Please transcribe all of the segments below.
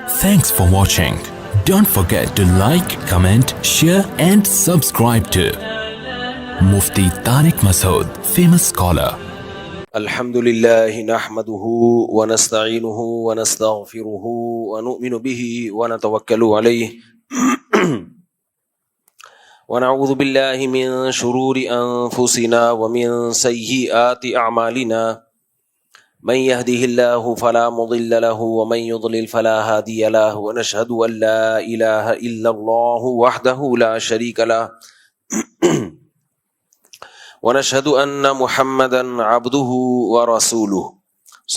Thanks for watching. Don't forget to like, comment, share and subscribe to Mufti Tariq Masood, famous scholar. الحمد لله نحمده ونستعينه ونستغفره ونؤمن به ونتوكل عليه ونعوذ بالله من شرور أنفسنا ومن سيئات أعمالنا من يهده الله فلا مضل له ومن يضلل فلا هادي له ونشهد أن لا إله إلا الله وحده لا شريك له ونشهد أن محمدا عبده ورسوله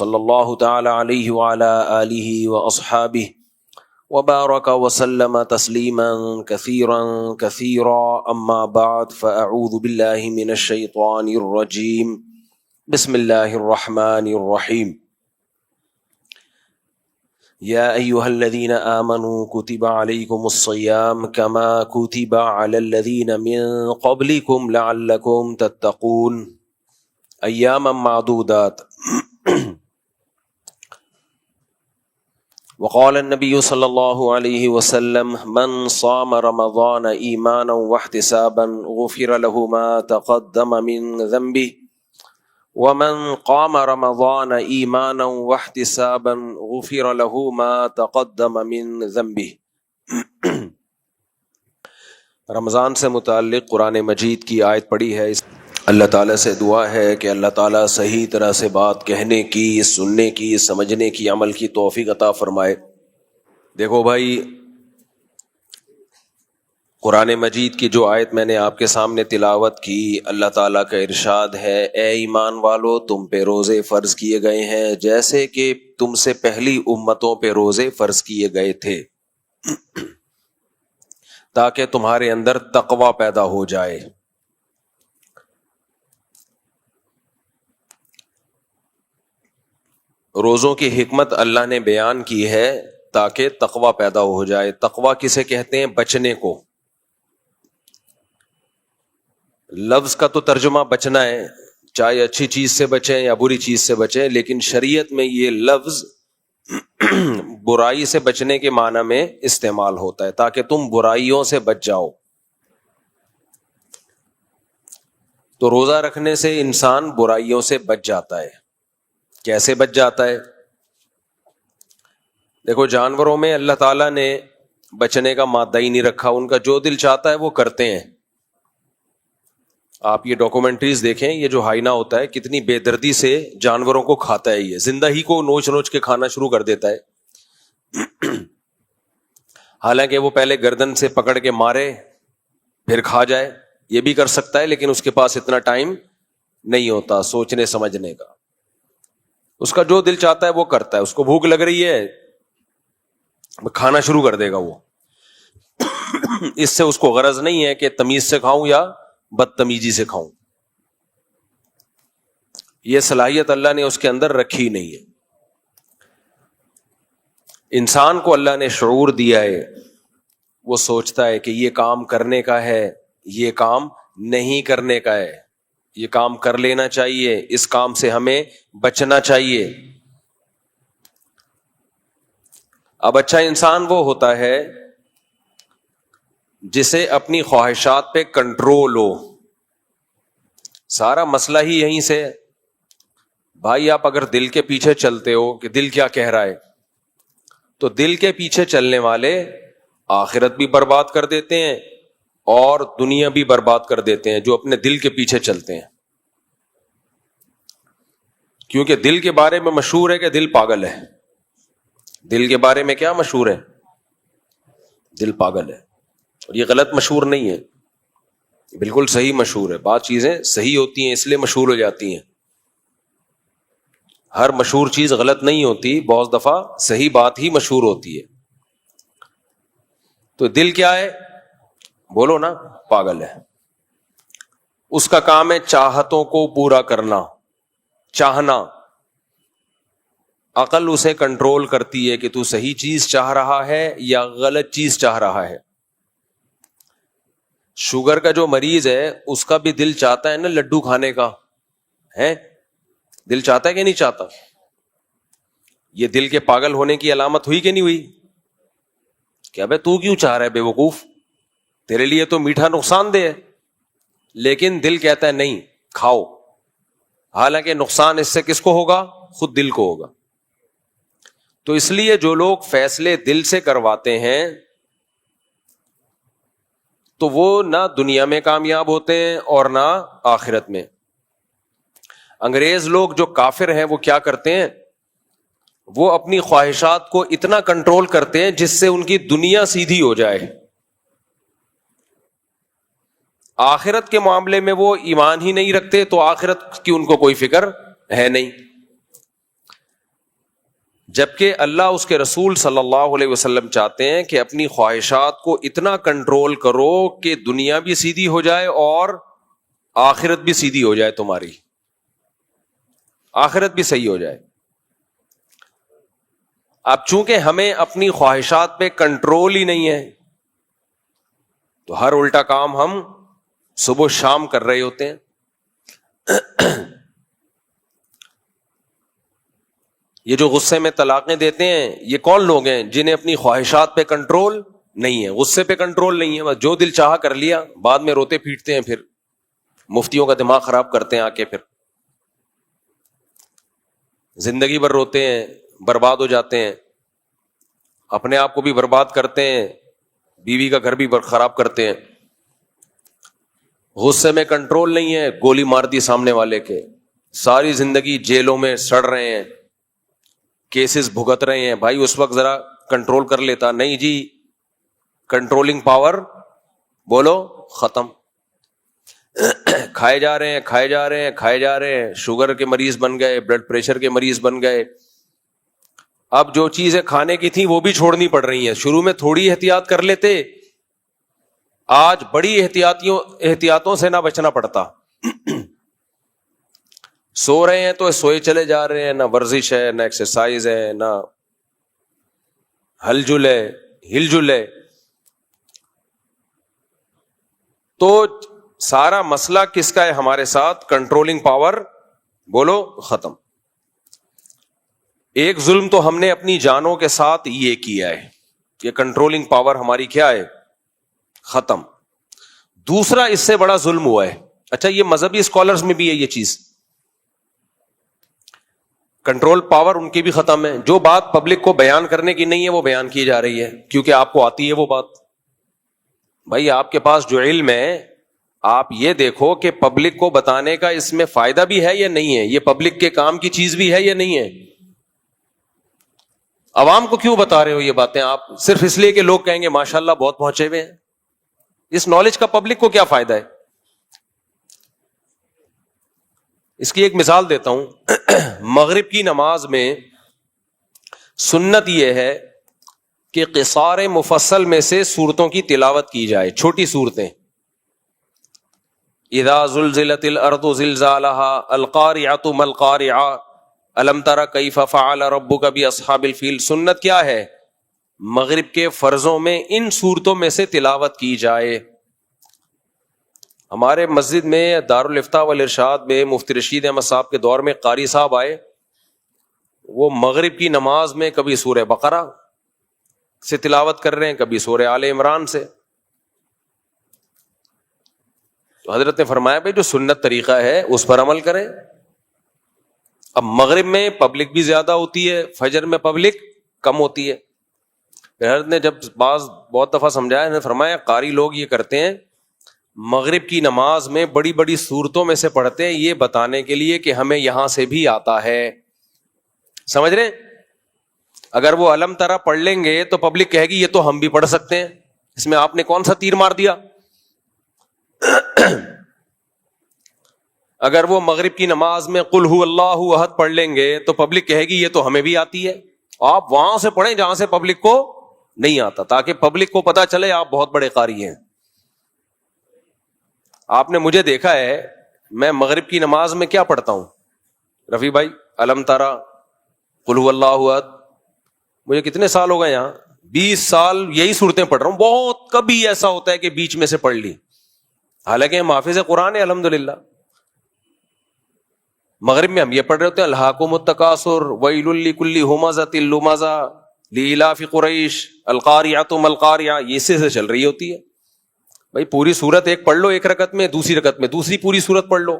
صلى الله تعالى عليه وعلى آله وأصحابه وبارك وسلم تسليما كثيرا كثيرا أما بعد فأعوذ بالله من الشيطان الرجيم بسم الله الرحمن الرحيم يا أيها الذين آمنوا كتب عليكم الصيام كما كتب على الذين من قبلكم لعلكم تتقون أياما معدودات وقال النبي صلى الله عليه وسلم من صام رمضان إيمانا واحتسابا غفر له ما تقدم من ذنبه ومن قام رمضان ایمانا واحتسابا غفر له ما تقدم من ذنبه۔ رمضان سے متعلق قرآن مجید کی آیت پڑھی ہے۔ اللہ تعالیٰ سے دعا ہے کہ اللہ تعالیٰ صحیح طرح سے بات کہنے کی، سننے کی، سمجھنے کی، عمل کی توفیق عطا فرمائے۔ دیکھو بھائی، قرآن مجید کی جو آیت میں نے آپ کے سامنے تلاوت کی، اللہ تعالیٰ کا ارشاد ہے اے ایمان والو تم پہ روزے فرض کیے گئے ہیں جیسے کہ تم سے پہلی امتوں پہ روزے فرض کیے گئے تھے تاکہ تمہارے اندر تقوی پیدا ہو جائے۔ روزوں کی حکمت اللہ نے بیان کی ہے تاکہ تقوی پیدا ہو جائے۔ تقوی کسے کہتے ہیں؟ بچنے کو۔ لفظ کا تو ترجمہ بچنا ہے، چاہے اچھی چیز سے بچیں یا بری چیز سے بچیں، لیکن شریعت میں یہ لفظ برائی سے بچنے کے معنی میں استعمال ہوتا ہے تاکہ تم برائیوں سے بچ جاؤ۔ تو روزہ رکھنے سے انسان برائیوں سے بچ جاتا ہے۔ کیسے بچ جاتا ہے؟ دیکھو، جانوروں میں اللہ تعالیٰ نے بچنے کا مادہ ہی نہیں رکھا، ان کا جو دل چاہتا ہے وہ کرتے ہیں۔ آپ یہ ڈاکومنٹریز دیکھیں، یہ جو ہائنا ہوتا ہے کتنی بے دردی سے جانوروں کو کھاتا ہے، یہ زندہ ہی کو نوچ نوچ کے کھانا شروع کر دیتا ہے۔ حالانکہ وہ پہلے گردن سے پکڑ کے مارے پھر کھا جائے، یہ بھی کر سکتا ہے، لیکن اس کے پاس اتنا ٹائم نہیں ہوتا سوچنے سمجھنے کا۔ اس کا جو دل چاہتا ہے وہ کرتا ہے، اس کو بھوک لگ رہی ہے کھانا شروع کر دے گا وہ۔ اس سے اس کو غرض نہیں ہے کہ تمیز سے کھاؤں یا بدتمیزی سے کھاؤں، یہ صلاحیت اللہ نے اس کے اندر رکھی نہیں ہے۔ انسان کو اللہ نے شعور دیا ہے، وہ سوچتا ہے کہ یہ کام کرنے کا ہے، یہ کام نہیں کرنے کا ہے، یہ کام کر لینا چاہیے، اس کام سے ہمیں بچنا چاہیے۔ اب اچھا انسان وہ ہوتا ہے جسے اپنی خواہشات پہ کنٹرول ہو۔ سارا مسئلہ ہی یہیں سے ہے۔ بھائی آپ اگر دل کے پیچھے چلتے ہو کہ دل کیا کہہ رہا ہے، تو دل کے پیچھے چلنے والے آخرت بھی برباد کر دیتے ہیں اور دنیا بھی برباد کر دیتے ہیں، جو اپنے دل کے پیچھے چلتے ہیں۔ کیونکہ دل کے بارے میں مشہور ہے کہ دل پاگل ہے۔ دل کے بارے میں کیا مشہور ہے؟ دل پاگل ہے۔ اور یہ غلط مشہور نہیں ہے، بالکل صحیح مشہور ہے۔ بعض چیزیں صحیح ہوتی ہیں اس لیے مشہور ہو جاتی ہیں، ہر مشہور چیز غلط نہیں ہوتی، بعض دفعہ صحیح بات ہی مشہور ہوتی ہے۔ تو دل کیا ہے؟ بولو نا، پاگل ہے۔ اس کا کام ہے چاہتوں کو پورا کرنا، چاہنا۔ عقل اسے کنٹرول کرتی ہے کہ تو صحیح چیز چاہ رہا ہے یا غلط چیز چاہ رہا ہے۔ شوگر کا جو مریض ہے اس کا بھی دل چاہتا ہے نا لڈو کھانے کا، ہے؟ دل چاہتا ہے کہ نہیں چاہتا؟ یہ دل کے پاگل ہونے کی علامت ہوئی کہ نہیں ہوئی؟ کہ ابے تو کیوں چاہ رہا ہے بے وقوف, تیرے لیے تو میٹھا نقصان دہ ہے, لیکن دل کہتا ہے نہیں کھاؤ, حالانکہ نقصان اس سے کس کو ہوگا؟ خود دل کو ہوگا. تو اس لیے جو لوگ فیصلے دل سے کرواتے ہیں تو وہ نہ دنیا میں کامیاب ہوتے ہیں اور نہ آخرت میں. انگریز لوگ جو کافر ہیں وہ کیا کرتے ہیں؟ وہ اپنی خواہشات کو اتنا کنٹرول کرتے ہیں جس سے ان کی دنیا سیدھی ہو جائے. آخرت کے معاملے میں وہ ایمان ہی نہیں رکھتے, تو آخرت کی ان کو کوئی فکر ہے نہیں. جبکہ اللہ اس کے رسول صلی اللہ علیہ وسلم چاہتے ہیں کہ اپنی خواہشات کو اتنا کنٹرول کرو کہ دنیا بھی سیدھی ہو جائے اور آخرت بھی سیدھی ہو جائے, تمہاری آخرت بھی صحیح ہو جائے. اب چونکہ ہمیں اپنی خواہشات پہ کنٹرول ہی نہیں ہے تو ہر الٹا کام ہم صبح شام کر رہے ہوتے ہیں. یہ جو غصے میں طلاقیں دیتے ہیں یہ کون لوگ ہیں؟ جنہیں اپنی خواہشات پہ کنٹرول نہیں ہے, غصے پہ کنٹرول نہیں ہے, بس جو دل چاہا کر لیا, بعد میں روتے پیٹتے ہیں, پھر مفتیوں کا دماغ خراب کرتے ہیں آ کے, پھر زندگی بھر روتے ہیں, برباد ہو جاتے ہیں, اپنے آپ کو بھی برباد کرتے ہیں, بیوی کا گھر بھی خراب کرتے ہیں. غصے میں کنٹرول نہیں ہے, گولی مار دی سامنے والے کے, ساری زندگی جیلوں میں سڑ رہے ہیں, کیسز بھگت رہے ہیں. بھائی اس وقت ذرا کنٹرول کر لیتا, نہیں جی کنٹرولنگ پاور بولو ختم. کھائے جا رہے ہیں, کھائے جا رہے ہیں, کھائے جا رہے ہیں, شوگر کے مریض بن گئے, بلڈ پریشر کے مریض بن گئے. اب جو چیزیں کھانے کی تھیں وہ بھی چھوڑنی پڑ رہی ہیں. شروع میں تھوڑی احتیاط کر لیتے, آج بڑی احتیاطوں سے نہ بچنا پڑتا. سو رہے ہیں تو سوئے چلے جا رہے ہیں, نہ ورزش ہے, نہ ایکسرسائز ہے, نہ ہل جل ہے. تو سارا مسئلہ کس کا ہے ہمارے ساتھ؟ کنٹرولنگ پاور بولو ختم. ایک ظلم تو ہم نے اپنی جانوں کے ساتھ یہ کیا ہے, یہ کنٹرولنگ پاور ہماری کیا ہے؟ ختم. دوسرا اس سے بڑا ظلم ہوا ہے. اچھا یہ مذہبی اسکالرز میں بھی ہے یہ چیز, کنٹرول پاور ان کی بھی ختم ہے. جو بات پبلک کو بیان کرنے کی نہیں ہے وہ بیان کی جا رہی ہے کیونکہ آپ کو آتی ہے وہ بات. بھائی آپ کے پاس جو علم ہے آپ یہ دیکھو کہ پبلک کو بتانے کا اس میں فائدہ بھی ہے یا نہیں ہے, یہ پبلک کے کام کی چیز بھی ہے یا نہیں ہے. عوام کو کیوں بتا رہے ہو یہ باتیں آپ؟ صرف اس لیے کہ لوگ کہیں گے ماشاءاللہ بہت پہنچے ہوئے ہیں. اس نالج کا پبلک کو کیا فائدہ ہے؟ اس کی ایک مثال دیتا ہوں. مغرب کی نماز میں سنت یہ ہے کہ قصار مفصل میں سے سورتوں کی تلاوت کی جائے, چھوٹی صورتیں. اذا زلزلت الارض زلزالها, القارعۃ ما القارعۃ, الم تر کیف فعل ربک باصحاب الفیل. سنت کیا ہے؟ مغرب کے فرضوں میں ان صورتوں میں سے تلاوت کی جائے. ہمارے مسجد میں دارالافتاء والارشاد میں مفتی رشید احمد صاحب کے دور میں قاری صاحب آئے, وہ مغرب کی نماز میں کبھی سورہ بقرہ سے تلاوت کر رہے ہیں, کبھی سورہ آل عمران سے. تو حضرت نے فرمایا بھائی جو سنت طریقہ ہے اس پر عمل کریں. اب مغرب میں پبلک بھی زیادہ ہوتی ہے, فجر میں پبلک کم ہوتی ہے. حضرت نے جب بہت دفعہ سمجھایا, نے فرمایا قاری لوگ یہ کرتے ہیں مغرب کی نماز میں بڑی بڑی صورتوں میں سے پڑھتے ہیں یہ بتانے کے لیے کہ ہمیں یہاں سے بھی آتا ہے. سمجھ رہے ہیں؟ اگر وہ علم ترا پڑھ لیں گے تو پبلک کہے گی یہ تو ہم بھی پڑھ سکتے ہیں, اس میں آپ نے کون سا تیر مار دیا. اگر وہ مغرب کی نماز میں قل ہو اللہ احد پڑھ لیں گے تو پبلک کہے گی یہ تو ہمیں بھی آتی ہے. آپ وہاں سے پڑھیں جہاں سے پبلک کو نہیں آتا, تاکہ پبلک کو پتا چلے آپ بہت بڑے قاری ہیں. آپ نے مجھے دیکھا ہے میں مغرب کی نماز میں کیا پڑھتا ہوں رفیع بھائی؟ علم ترا, قل هو اللہ احد. مجھے کتنے سال ہو گئے یہاں؟ 20 سال یہی صورتیں پڑھ رہا ہوں. بہت کبھی ایسا ہوتا ہے کہ بیچ میں سے پڑھ لی, حالانکہ ہم حافظ قرآن ہے الحمدللہ. مغرب میں ہم یہ پڑھ رہے ہوتے ہیں الہاکم التکاثر ویل لکل ہمزۃ لمزہ, لیلاف قریش القاریۃ ما القاریہ، یہ سے چل رہی ہوتی ہے. بھائی پوری سورت ایک پڑھ لو ایک رکعت میں، دوسری رکعت میں دوسری پوری سورت پڑھ لو.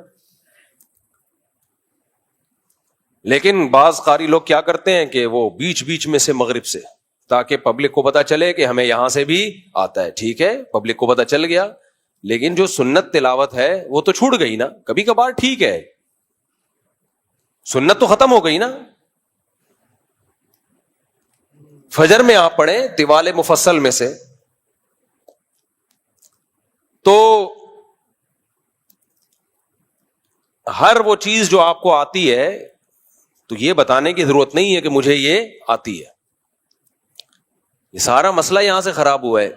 لیکن بعض قاری لوگ کیا کرتے ہیں کہ وہ بیچ بیچ میں سے مغرب سے، تاکہ پبلک کو پتا چلے کہ ہمیں یہاں سے بھی آتا ہے. ٹھیک ہے، پبلک کو پتا چل گیا، لیکن جو سنت تلاوت ہے وہ تو چھوٹ گئی نا. کبھی کبھار ٹھیک ہے، سنت تو ختم ہو گئی نا. فجر میں آپ پڑھیں طوال مفصل میں سے، تو ہر وہ چیز جو آپ کو آتی ہے تو یہ بتانے کی ضرورت نہیں ہے کہ مجھے یہ آتی ہے. یہ سارا مسئلہ یہاں سے خراب ہوا ہے.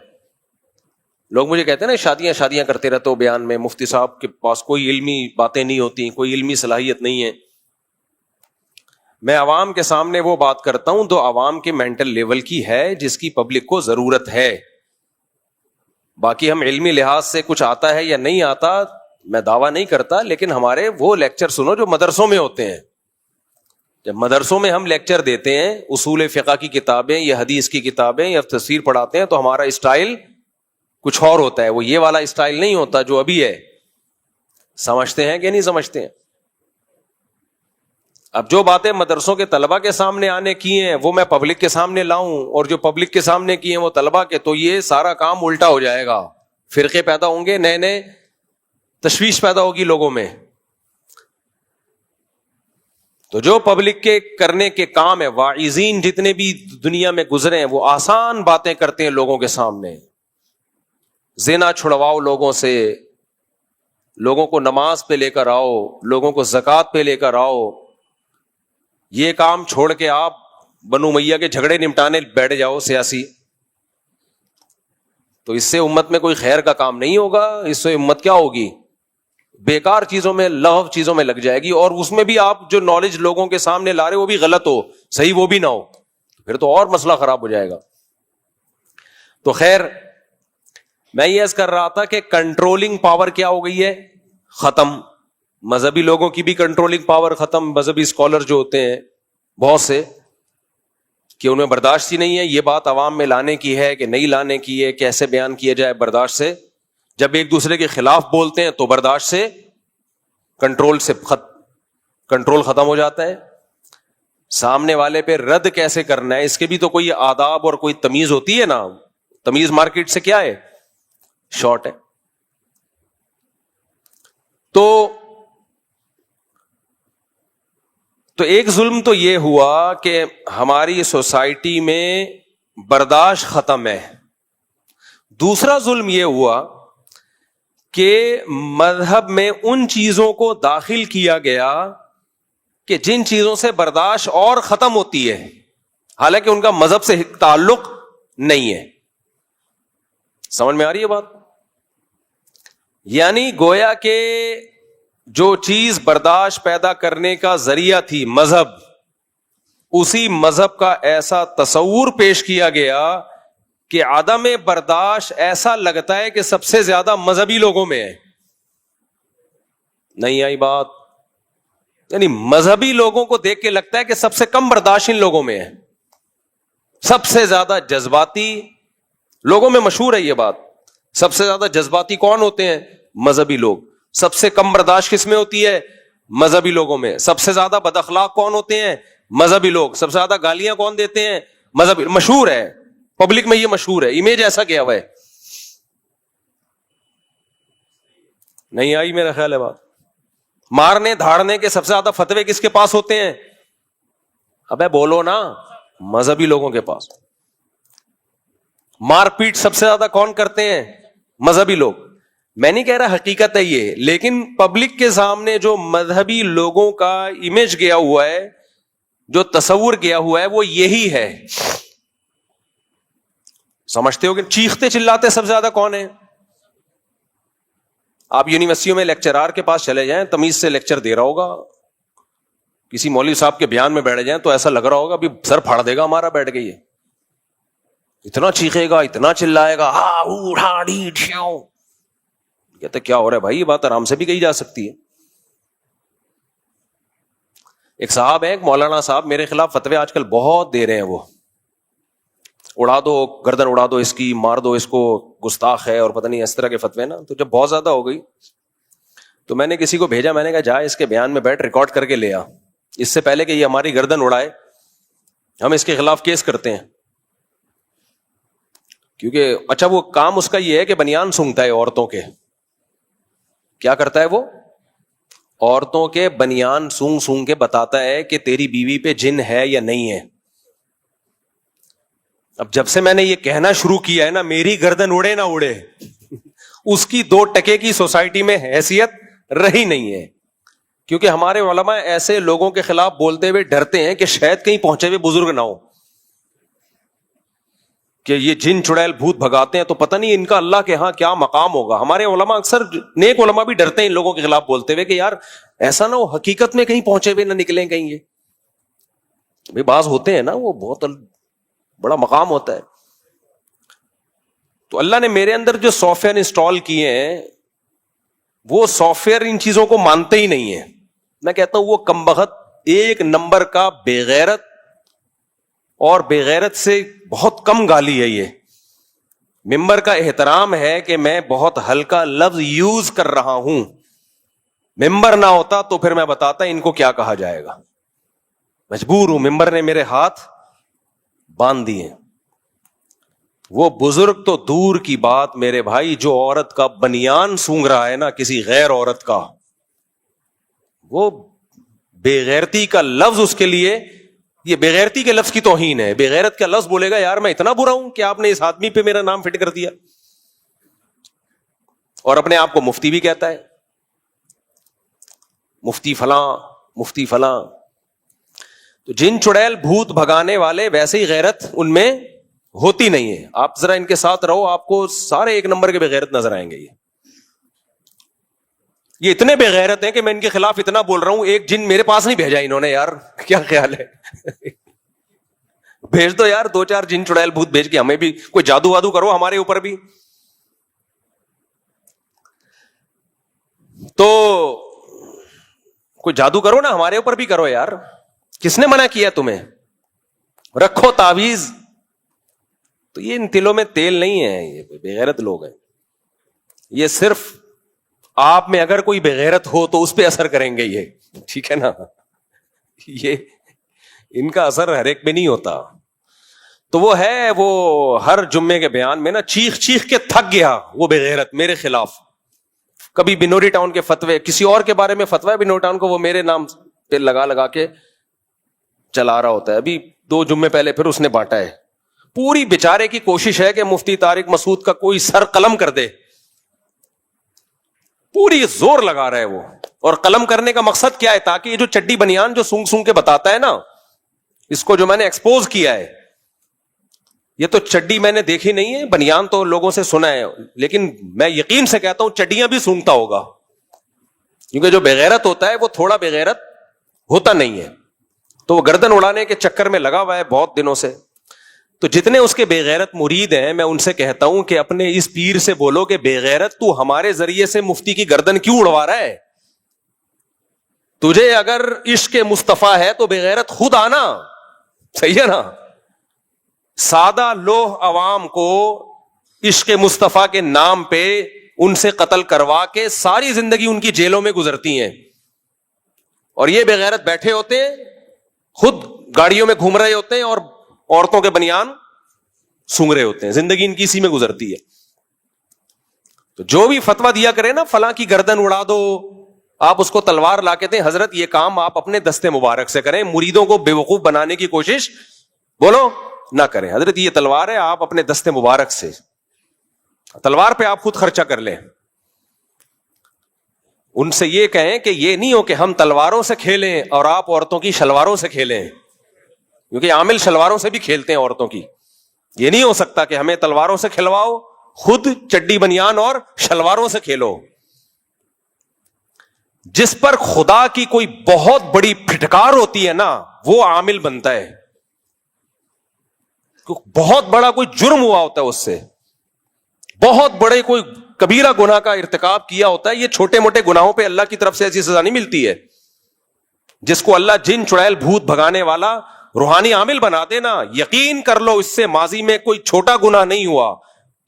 لوگ مجھے کہتے ہیں نا شادیاں کرتے رہتے ہو بیان میں، مفتی صاحب کے پاس کوئی علمی باتیں نہیں ہوتی، کوئی علمی صلاحیت نہیں ہے. میں عوام کے سامنے وہ بات کرتا ہوں جو عوام کے مینٹل لیول کی ہے، جس کی پبلک کو ضرورت ہے. باقی ہم علمی لحاظ سے کچھ آتا ہے یا نہیں آتا میں دعویٰ نہیں کرتا، لیکن ہمارے وہ لیکچر سنو جو مدرسوں میں ہوتے ہیں. جب مدرسوں میں ہم لیکچر دیتے ہیں، اصول فقہ کی کتابیں یا حدیث کی کتابیں یا تفسیر پڑھاتے ہیں، تو ہمارا اسٹائل کچھ اور ہوتا ہے، وہ یہ والا اسٹائل نہیں ہوتا جو ابھی ہے. سمجھتے ہیں کہ نہیں سمجھتے ہیں؟ اب جو باتیں مدرسوں کے طلبہ کے سامنے آنے کی ہیں وہ میں پبلک کے سامنے لاؤں، اور جو پبلک کے سامنے کی ہیں وہ طلبہ کے، تو یہ سارا کام الٹا ہو جائے گا. فرقے پیدا ہوں گے، نئے نئے تشویش پیدا ہوگی لوگوں میں. تو جو پبلک کے کرنے کے کام ہے، واعظین جتنے بھی دنیا میں گزرے ہیں وہ آسان باتیں کرتے ہیں لوگوں کے سامنے. زنا چھڑواؤ لوگوں سے، لوگوں کو نماز پہ لے کر آؤ، لوگوں کو زکوٰۃ پہ لے کر آؤ. یہ کام چھوڑ کے آپ بنو امیہ کے جھگڑے نمٹانے بیٹھ جاؤ سیاسی، تو اس سے امت میں کوئی خیر کا کام نہیں ہوگا. اس سے امت کیا ہوگی؟ بیکار چیزوں میں، لغو چیزوں میں لگ جائے گی. اور اس میں بھی آپ جو نالج لوگوں کے سامنے لا رہے وہ بھی غلط ہو، صحیح وہ بھی نہ ہو، پھر تو اور مسئلہ خراب ہو جائے گا. تو خیر، میں یہ عرض کر رہا تھا کہ کنٹرولنگ پاور کیا ہو گئی ہے؟ ختم. مذہبی لوگوں کی بھی کنٹرولنگ پاور ختم. مذہبی اسکالر جو ہوتے ہیں بہت سے، کہ ان میں برداشت ہی نہیں ہے. یہ بات عوام میں لانے کی ہے کہ نہیں لانے کی ہے، کیسے بیان کیا جائے برداشت سے. جب ایک دوسرے کے خلاف بولتے ہیں تو برداشت سے، کنٹرول ختم ہو جاتا ہے. سامنے والے پہ رد کیسے کرنا ہے، اس کے بھی تو کوئی آداب اور کوئی تمیز ہوتی ہے نا. تمیز مارکیٹ سے کیا ہے؟ شارٹ ہے. تو ایک ظلم تو یہ ہوا کہ ہماری سوسائٹی میں برداشت ختم ہے. دوسرا ظلم یہ ہوا کہ مذہب میں ان چیزوں کو داخل کیا گیا کہ جن چیزوں سے برداشت اور ختم ہوتی ہے، حالانکہ ان کا مذہب سے تعلق نہیں ہے. سمجھ میں آ رہی ہے بات؟ یعنی گویا کہ جو چیز برداشت پیدا کرنے کا ذریعہ تھی مذہب، اسی مذہب کا ایسا تصور پیش کیا گیا کہ عدم برداشت ایسا لگتا ہے کہ سب سے زیادہ مذہبی لوگوں میں ہے. نہیں آئی بات؟ یعنی مذہبی لوگوں کو دیکھ کے لگتا ہے کہ سب سے کم برداشت ان لوگوں میں ہے. سب سے زیادہ جذباتی لوگوں میں مشہور ہے یہ بات. سب سے زیادہ جذباتی کون ہوتے ہیں؟ مذہبی لوگ. سب سے کم برداشت کس میں ہوتی ہے؟ مذہبی لوگوں میں. سب سے زیادہ بد اخلاق کون ہوتے ہیں؟ مذہبی لوگ. سب سے زیادہ گالیاں کون دیتے ہیں؟ مذہبی. مشہور ہے پبلک میں، یہ مشہور ہے، امیج ایسا کیا ہوا ہے. نہیں آئی میرا خیال ہے بات. مارنے دھاڑنے کے سب سے زیادہ فتوے کس کے پاس ہوتے ہیں؟ ابے بولو نا. مذہبی لوگوں کے پاس. مار پیٹ سب سے زیادہ کون کرتے ہیں؟ مذہبی لوگ. میں نہیں کہہ رہا حقیقت ہے یہ، لیکن پبلک کے سامنے جو مذہبی لوگوں کا امیج گیا ہوا ہے، جو تصور گیا ہوا ہے، وہ یہی ہے. سمجھتے ہو کہ چیختے چلاتے سب سے زیادہ کون ہے؟ آپ یونیورسٹیوں میں لیکچرار کے پاس چلے جائیں، تمیز سے لیکچر دے رہا ہوگا، کسی مولوی صاحب کے بیان میں بیٹھ جائیں تو ایسا لگ رہا ہوگا ابھی سر پھاڑ دے گا ہمارا بیٹھ گئی ہے. اتنا چیخے گا، اتنا چلائے گا، کہتے کیا ہو رہا ہے بھائی؟ یہ بات آرام سے بھی کہی جا سکتی ہے. ایک صاحب ہے، ایک مولانا صاحب، میرے خلاف فتوے آج کل بہت دے رہے ہیں. وہ اڑا دو, گردن اڑا دو اس کی, مار دو اس کو, گستاخ ہے, اور پتہ نہیں اس طرح کے فتوے نا. تو جب بہت زیادہ ہو گئی تو میں نے کسی کو بھیجا, میں نے کہا جا اس کے بیان میں بیٹھ ریکارڈ کر کے لے آ, اس سے پہلے کہ یہ ہماری گردن اڑائے ہم اس کے خلاف کیس کرتے ہیں. کیونکہ اچھا وہ کام اس کا یہ ہے کہ بنیان سونگتا ہے عورتوں کے. کیا کرتا ہے وہ؟ عورتوں کے بنیان سونگ سونگ کے بتاتا ہے کہ تیری بیوی پہ جن ہے یا نہیں ہے. اب جب سے میں نے یہ کہنا شروع کیا ہے نا, میری گردن اڑے نہ اڑے, اس کی 2 ٹکے کی سوسائٹی میں حیثیت رہی نہیں ہے. کیونکہ ہمارے علماء ایسے لوگوں کے خلاف بولتے ہوئے ڈرتے ہیں کہ شاید کہیں پہنچے ہوئے بزرگ نہ ہو, کہ یہ جن چڑیل بھوت بھگاتے ہیں تو پتہ نہیں ان کا اللہ کے ہاں کیا مقام ہوگا. ہمارے علماء اکثر نیک علماء بھی ڈرتے ہیں ان لوگوں کے خلاف بولتے ہوئے کہ یار ایسا نہ ہو حقیقت میں کہیں پہنچے ہوئے نہ نکلیں کہیں. یہ بھائی بعض ہوتے ہیں نا وہ بہت بڑا مقام ہوتا ہے. تو اللہ نے میرے اندر جو سافٹ ویئر انسٹال کیے ہیں وہ سافٹ ویئر ان چیزوں کو مانتے ہی نہیں ہیں. میں کہتا ہوں وہ کمبخت 1 نمبر کا بے غیرت, اور بے غیرت سے بہت کم گالی ہے. یہ ممبر کا احترام ہے کہ میں بہت ہلکا لفظ یوز کر رہا ہوں. ممبر نہ ہوتا تو پھر میں بتاتا ان کو کیا کہا جائے گا. مجبور ہوں, ممبر نے میرے ہاتھ باندھ دیے. وہ بزرگ تو دور کی بات میرے بھائی, جو عورت کا بنیان سونگ رہا ہے نا کسی غیر عورت کا, وہ بے غیرتی کا لفظ اس کے لیے, یہ بے غیرتی کے لفظ کی توہین ہے. بے غیرت کا لفظ بولے گا یار میں اتنا برا ہوں کہ آپ نے اس آدمی پہ میرا نام فٹ کر دیا, اور اپنے آپ کو مفتی بھی کہتا ہے, مفتی فلاں مفتی فلاں. تو جن چڑیل بھوت بھگانے والے ویسے ہی غیرت ان میں ہوتی نہیں ہے. آپ ذرا ان کے ساتھ رہو, آپ کو سارے 1 نمبر کے بے غیرت نظر آئیں گے. یہ اتنے بے غیرت ہیں کہ میں ان کے خلاف اتنا بول رہا ہوں, ایک جن میرے پاس نہیں بھیجا انہوں نے. یار کیا خیال ہے, بھیج دو یار 2-4 جن چڑیل بھوت بھیج کے, ہمیں بھی کوئی جادو وادو کرو ہمارے اوپر بھی. تو کوئی جادو کرو نا ہمارے اوپر بھی کرو یار. کس نے منع کیا تمہیں؟ رکھو تعویذ. تو یہ ان تلوں میں تیل نہیں ہے, یہ بے غیرت لوگ ہیں. یہ صرف آپ میں اگر کوئی بے غیرت ہو تو اس پہ اثر کریں گے یہ, ٹھیک ہے نا. یہ ان کا اثر ہر ایک پہ نہیں ہوتا. تو وہ ہے, وہ ہر جمعے کے بیان میں نا چیخ چیخ کے تھک گیا وہ بے غیرت میرے خلاف. کبھی بنوری ٹاؤن کے فتوے, کسی اور کے بارے میں فتویٰ بنوری ٹاؤن کو وہ میرے نام پہ لگا کے چلا رہا ہوتا ہے. ابھی 2 جمعے پہلے پھر اس نے بانٹا ہے. پوری بیچارے کی کوشش ہے کہ مفتی طارق مسعود کا کوئی سر قلم کر دے, پوری زور لگا رہا ہے وہ. اور قلم کرنے کا مقصد کیا ہے؟ تاکہ یہ جو چڈی بنیان جو سونگ سونگ کے بتاتا ہے نا, اس کو جو میں نے ایکسپوز کیا ہے, یہ تو چڈی میں نے دیکھی نہیں ہے, بنیان تو لوگوں سے سنا ہے, لیکن میں یقین سے کہتا ہوں چڈیاں بھی سونگتا ہوگا. کیونکہ جو بے غیرت ہوتا ہے وہ تھوڑا بے غیرت ہوتا نہیں ہے. تو وہ گردن اڑانے کے چکر میں لگا ہوا ہے بہت دنوں سے. تو جتنے اس کے بے غیرت مرید ہیں میں ان سے کہتا ہوں کہ اپنے اس پیر سے بولو کہ بے غیرت تو ہمارے ذریعے سے مفتی کی گردن کیوں اڑوا رہا ہے؟ تجھے اگر عشق مصطفیٰ ہے تو بے غیرت خود آنا. صحیح ہے نا. سادہ لوہ عوام کو عشق مصطفیٰ کے نام پہ ان سے قتل کروا کے ساری زندگی ان کی جیلوں میں گزرتی ہیں, اور یہ بے غیرت بیٹھے ہوتے ہیں, خود گاڑیوں میں گھوم رہے ہوتے ہیں اور عورتوں کے بنیان سونگ رہے ہوتے ہیں. زندگی ان کی اسی میں گزرتی ہے. تو جو بھی فتویٰ دیا کرے نا فلاں کی گردن اڑا دو, آپ اس کو تلوار لا کے دیں. حضرت یہ کام آپ اپنے دستے مبارک سے کریں, مریدوں کو بے وقوف بنانے کی کوشش بولو نہ کریں. حضرت یہ تلوار ہے, آپ اپنے دستے مبارک سے تلوار پہ آپ خود خرچہ کر لیں. ان سے یہ کہیں کہ یہ نہیں ہو کہ ہم تلواروں سے کھیلیں اور آپ عورتوں کی شلواروں سے کھیلیں, کیونکہ عامل شلواروں سے بھی کھیلتے ہیں عورتوں کی. یہ نہیں ہو سکتا کہ ہمیں تلواروں سے کھلواؤ, خود چڈی بنیان اور شلواروں سے کھیلو. جس پر خدا کی کوئی بہت بڑی پھٹکار ہوتی ہے نا وہ عامل بنتا ہے. بہت بڑا کوئی جرم ہوا ہوتا ہے, اس سے بہت بڑے کوئی کبیرہ گناہ کا ارتکاب کیا ہوتا ہے. یہ چھوٹے موٹے گناہوں پہ اللہ کی طرف سے ایسی سزا نہیں ملتی ہے. جس کو اللہ جن چڑیل بھوت بھگانے والا روحانی عامل بنا دینا. یقین کر لو اس سے ماضی میں کوئی چھوٹا گناہ نہیں ہوا,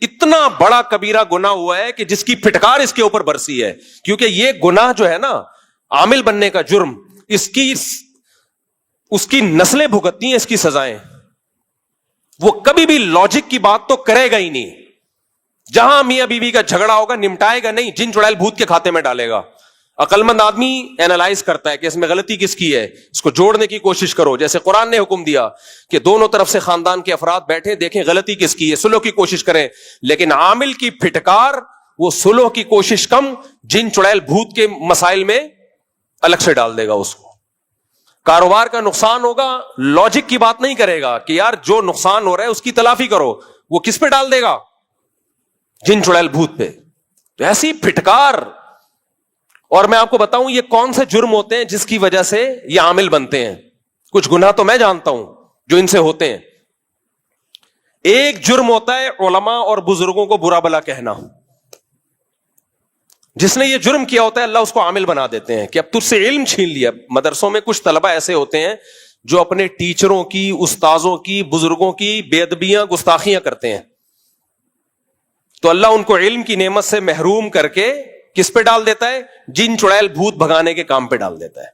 اتنا بڑا کبیرہ گناہ ہوا ہے کہ جس کی پھٹکار اس کے اوپر برسی ہے. کیونکہ یہ گناہ جو ہے نا, عامل بننے کا جرم, اس کی نسلیں بھگتتی ہیں اس کی سزائیں. وہ کبھی بھی لاجک کی بات تو کرے گا ہی نہیں. جہاں میاں بیوی کا جھگڑا ہوگا نمٹائے گا نہیں, جن چڑیل بھوت کے کھاتے میں ڈالے گا. عقل مند آدمی اینالائز کرتا ہے کہ اس میں غلطی کس کی ہے, اس کو جوڑنے کی کوشش کرو. جیسے قرآن نے حکم دیا کہ دونوں طرف سے خاندان کے افراد بیٹھیں, دیکھیں غلطی کس کی ہے, صلح کی کوشش کریں. لیکن عامل کی پھٹکار, وہ صلح کی کوشش کم, جن چڑیل بھوت کے مسائل میں الگ سے ڈال دے گا اس کو. کاروبار کا نقصان ہوگا, لاجک کی بات نہیں کرے گا کہ یار جو نقصان ہو رہا ہے اس کی تلافی کرو. وہ کس پہ ڈال دے گا؟ جن چڑیل بھوت پہ. تو ایسی پھٹکار. اور میں آپ کو بتاؤں یہ کون سے جرم ہوتے ہیں جس کی وجہ سے یہ عامل بنتے ہیں. کچھ گناہ تو میں جانتا ہوں جو ان سے ہوتے ہیں. ایک جرم ہوتا ہے علماء اور بزرگوں کو برا بلا کہنا. جس نے یہ جرم کیا ہوتا ہے اللہ اس کو عامل بنا دیتے ہیں کہ اب تجھ سے علم چھین لیا. مدرسوں میں کچھ طلبہ ایسے ہوتے ہیں جو اپنے ٹیچروں کی, استاذوں کی, بزرگوں کی بے ادبیاں, گستاخیاں کرتے ہیں. تو اللہ ان کو علم کی نعمت سے محروم کر کے کس پہ ڈال دیتا ہے؟ جن چڑیل بھوت بھگانے کے کام پہ ڈال دیتا ہے.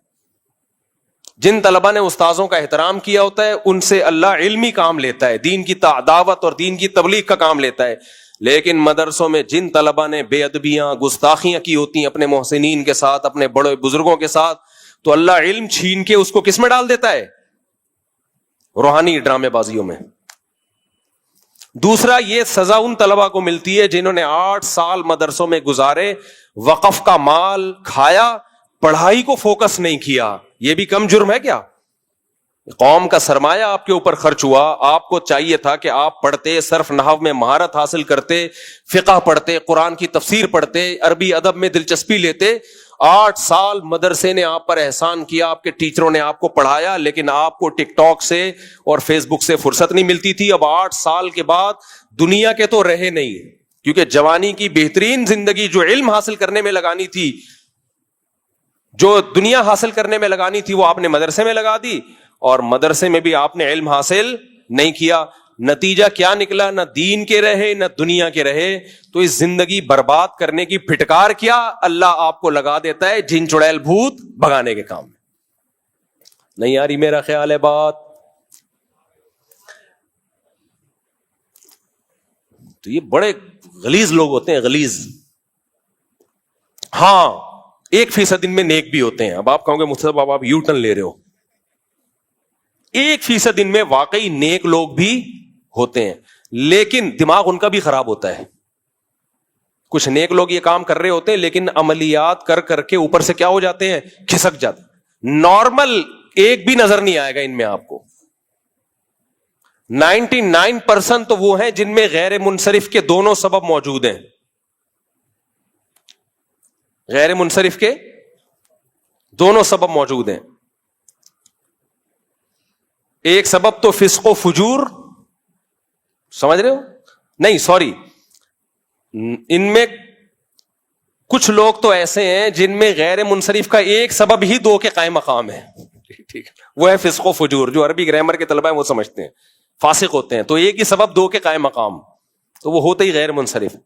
جن طلبہ نے استاذوں کا احترام کیا ہوتا ہے ان سے اللہ علمی کام لیتا ہے, دین کی دعوت اور دین کی تبلیغ کا کام لیتا ہے. لیکن مدرسوں میں جن طلبہ نے بے ادبیاں, گستاخیاں کی ہوتی ہیں اپنے محسنین کے ساتھ, اپنے بڑے بزرگوں کے ساتھ, تو اللہ علم چھین کے اس کو کس میں ڈال دیتا ہے؟ روحانی ڈرامے بازیوں میں. دوسرا, یہ سزا ان طلبہ کو ملتی ہے جنہوں نے 8 سال مدرسوں میں گزارے, وقف کا مال کھایا, پڑھائی کو فوکس نہیں کیا. یہ بھی کم جرم ہے کیا؟ قوم کا سرمایہ آپ کے اوپر خرچ ہوا, آپ کو چاہیے تھا کہ آپ پڑھتے, صرف نحو میں مہارت حاصل کرتے, فقہ پڑھتے, قرآن کی تفسیر پڑھتے, عربی ادب میں دلچسپی لیتے. 8 سال مدرسے نے آپ پر احسان کیا, آپ کے ٹیچروں نے آپ کو پڑھایا, لیکن آپ کو ٹک ٹاک سے اور فیس بک سے فرصت نہیں ملتی تھی. اب 8 سال کے بعد دنیا کے تو رہے نہیں, کیونکہ جوانی کی بہترین زندگی جو علم حاصل کرنے میں لگانی تھی, جو دنیا حاصل کرنے میں لگانی تھی, وہ آپ نے مدرسے میں لگا دی, اور مدرسے میں بھی آپ نے علم حاصل نہیں کیا. نتیجہ کیا نکلا؟ نہ دین کے رہے نہ دنیا کے رہے. تو اس زندگی برباد کرنے کی پھٹکار کیا اللہ آپ کو لگا دیتا ہے جن چڑیل بھوت بھگانے کے کام میں. نہیں آ رہی میرا خیال ہے بات؟ تو یہ بڑے غلیظ لوگ ہوتے ہیں, غلیظ. ہاں 1% ان میں نیک بھی ہوتے ہیں. اب آپ کہو گے مجھ سے بابا آپ یو ٹرن لے رہے ہو. 1% ان میں واقعی نیک لوگ بھی ہوتے ہیں, لیکن دماغ ان کا بھی خراب ہوتا ہے. کچھ نیک لوگ یہ کام کر رہے ہوتے ہیں لیکن عملیات کر کر کے اوپر سے کیا ہو جاتے ہیں؟ کھسک جاتے. نارمل ایک بھی نظر نہیں آئے گا ان میں آپ کو. 99% تو وہ ہیں جن میں غیر منصرف کے دونوں سبب موجود ہیں. غیر منصرف کے دونوں سبب موجود ہیں. ایک سبب تو فسق و فجور, سمجھ رہے ہو؟ نہیں سوری, ان میں کچھ لوگ تو ایسے ہیں جن میں غیر منصرف کا ایک سبب ہی 2 کے قائم مقام ہے. ٹھیک, وہ ہے فسق و فجور. جو عربی گرامر کے طلبہ ہیں وہ سمجھتے ہیں, فاسق ہوتے ہیں. تو ایک ہی سبب 2 کے قائم مقام, تو وہ ہوتے ہی غیر منصرف.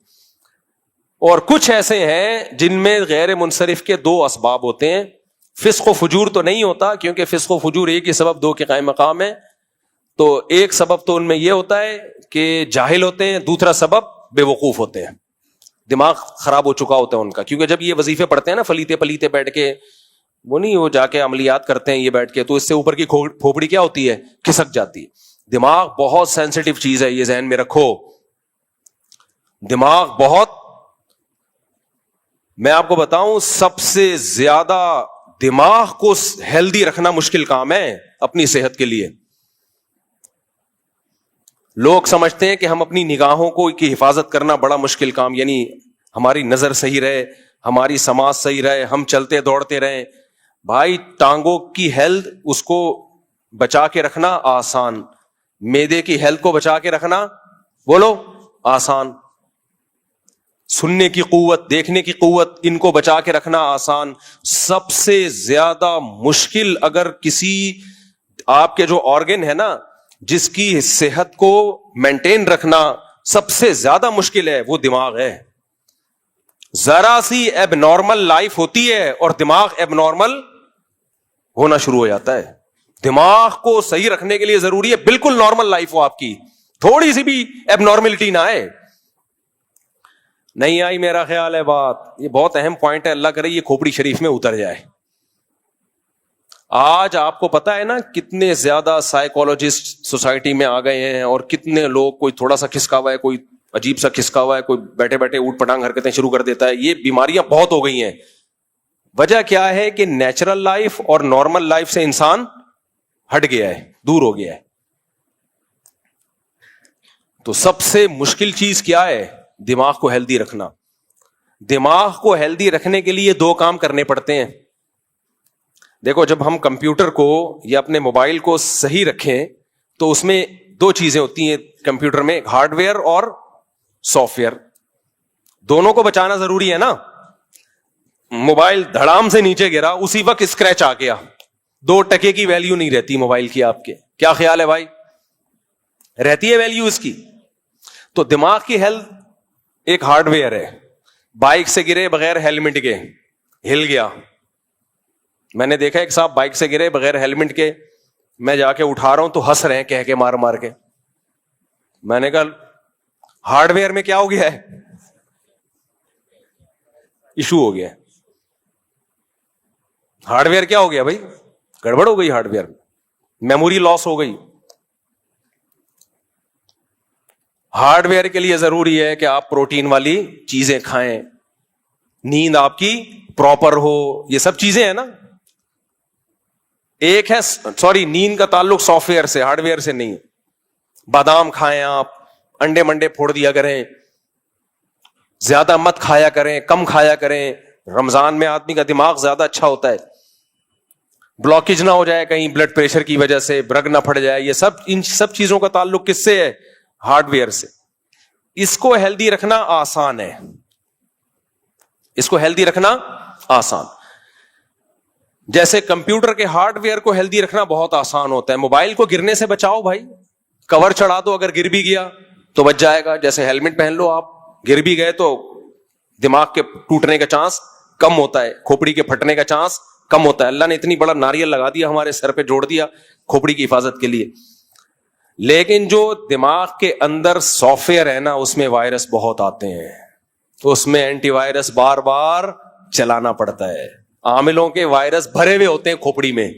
اور کچھ ایسے ہیں جن میں غیر منصرف کے 2 اسباب ہوتے ہیں. فسق و فجور تو نہیں ہوتا, کیونکہ فسق و فجور ایک ہی سبب 2 کے قائم مقام ہے. تو ایک سبب تو ان میں یہ ہوتا ہے کہ جاہل ہوتے ہیں, دوسرا سبب بے وقوف ہوتے ہیں, دماغ خراب ہو چکا ہوتا ہے ان کا. کیونکہ جب یہ وظیفے پڑھتے ہیں نا فلیتے پلیتے بیٹھ کے, وہ نہیں وہ جا کے عملیات کرتے ہیں یہ بیٹھ کے, تو اس سے اوپر کی کھوپڑی کیا ہوتی ہے؟ کھسک جاتی ہے. دماغ بہت سینسیٹیو چیز ہے, یہ ذہن میں رکھو. دماغ بہت, میں آپ کو بتاؤں سب سے زیادہ دماغ کو ہیلدی رکھنا مشکل کام ہے اپنی صحت کے لیے. لوگ سمجھتے ہیں کہ ہم اپنی نگاہوں کو کی حفاظت کرنا بڑا مشکل کام, یعنی ہماری نظر صحیح رہے, ہماری سماج صحیح رہے, ہم چلتے دوڑتے رہیں. بھائی ٹانگوں کی ہیلتھ اس کو بچا کے رکھنا آسان, معدے کی ہیلتھ کو بچا کے رکھنا بولو آسان, سننے کی قوت, دیکھنے کی قوت, ان کو بچا کے رکھنا آسان. سب سے زیادہ مشکل اگر کسی آپ کے جو آرگن ہے نا, جس کی صحت کو مینٹین رکھنا سب سے زیادہ مشکل ہے, وہ دماغ ہے. ذرا سی ایب نارمل لائف ہوتی ہے اور دماغ ایب نارمل ہونا شروع ہو جاتا ہے. دماغ کو صحیح رکھنے کے لیے ضروری ہے بالکل نارمل لائف ہو آپ کی, تھوڑی سی بھی ایب نارملٹی نہ آئے. نہیں آئی میرا خیال ہے بات, یہ بہت اہم پوائنٹ ہے, اللہ کرے یہ کھوپڑی شریف میں اتر جائے. آج آپ کو پتا ہے نا کتنے زیادہ سائیکولوجسٹ سوسائٹی میں آ گئے ہیں, اور کتنے لوگ, کوئی تھوڑا سا کھسکا ہوا ہے, کوئی عجیب سا کھسکا ہوا ہے, کوئی بیٹھے بیٹھے اوٹ پٹانگ حرکتیں شروع کر دیتا ہے. یہ بیماریاں بہت ہو گئی ہیں. وجہ کیا ہے کہ نیچرل لائف اور نارمل لائف سے انسان ہٹ گیا ہے, دور ہو گیا ہے. تو سب سے مشکل چیز کیا ہے؟ دماغ کو ہیلدی رکھنا. دماغ کو ہیلدی رکھنے کے لیے 2 کام کرنے پڑتے ہیں. دیکھو, جب ہم کمپیوٹر کو یا اپنے موبائل کو صحیح رکھیں تو اس میں 2 چیزیں ہوتی ہیں کمپیوٹر میں, ہارڈ ویئر اور سافٹ ویئر. دونوں کو بچانا ضروری ہے نا. موبائل دھڑام سے نیچے گرا, اسی وقت اسکریچ آ گیا, 2 ٹکے کی ویلیو نہیں رہتی موبائل کی. آپ کے کیا خیال ہے بھائی؟ رہتی ہے ویلیو اس کی. تو دماغ کی ہیلتھ ایک ہارڈ ویئر ہے. بائک سے گرے بغیر ہیلمٹ کے, ہل گیا. میں نے دیکھا ایک صاحب بائک سے گرے بغیر ہیلمٹ کے, میں جا کے اٹھا رہا ہوں تو ہنس رہے ہیں کہہ کے, مار مار کے. میں نے کہا ہارڈ ویئر میں کیا ہو گیا ہے؟ ایشو ہو گیا. ہارڈ ویئر کیا ہو گیا بھائی؟ گڑبڑ ہو گئی. ہارڈ ویئر میموری لاس ہو گئی. ہارڈ ویئر کے لیے ضروری ہے کہ آپ پروٹین والی چیزیں کھائیں, نیند آپ کی پراپر ہو, یہ سب چیزیں ہیں نا. ایک ہے نیند کا تعلق سافٹ ویئر سے, ہارڈ ویئر سے نہیں. بادام کھائیں آپ, انڈے منڈے پھوڑ دیا کریں, زیادہ مت کھایا کریں, کم کھایا کریں. رمضان میں آدمی کا دماغ زیادہ اچھا ہوتا ہے, بلاکیج نہ ہو جائے کہیں بلڈ پریشر کی وجہ سے, برگ نہ پھٹ جائے. یہ سب, ان سب چیزوں کا تعلق کس سے ہے؟ ہارڈ ویئر سے. اس کو ہیلدی رکھنا آسان ہے, اس کو ہیلدی رکھنا آسان. جیسے کمپیوٹر کے ہارڈ ویئر کو ہیلدی رکھنا بہت آسان ہوتا ہے. موبائل کو گرنے سے بچاؤ بھائی, کور چڑھا دو, اگر گر بھی گیا تو بچ جائے گا. جیسے ہیلمٹ پہن لو, آپ گر بھی گئے تو دماغ کے ٹوٹنے کا چانس کم ہوتا ہے, کھوپڑی کے پھٹنے کا چانس کم ہوتا ہے. اللہ نے اتنی بڑا ناریل لگا دیا ہمارے سر پہ, جوڑ دیا کھوپڑی کی حفاظت کے لیے. لیکن جو دماغ کے اندر سافٹ ویئر ہے نا, اس میں وائرس بہت آتے ہیں, تو اس میں اینٹی وائرس بار بار چلانا پڑتا ہے. عاملوں کے وائرس بھرے ہوئے ہوتے ہیں کھوپڑی میں,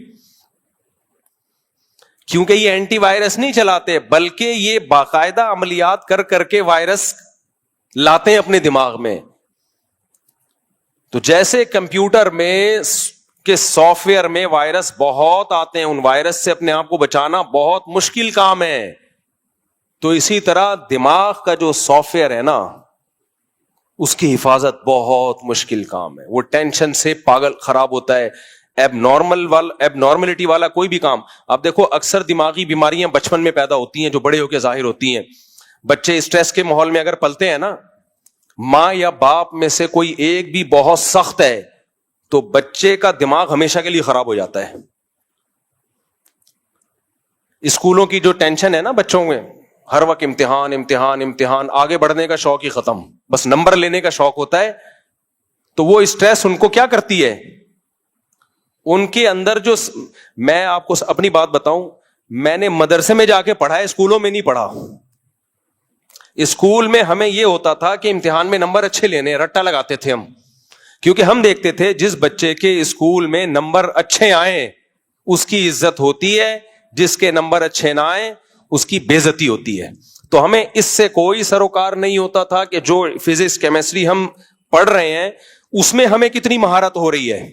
کیونکہ یہ اینٹی وائرس نہیں چلاتے, بلکہ یہ باقاعدہ عملیات کر کر کے وائرس لاتے ہیں اپنے دماغ میں. تو جیسے کمپیوٹر میں کہ سافٹ ویئر میں وائرس بہت آتے ہیں, ان وائرس سے اپنے آپ کو بچانا بہت مشکل کام ہے. تو اسی طرح دماغ کا جو سافٹ ویئر ہے نا, اس کی حفاظت بہت مشکل کام ہے. وہ ٹینشن سے پاگل خراب ہوتا ہے. ایب نارملٹی والا کوئی بھی کام آپ دیکھو, اکثر دماغی بیماریاں بچپن میں پیدا ہوتی ہیں جو بڑے ہو کے ظاہر ہوتی ہیں. بچے اسٹریس کے ماحول میں اگر پلتے ہیں نا, ماں یا باپ میں سے کوئی ایک بھی بہت سخت ہے تو بچے کا دماغ ہمیشہ کے لیے خراب ہو جاتا ہے. اسکولوں کی جو ٹینشن ہے نا بچوں میں, ہر وقت امتحان امتحان امتحان, آگے بڑھنے کا شوق ہی ختم, بس نمبر لینے کا شوق ہوتا ہے. تو وہ اسٹریس ان کو کیا کرتی ہے, ان کے اندر جو, میں آپ کو اپنی بات بتاؤں, میں نے مدرسے میں جا کے پڑھا ہے, اسکولوں میں نہیں پڑھا. اسکول میں ہمیں یہ ہوتا تھا کہ امتحان میں نمبر اچھے لینے, رٹا لگاتے تھے ہم, کیونکہ ہم دیکھتے تھے جس بچے کے اسکول میں نمبر اچھے آئیں اس کی عزت ہوتی ہے, جس کے نمبر اچھے نہ آئیں اس کی بے عزتی ہوتی ہے. تو ہمیں اس سے کوئی سروکار نہیں ہوتا تھا کہ جو فزکس کیمسٹری ہم پڑھ رہے ہیں اس میں ہمیں کتنی مہارت ہو رہی ہے.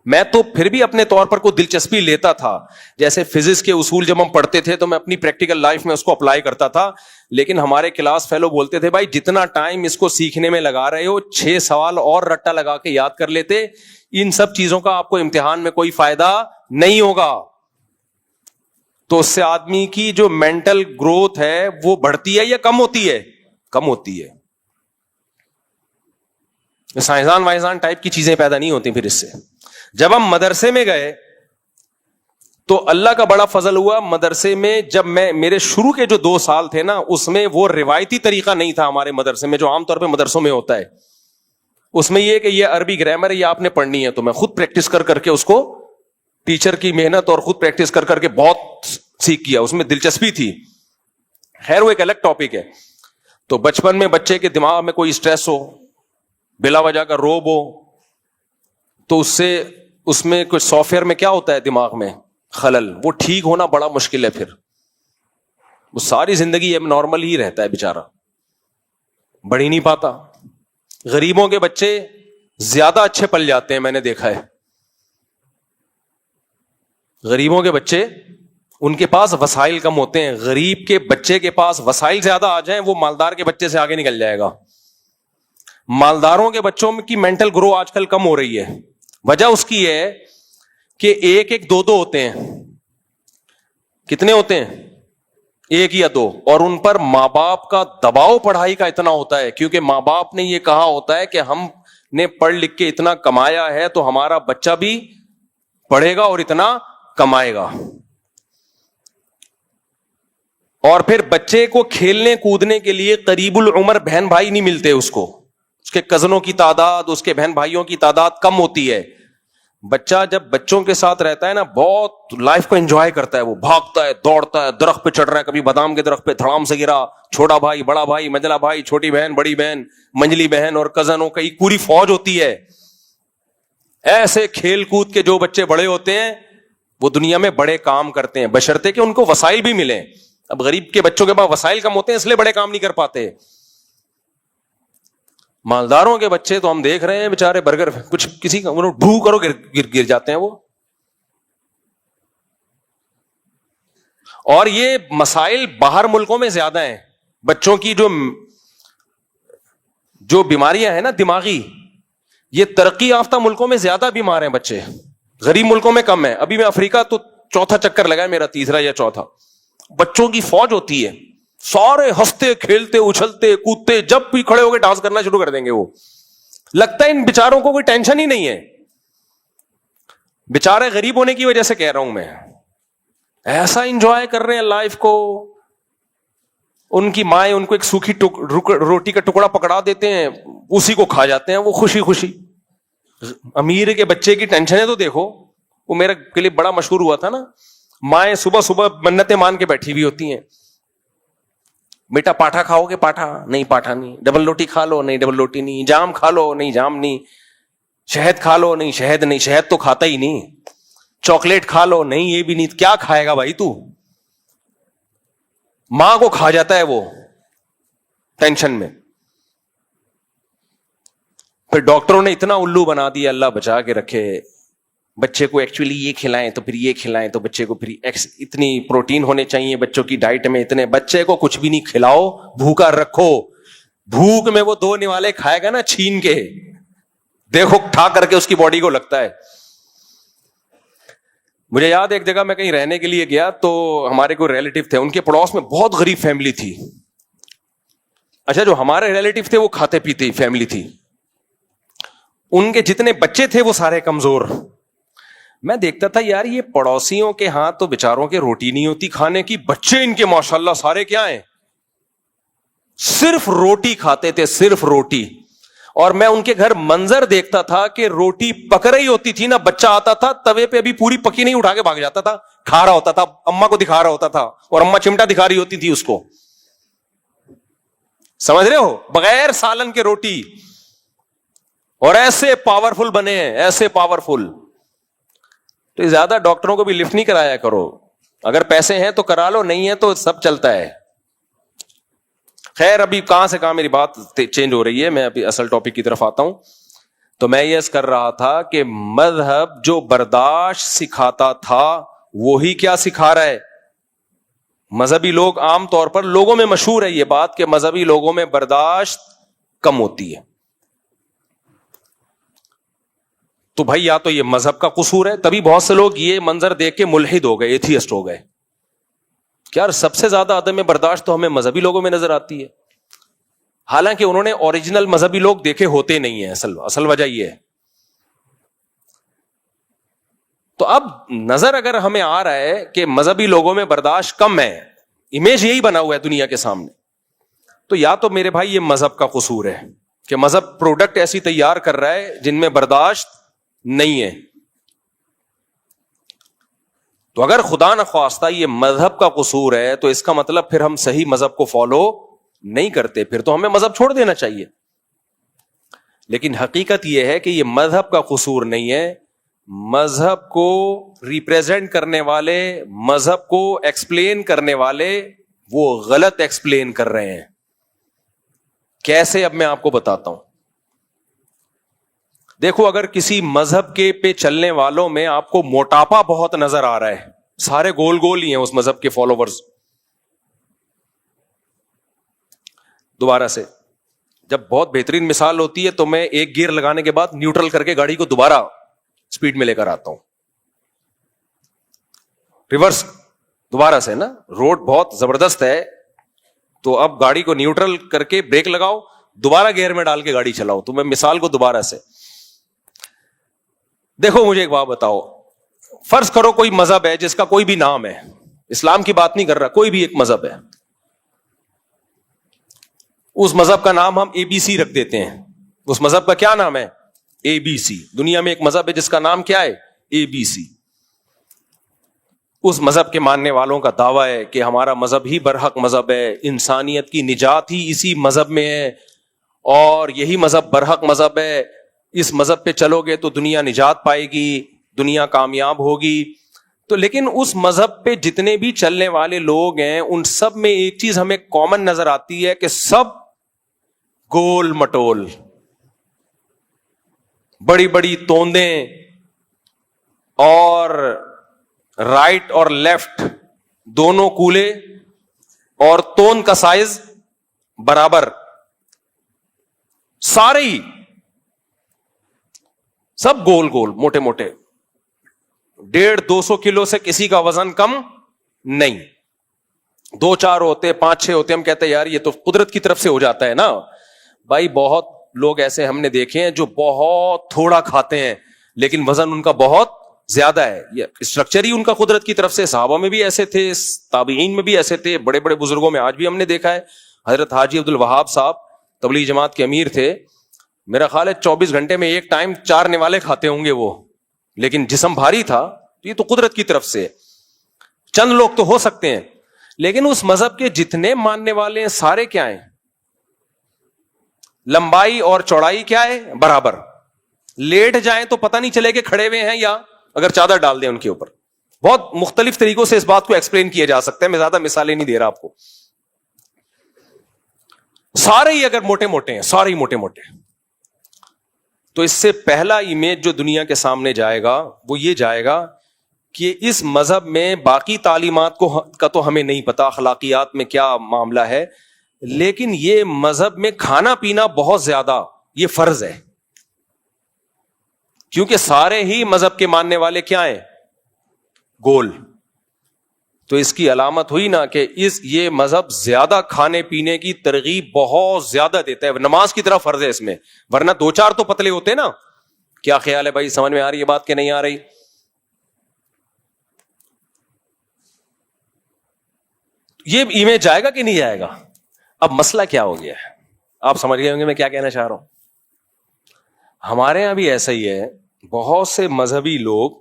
میں تو پھر بھی اپنے طور پر کوئی دلچسپی لیتا تھا, جیسے فزکس کے اصول جب ہم پڑھتے تھے تو میں اپنی پریکٹیکل لائف میں اس کو اپلائی کرتا تھا. لیکن ہمارے کلاس فیلو بولتے تھے, بھائی جتنا ٹائم اس کو سیکھنے میں لگا رہے ہو 6 سوال اور رٹا لگا کے یاد کر لیتے, ان سب چیزوں کا آپ کو امتحان میں کوئی فائدہ نہیں ہوگا. تو اس سے آدمی کی جو مینٹل گروتھ ہے وہ بڑھتی ہے یا کم ہوتی ہے؟ کم ہوتی ہے. سائنسدان وائنسدان ٹائپ کی چیزیں پیدا نہیں ہوتی. پھر اس سے جب ہم مدرسے میں گئے تو اللہ کا بڑا فضل ہوا مدرسے میں، جب میرے شروع کے جو 2 سال تھے نا، اس میں وہ روایتی طریقہ نہیں تھا ہمارے مدرسے میں جو عام طور پہ مدرسوں میں ہوتا ہے. اس میں یہ کہ یہ عربی گرامر ہے، یہ آپ نے پڑھنی ہے، تو میں خود پریکٹس کر کے اس کو، ٹیچر کی محنت اور خود پریکٹس کر کے بہت سیکھ کیا، اس میں دلچسپی تھی. خیر وہ ایک الگ ٹاپک ہے. تو بچپن میں بچے کے دماغ میں کوئی اسٹریس ہو، بلا وجہ کا روب ہو، تو اس میں کچھ سافٹ ویئر میں کیا ہوتا ہے دماغ میں خلل، وہ ٹھیک ہونا بڑا مشکل ہے. پھر وہ ساری زندگی اب نارمل ہی رہتا ہے بیچارہ، بڑھ ہی نہیں پاتا. غریبوں کے بچے زیادہ اچھے پل جاتے ہیں، میں نے دیکھا ہے. غریبوں کے بچے، ان کے پاس وسائل کم ہوتے ہیں. غریب کے بچے کے پاس وسائل زیادہ آ جائیں، وہ مالدار کے بچے سے آگے نکل جائے گا. مالداروں کے بچوں کی مینٹل گرو آج کل کم ہو رہی ہے. وجہ اس کی ہے کہ 1-1 2-2 ہوتے ہیں. کتنے ہوتے ہیں؟ 1 یا 2. اور ان پر ماں باپ کا دباؤ پڑھائی کا اتنا ہوتا ہے، کیونکہ ماں باپ نے یہ کہا ہوتا ہے کہ ہم نے پڑھ لکھ کے اتنا کمایا ہے تو ہمارا بچہ بھی پڑھے گا اور اتنا کمائے گا. اور پھر بچے کو کھیلنے کودنے کے لیے قریب العمر بہن بھائی نہیں ملتے. اس کے کزنوں کی تعداد، اس کے بہن بھائیوں کی تعداد کم ہوتی ہے. بچہ جب بچوں کے ساتھ رہتا ہے نا، بہت لائف کو انجوائے کرتا ہے. وہ بھاگتا ہے، دوڑتا ہے، درخت پہ چڑھ رہا ہے، کبھی بادام کے درخت پہ دھڑام سے گرا، چھوٹا بھائی، بڑا بھائی، منجلا بھائی، چھوٹی بہن، بڑی بہن، منجلی بہن اور کزنوں کی پوری فوج ہوتی ہے. ایسے کھیل کود کے جو بچے بڑے ہوتے ہیں وہ دنیا میں بڑے کام کرتے ہیں، بشرطے کہ ان کو وسائل بھی ملیں. اب غریب کے بچوں کے پاس وسائل کم ہوتے ہیں، اس لیے بڑے کام نہیں کر پاتے. مالداروں کے بچے تو ہم دیکھ رہے ہیں بےچارے برگر، کچھ کسی کا ڈھو کرو گر جاتے ہیں وہ. اور یہ مسائل باہر ملکوں میں زیادہ ہیں. بچوں کی جو بیماریاں ہیں نا دماغی، یہ ترقی یافتہ ملکوں میں زیادہ بیمار ہیں بچے، غریب ملکوں میں کم ہے. ابھی میں افریقہ تو 4تھا چکر لگا ہے میرا، 3 یا 4. بچوں کی فوج ہوتی ہے، سارے ہنستے کھیلتے اچھلتے کودتے، جب بھی کھڑے ہو کے ڈانس کرنا شروع کر دیں گے. وہ لگتا ہے ان بیچاروں کو کوئی ٹینشن ہی نہیں ہے. بیچارے غریب ہونے کی وجہ سے کہہ رہا ہوں میں، ایسا انجوائے کر رہے ہیں لائف کو. ان کی مائیں ان کو ایک سوکھی روٹی کا ٹکڑا پکڑا دیتے ہیں، اسی کو کھا جاتے ہیں وہ خوشی خوشی. امیر کے بچے کی ٹینشنیں تو دیکھو. وہ میرا کلپ بڑا مشہور ہوا تھا نا، مائیں صبح صبح منتیں مان کے بیٹھی ہوئی ہوتی ہیں. بیٹا پاٹھا کھاؤ گے؟ پاٹھا نہیں، پاٹھا نہیں. ڈبل روٹی کھا لو؟ نہیں ڈبل روٹی نہیں. جام کھا لو؟ نہیں جام نہیں. شہد کھا لو؟ نہیں شہد نہیں، شہد تو کھاتا ہی نہیں. چاکلیٹ کھا لو؟ نہیں یہ بھی نہیں. کیا کھائے گا بھائی تو؟ ماں کو کھا جاتا ہے وہ ٹینشن میں. پھر ڈاکٹروں نے اتنا الو بنا دیا، اللہ بچا کے رکھے. بچے کو ایکچولی یہ کھلائیں تو پھر یہ کھلائیں، تو بچے کو پھر اتنی پروٹین ہونے چاہیے بچوں کی ڈائٹ میں اتنے. بچے کو کچھ بھی نہیں کھلاؤ، بھوکا رکھو. بھوک میں وہ 2 نوالے کھائے گا نا چھین کے، دیکھو ٹھا کر کے اس کی باڈی کو لگتا ہے. مجھے یاد ایک جگہ میں کہیں رہنے کے لیے گیا تو ہمارے کوئی ریلیٹیو تھے، ان کے پڑوس میں بہت غریب فیملی تھی. اچھا جو ہمارے ریلیٹیو تھے وہ کھاتے پیتے فیملی تھی. ان کے جتنے بچے تھے وہ سارے کمزور. میں دیکھتا تھا یار یہ پڑوسیوں کے ہاں تو بیچاروں کے روٹی نہیں ہوتی کھانے کی، بچے ان کے ماشاءاللہ سارے کیا ہیں، صرف روٹی کھاتے تھے، صرف روٹی. اور میں ان کے گھر منظر دیکھتا تھا کہ روٹی پک رہی ہوتی تھی نا، بچہ آتا تھا توے پہ ابھی پوری پکی نہیں، اٹھا کے بھاگ جاتا تھا، کھا رہا ہوتا تھا، اما کو دکھا رہا ہوتا تھا، اور اما چمٹا دکھا رہی ہوتی تھی اس کو. سمجھ رہے ہو؟ بغیر سالن کے روٹی. اور ایسے پاورفل بنے ہیں، ایسے پاورفل. تو زیادہ ڈاکٹروں کو بھی لفٹ نہیں کرایا کرو. اگر پیسے ہیں تو کرا لو، نہیں ہے تو سب چلتا ہے. خیر ابھی کہاں سے کہاں میری بات چینج ہو رہی ہے، میں ابھی اصل ٹاپک کی طرف آتا ہوں. تو میں یہ کر رہا تھا کہ مذہب جو برداشت سکھاتا تھا وہی کیا سکھا رہا ہے. مذہبی لوگ عام طور پر، لوگوں میں مشہور ہے یہ بات کہ مذہبی لوگوں میں برداشت کم ہوتی ہے. تو بھائی یا تو یہ مذہب کا قصور ہے، تبھی بہت سے لوگ یہ منظر دیکھ کے ملحد ہو گئے، ایتھیسٹ ہو گئے. کیا سب سے زیادہ عدم برداشت تو ہمیں مذہبی لوگوں میں نظر آتی ہے، حالانکہ انہوں نے اوریجنل مذہبی لوگ دیکھے ہوتے نہیں ہیں. اصل وجہ یہ ہے. تو اب نظر اگر ہمیں آ رہا ہے کہ مذہبی لوگوں میں برداشت کم ہے، امیج یہی بنا ہوا ہے دنیا کے سامنے، تو یا تو میرے بھائی یہ مذہب کا قصور ہے کہ مذہب پروڈکٹ ایسی تیار کر رہا ہے جن میں برداشت نہیں ہے. تو اگر خدا نخواستہ یہ مذہب کا قصور ہے تو اس کا مطلب پھر ہم صحیح مذہب کو فالو نہیں کرتے، پھر تو ہمیں مذہب چھوڑ دینا چاہیے. لیکن حقیقت یہ ہے کہ یہ مذہب کا قصور نہیں ہے، مذہب کو ریپریزنٹ کرنے والے، مذہب کو ایکسپلین کرنے والے وہ غلط ایکسپلین کر رہے ہیں. کیسے؟ اب میں آپ کو بتاتا ہوں. دیکھو، اگر کسی مذہب کے پہ چلنے والوں میں آپ کو موٹاپا بہت نظر آ رہا ہے، سارے گول گول ہی ہیں اس مذہب کے فالوورز. دوبارہ سے جب بہت بہترین مثال ہوتی ہے تو میں ایک گیئر لگانے کے بعد نیوٹرل کر کے گاڑی کو دوبارہ سپیڈ میں لے کر آتا ہوں، ریورس دوبارہ سے نا. روڈ بہت زبردست ہے تو اب گاڑی کو نیوٹرل کر کے بریک لگاؤ، دوبارہ گیئر میں ڈال کے گاڑی چلاؤ. تو میں مثال کو دوبارہ سے دیکھو. مجھے ایک بات بتاؤ، فرض کرو کوئی مذہب ہے جس کا کوئی بھی نام ہے، اسلام کی بات نہیں کر رہا، کوئی بھی ایک مذہب ہے، اس مذہب کا نام ہم اے بی سی رکھ دیتے ہیں. اس مذہب کا کیا نام ہے؟ اے بی سی. دنیا میں ایک مذہب ہے جس کا نام کیا ہے؟ اے بی سی. اس مذہب کے ماننے والوں کا دعویٰ ہے کہ ہمارا مذہب ہی برحق مذہب ہے، انسانیت کی نجات ہی اسی مذہب میں ہے، اور یہی مذہب برحق مذہب ہے، اس مذہب پہ چلو گے تو دنیا نجات پائے گی، دنیا کامیاب ہوگی. تو لیکن اس مذہب پہ جتنے بھی چلنے والے لوگ ہیں ان سب میں ایک چیز ہمیں کامن نظر آتی ہے کہ سب گول مٹول، بڑی بڑی توندیں، اور رائٹ اور لیفٹ دونوں کولے، اور توند کا سائز برابر، سارے ہی سب گول گول موٹے موٹے، 150-200 کلو سے کسی کا وزن کم نہیں. 2-4 ہوتے، 5-6 ہوتے، ہم کہتے ہیں یار یہ تو قدرت کی طرف سے ہو جاتا ہے نا. بھائی بہت لوگ ایسے ہم نے دیکھے ہیں جو بہت تھوڑا کھاتے ہیں لیکن وزن ان کا بہت زیادہ ہے. یہ اسٹرکچر ہی ان کا قدرت کی طرف سے. صحابہ میں بھی ایسے تھے، تابعین میں بھی ایسے تھے، بڑے بڑے بزرگوں میں آج بھی ہم نے دیکھا ہے. حضرت حاجی عبد الوہاب صاحب تبلیغ جماعت کے امیر تھے، میرا خیال ہے 24 گھنٹے میں ایک ٹائم 4 نوالے کھاتے ہوں گے وہ، لیکن جسم بھاری تھا. تو یہ تو قدرت کی طرف سے. چند لوگ تو ہو سکتے ہیں، لیکن اس مذہب کے جتنے ماننے والے ہیں سارے کیا ہیں؟ لمبائی اور چوڑائی کیا ہے؟ برابر. لیٹ جائیں تو پتہ نہیں چلے کہ کھڑے ہوئے ہیں یا اگر چادر ڈال دیں ان کے اوپر. بہت مختلف طریقوں سے اس بات کو ایکسپلین کیا جا سکتا ہے، میں زیادہ مثالیں نہیں دے رہا آپ کو. سارے ہی اگر موٹے موٹے ہیں، سارے ہی موٹے موٹے، تو اس سے پہلا امیج جو دنیا کے سامنے جائے گا وہ یہ جائے گا کہ اس مذہب میں باقی تعلیمات کا تو ہمیں نہیں پتا، اخلاقیات میں کیا معاملہ ہے، لیکن یہ مذہب میں کھانا پینا بہت زیادہ یہ فرض ہے. کیونکہ سارے ہی مذہب کے ماننے والے کیا ہیں؟ گول. تو اس کی علامت ہوئی نا کہ یہ مذہب زیادہ کھانے پینے کی ترغیب بہت زیادہ دیتا ہے. نماز کی طرح فرض ہے اس میں، ورنہ 2-4 تو پتلے ہوتے نا. کیا خیال ہے بھائی؟ سمجھ میں آ رہی ہے بات کہ نہیں آ رہی؟ یہ امیج جائے گا کہ نہیں جائے گا؟ اب مسئلہ کیا ہو گیا ہے آپ سمجھ گئے ہوں گے میں کیا کہنا چاہ رہا ہوں. ہمارے یہاں بھی ایسا ہی ہے. بہت سے مذہبی لوگ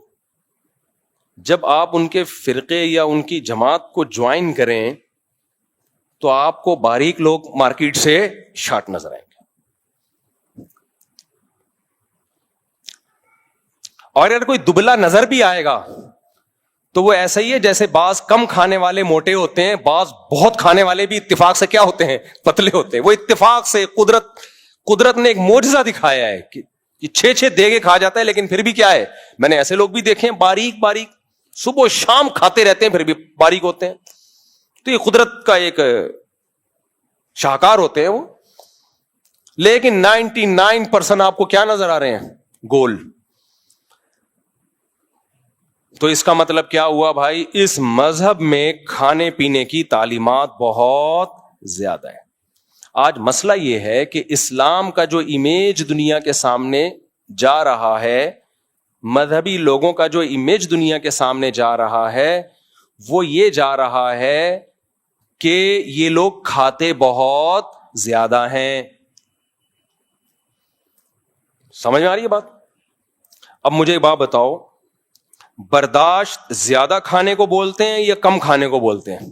جب آپ ان کے فرقے یا ان کی جماعت کو جوائن کریں تو آپ کو باریک لوگ مارکیٹ سے شارٹ نظر آئیں گے، اور اگر کوئی دبلا نظر بھی آئے گا تو وہ ایسا ہی ہے جیسے بعض کم کھانے والے موٹے ہوتے ہیں، بعض بہت کھانے والے بھی اتفاق سے کیا ہوتے ہیں؟ پتلے ہوتے ہیں. وہ اتفاق سے قدرت نے ایک معجزہ دکھایا ہے کہ 6 دیگے کھا جاتا ہے، لیکن پھر بھی کیا ہے؟ میں نے ایسے لوگ بھی دیکھے ہیں باریک باریک، صبح شام کھاتے رہتے ہیں پھر بھی باریک ہوتے ہیں. تو یہ قدرت کا ایک شاہکار ہوتے ہیں وہ. لیکن 99% آپ کو کیا نظر آ رہے ہیں؟ گول. تو اس کا مطلب کیا ہوا بھائی؟ اس مذہب میں کھانے پینے کی تعلیمات بہت زیادہ ہے. آج مسئلہ یہ ہے کہ اسلام کا جو امیج دنیا کے سامنے جا رہا ہے مذہبی لوگوں کا جو امیج دنیا کے سامنے جا رہا ہے وہ یہ جا رہا ہے کہ یہ لوگ کھاتے بہت زیادہ ہیں. سمجھ میں آ رہی ہے بات؟ اب مجھے ایک بات بتاؤ, برداشت زیادہ کھانے کو بولتے ہیں یا کم کھانے کو بولتے ہیں؟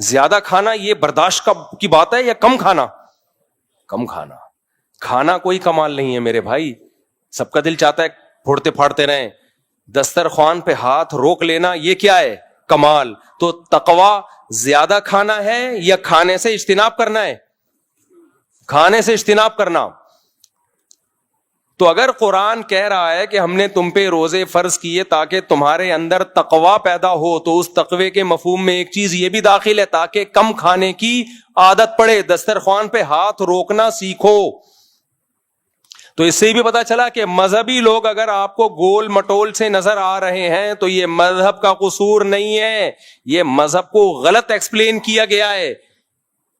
زیادہ کھانا یہ برداشت کی بات ہے یا کم کھانا؟ کم کھانا. کھانا کوئی کمال نہیں ہے میرے بھائی, سب کا دل چاہتا ہے پھوڑتے پھاڑتے رہیں. دسترخوان پہ ہاتھ روک لینا یہ کیا ہے؟ کمال. تو تقوی زیادہ کھانا ہے یا کھانے سے اجتناب کرنا ہے؟ کھانے سے اجتناب کرنا. تو اگر قرآن کہہ رہا ہے کہ ہم نے تم پہ روزے فرض کیے تاکہ تمہارے اندر تقوی پیدا ہو, تو اس تقوی کے مفہوم میں ایک چیز یہ بھی داخل ہے تاکہ کم کھانے کی عادت پڑے, دسترخوان پہ ہاتھ روکنا سیکھو. تو اس سے بھی پتا چلا کہ مذہبی لوگ اگر آپ کو گول مٹول سے نظر آ رہے ہیں تو یہ مذہب کا قصور نہیں ہے, یہ مذہب کو غلط ایکسپلین کیا گیا ہے.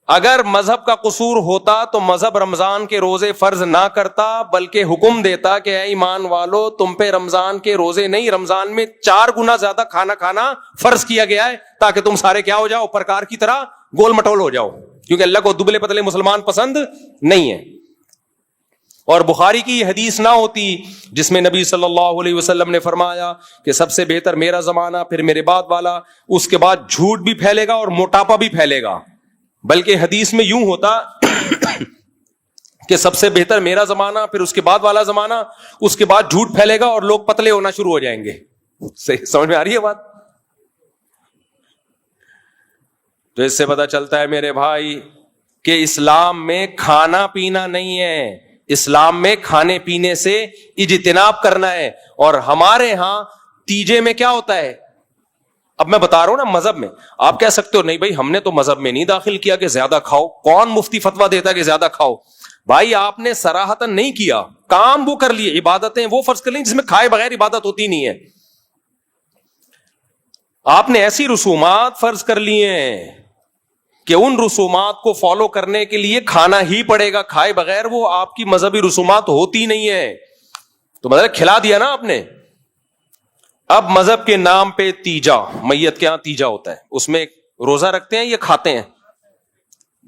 اگر مذہب کا قصور ہوتا تو مذہب رمضان کے روزے فرض نہ کرتا, بلکہ حکم دیتا کہ اے ایمان والو تم پہ رمضان کے روزے نہیں, رمضان میں 4 گنا زیادہ کھانا فرض کیا گیا ہے تاکہ تم سارے کیا ہو جاؤ, پرکار کی طرح گول مٹول ہو جاؤ, کیونکہ اللہ کو دبلے پتلے مسلمان پسند نہیں ہے. اور بخاری کی یہ حدیث نہ ہوتی جس میں نبی صلی اللہ علیہ وسلم نے فرمایا کہ سب سے بہتر میرا زمانہ, پھر میرے بعد والا, اس کے بعد جھوٹ بھی پھیلے گا اور موٹاپا بھی پھیلے گا, بلکہ حدیث میں یوں ہوتا کہ سب سے بہتر میرا زمانہ, پھر اس کے بعد والا زمانہ, اس کے بعد جھوٹ پھیلے گا اور لوگ پتلے ہونا شروع ہو جائیں گے. صحیح سمجھ میں آ رہی ہے بات؟ تو اس سے پتہ چلتا ہے میرے بھائی کہ اسلام میں کھانا پینا نہیں ہے, اسلام میں کھانے پینے سے اجتناب کرنا ہے. اور ہمارے ہاں تیجے میں کیا ہوتا ہے؟ اب میں بتا رہا ہوں نا, مذہب میں آپ کہہ سکتے ہو نہیں بھائی ہم نے تو مذہب میں نہیں داخل کیا کہ زیادہ کھاؤ. کون مفتی فتویٰ دیتا کہ زیادہ کھاؤ؟ بھائی آپ نے صراحتاً نہیں کیا, کام وہ کر لیے, عبادتیں وہ فرض کر لی جس میں کھائے بغیر عبادت ہوتی نہیں ہے. آپ نے ایسی رسومات فرض کر لی ہیں کہ ان رسومات کو فالو کرنے کے لیے کھانا ہی پڑے گا, کھائے بغیر وہ آپ کی مذہبی رسومات ہوتی نہیں ہے. تو مطلب کھلا دیا نا آپ نے. اب مذہب کے نام پہ تیجا, میت کے یہاں تیجا ہوتا ہے, اس میں روزہ رکھتے ہیں یا کھاتے ہیں؟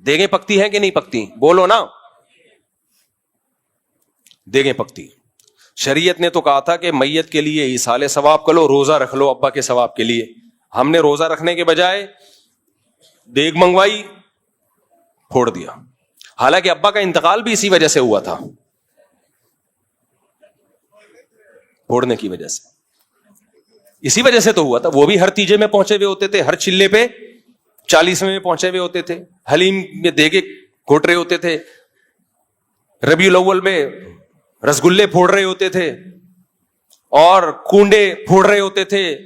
دیگیں پکتی ہیں کہ نہیں پکتی؟ بولو نا. دیگیں پکتی. شریعت نے تو کہا تھا کہ میت کے لیے ایصال ثواب کرو, روزہ رکھ لو ابا کے ثواب کے لیے. ہم نے روزہ رکھنے کے بجائے دیگ منگوائی, پھوڑ دیا. حالانکہ ابا کا انتقال بھی اسی وجہ سے ہوا تھا, پھوڑنے کی وجہ سے, اسی وجہ سے تو ہوا تھا. وہ بھی ہر تیجے میں پہنچے ہوئے ہوتے تھے, ہر چلے پہ 40ویں میں پہنچے ہوئے ہوتے تھے, حلیم میں دیگے گھوٹ رہے ہوتے تھے, ربیع الاول میں رسگلے پھوڑ رہے ہوتے تھے اور کنڈے پھوڑ رہے ہوتے تھے.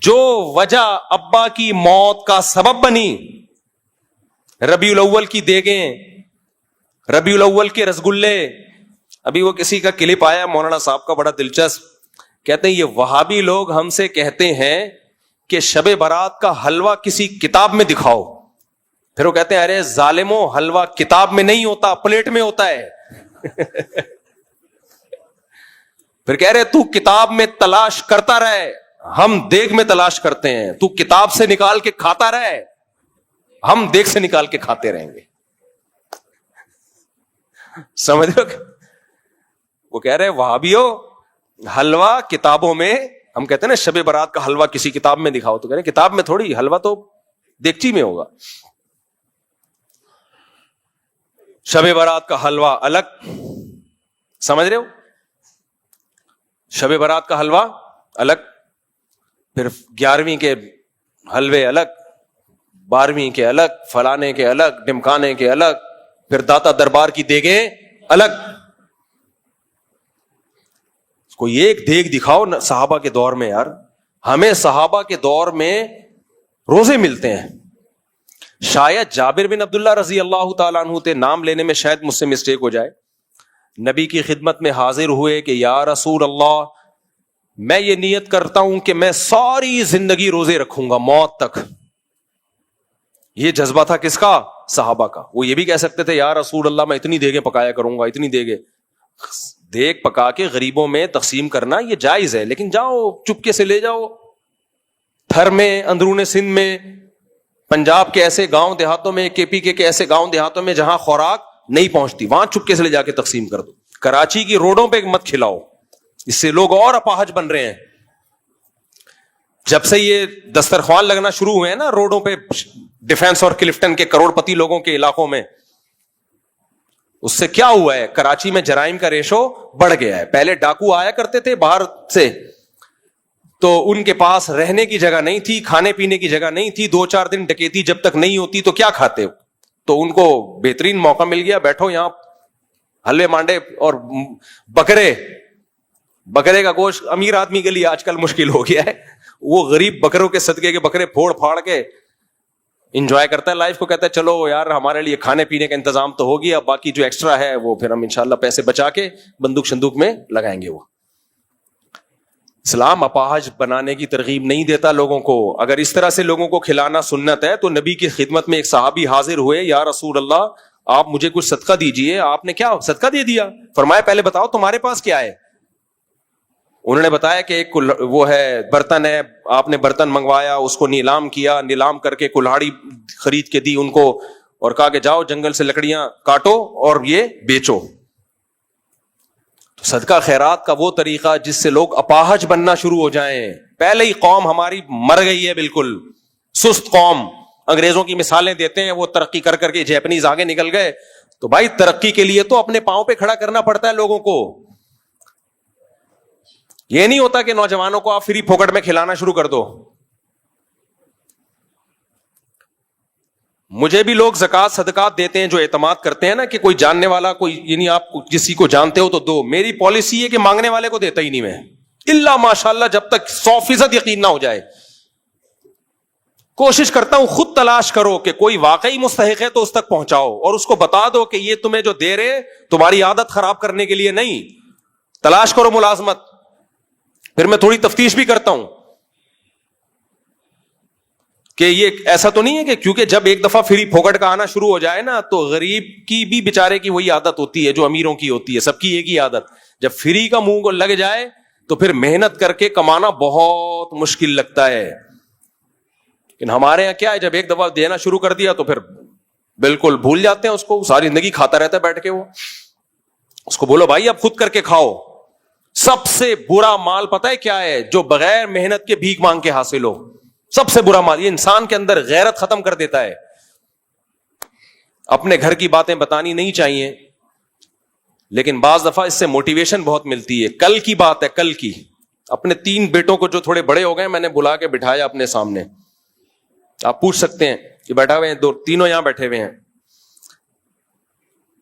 جو وجہ ابا کی موت کا سبب بنی, ربیع الاول کی دیگیں, ربیع الاول کے رسگلے. ابھی وہ کسی کا کلپ آیا مولانا صاحب کا بڑا دلچسپ, کہتے ہیں یہ وہابی لوگ ہم سے کہتے ہیں کہ شب برات کا حلوہ کسی کتاب میں دکھاؤ. پھر وہ کہتے ہیں ارے ظالموں, حلوہ کتاب میں نہیں ہوتا, پلیٹ میں ہوتا ہے. پھر کہہ رہے تو کتاب میں تلاش کرتا رہے, ہم دیگ میں تلاش کرتے ہیں. تو کتاب سے نکال کے کھاتا رہے, ہم دیگ سے نکال کے کھاتے رہیں گے. سمجھ رہے ہو؟ وہ کہہ رہے وہابیو, حلوہ کتابوں میں, ہم کہتے ہیں نا شب برات کا حلوہ کسی کتاب میں دکھاؤ, تو کہہ رہے کتاب میں تھوڑی, حلوہ تو دیگچی میں ہوگا. شب برات کا حلوہ الگ, سمجھ رہے ہو؟ شب برات کا حلوہ الگ, پھر 11ویں کے حلوے الگ, 12ویں کے الگ, فلانے کے الگ, ڈمکانے کے الگ, پھر داتا دربار کی دیگیں الگ. کوئی ایک دیگ دکھاؤ صحابہ کے دور میں. یار ہمیں صحابہ کے دور میں روزے ملتے ہیں. شاید جابر بن عبداللہ رضی اللہ تعالیٰ عنہ تھے, نام لینے میں شاید مجھ سے مسٹیک ہو جائے. نبی کی خدمت میں حاضر ہوئے کہ یا رسول اللہ, میں یہ نیت کرتا ہوں کہ میں ساری زندگی روزے رکھوں گا موت تک. یہ جذبہ تھا کس کا؟ صحابہ کا. وہ یہ بھی کہہ سکتے تھے یا رسول اللہ میں اتنی دیگیں پکایا کروں گا, اتنی دیگیں. دیگ پکا کے غریبوں میں تقسیم کرنا یہ جائز ہے, لیکن جاؤ چپکے سے لے جاؤ. تھر میں, اندرون سندھ میں, پنجاب کے ایسے گاؤں دیہاتوں میں, کے پی کے ایسے گاؤں دیہاتوں میں جہاں خوراک نہیں پہنچتی, وہاں چپکے سے لے جا کے تقسیم کر دو. کراچی کی روڈوں پہ مت کھلاؤ, اس سے لوگ اور اپاہج بن رہے ہیں. جب سے یہ دسترخوان لگنا شروع ہوئے ہیں نا روڈوں پہ, ڈیفینس اور کلفٹن کے کروڑ پتی لوگوں کے علاقوں میں, اس سے کیا ہوا ہے, کراچی میں جرائم کا ریشو بڑھ گیا ہے. پہلے ڈاکو آیا کرتے تھے باہر سے, تو ان کے پاس رہنے کی جگہ نہیں تھی, کھانے پینے کی جگہ نہیں تھی, 2-4 دن ڈکیتی جب تک نہیں ہوتی تو کیا کھاتے, تو ان کو بہترین موقع مل گیا, بیٹھو یہاں حلوے مانڈے اور بکرے کا گوشت امیر آدمی کے لیے آج کل مشکل ہو گیا ہے, وہ غریب بکروں کے صدقے کے بکرے پھوڑ پھاڑ کے انجوائے کرتا ہے لائف کو, کہتا ہے چلو یار ہمارے لیے کھانے پینے کا انتظام تو ہو گیا, باقی جو ایکسٹرا ہے وہ پھر ہم انشاءاللہ پیسے بچا کے بندوق شندوق میں لگائیں گے. وہ اسلام اپاہج بنانے کی ترغیب نہیں دیتا لوگوں کو. اگر اس طرح سے لوگوں کو کھلانا سنت ہے تو نبی کی خدمت میں ایک صحابی حاضر ہوئے, یا رسول اللہ آپ مجھے کچھ صدقہ دیجئے. آپ نے کیا صدقہ دے دیا؟ فرمایا پہلے بتاؤ تمہارے پاس کیا ہے. انہوں نے بتایا کہ ایک وہ ہے برتن ہے, آپ نے برتن منگوایا, اس کو نیلام کیا, نیلام کر کے کلہاڑی خرید کے دی ان کو, اور کہا کہ جاؤ جنگل سے لکڑیاں کاٹو اور یہ بیچو. تو صدقہ خیرات کا وہ طریقہ جس سے لوگ اپاہج بننا شروع ہو جائیں. پہلے ہی قوم ہماری مر گئی ہے, بالکل سست قوم. انگریزوں کی مثالیں دیتے ہیں, وہ ترقی کر کر کے جیپنیز آگے نکل گئے. تو بھائی ترقی کے لیے تو اپنے پاؤں پہ کھڑا کرنا پڑتا ہے لوگوں کو. یہ نہیں ہوتا کہ نوجوانوں کو آپ فری پھوکٹ میں کھلانا شروع کر دو. مجھے بھی لوگ زکات صدقات دیتے ہیں جو اعتماد کرتے ہیں نا کہ کوئی جاننے والا, کوئی یعنی آپ کسی کو جانتے ہو تو دو. میری پالیسی ہے کہ مانگنے والے کو دیتا ہی نہیں میں, الا ماشاءاللہ جب تک 100% یقین نہ ہو جائے. کوشش کرتا ہوں خود تلاش کرو کہ کوئی واقعی مستحق ہے تو اس تک پہنچاؤ, اور اس کو بتا دو کہ یہ تمہیں جو دے رہے تمہاری عادت خراب کرنے کے لیے نہیں. تلاش کرو ملازمت. پھر میں تھوڑی تفتیش بھی کرتا ہوں کہ یہ ایسا تو نہیں ہے کہ کیونکہ جب ایک دفعہ فری پھوکٹ کا آنا شروع ہو جائے نا تو غریب کی بھی بیچارے کی وہی عادت ہوتی ہے جو امیروں کی ہوتی ہے, سب کی ایک ہی عادت. جب فری کا منہ کو لگ جائے تو پھر محنت کر کے کمانا بہت مشکل لگتا ہے. لیکن ہمارے یہاں کیا ہے, جب ایک دفعہ دینا شروع کر دیا تو پھر بالکل بھول جاتے ہیں اس کو, ساری زندگی کھاتا رہتا ہے بیٹھ کے. وہ اس کو بولو بھائی اب خود کر کے کھاؤ. سب سے برا مال پتہ ہے کیا ہے؟ جو بغیر محنت کے بھیک مانگ کے حاصل ہو. سب سے برا مال. یہ انسان کے اندر غیرت ختم کر دیتا ہے. اپنے گھر کی باتیں بتانی نہیں چاہیے, لیکن بعض دفعہ اس سے موٹیویشن بہت ملتی ہے. کل کی بات ہے, کل کی. اپنے 3 بیٹوں کو جو تھوڑے بڑے ہو گئے میں نے بلا کے بٹھایا اپنے سامنے. آپ پوچھ سکتے ہیں کہ بیٹھا ہوئے ہیں, 2 یہاں بیٹھے ہوئے ہیں.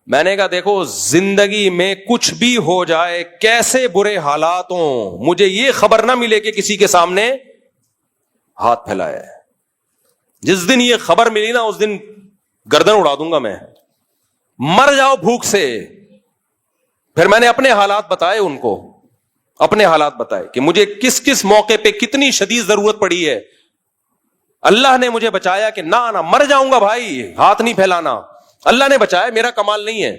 میں نے کہا دیکھو زندگی میں کچھ بھی ہو جائے, کیسے برے حالات ہوں, مجھے یہ خبر نہ ملے کہ کسی کے سامنے ہاتھ پھیلایا ہے. جس دن یہ خبر ملی نا اس دن گردن اڑا دوں گا میں. مر جاؤ بھوک سے. پھر میں نے اپنے حالات بتائے ان کو, اپنے حالات بتائے کہ مجھے کس کس موقع پہ کتنی شدید ضرورت پڑی ہے. اللہ نے مجھے بچایا کہ نہ مر جاؤں گا بھائی, ہاتھ نہیں پھیلانا. اللہ نے بچایا, میرا کمال نہیں ہے.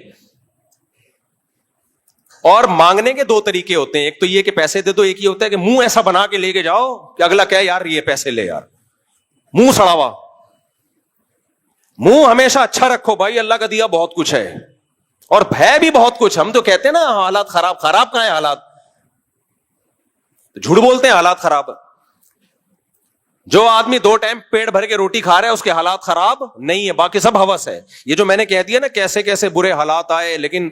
اور مانگنے کے 2 طریقے ہوتے ہیں. ایک تو یہ کہ پیسے دے دو, ایک یہ ہوتا ہے کہ منہ ایسا بنا کے لے کے جاؤ کہ اگلا کہے یار یہ پیسے لے یار. منہ سڑا ہوا. منہ ہمیشہ اچھا رکھو بھائی, اللہ کا دیا بہت کچھ ہے اور ہے بھی بہت کچھ. ہم تو کہتے ہیں نا حالات خراب. خراب کہاں ہے حالات؟ جھوٹ بولتے ہیں حالات خراب. جو آدمی 2 ٹائم پیٹ بھر کے روٹی کھا رہا ہے اس کے حالات خراب نہیں ہے, باقی سب ہوس ہے. یہ جو میں نے کہہ دیا نا کیسے کیسے برے حالات آئے لیکن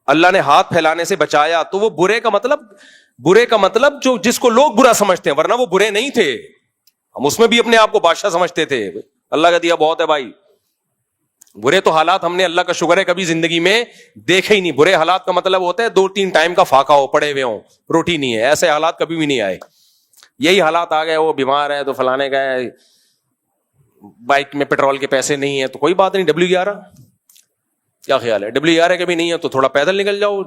اللہ نے ہاتھ پھیلانے سے بچایا, تو وہ برے کا مطلب جو جس کو لوگ برا سمجھتے ہیں, ورنہ وہ برے نہیں تھے. ہم اس میں بھی اپنے آپ کو بادشاہ سمجھتے تھے. اللہ کا دیا بہت ہے بھائی. برے تو حالات ہم نے اللہ کا شکر ہے کبھی زندگی میں دیکھے ہی نہیں. برے حالات کا مطلب ہوتا ہے 2-3 ٹائم کا فاقہ ہو, پڑے ہوئے ہوں, روٹی نہیں ہے. ایسے حالات کبھی بھی نہیں آئے. یہی حالات آ گئے, وہ بیمار ہے تو فلانے کا ہے, بائک میں پیٹرول کے پیسے نہیں ہیں تو کوئی بات نہیں, WR کیا خیال ہے, WR کبھی نہیں ہے تو تھوڑا پیدل نکل جاؤ,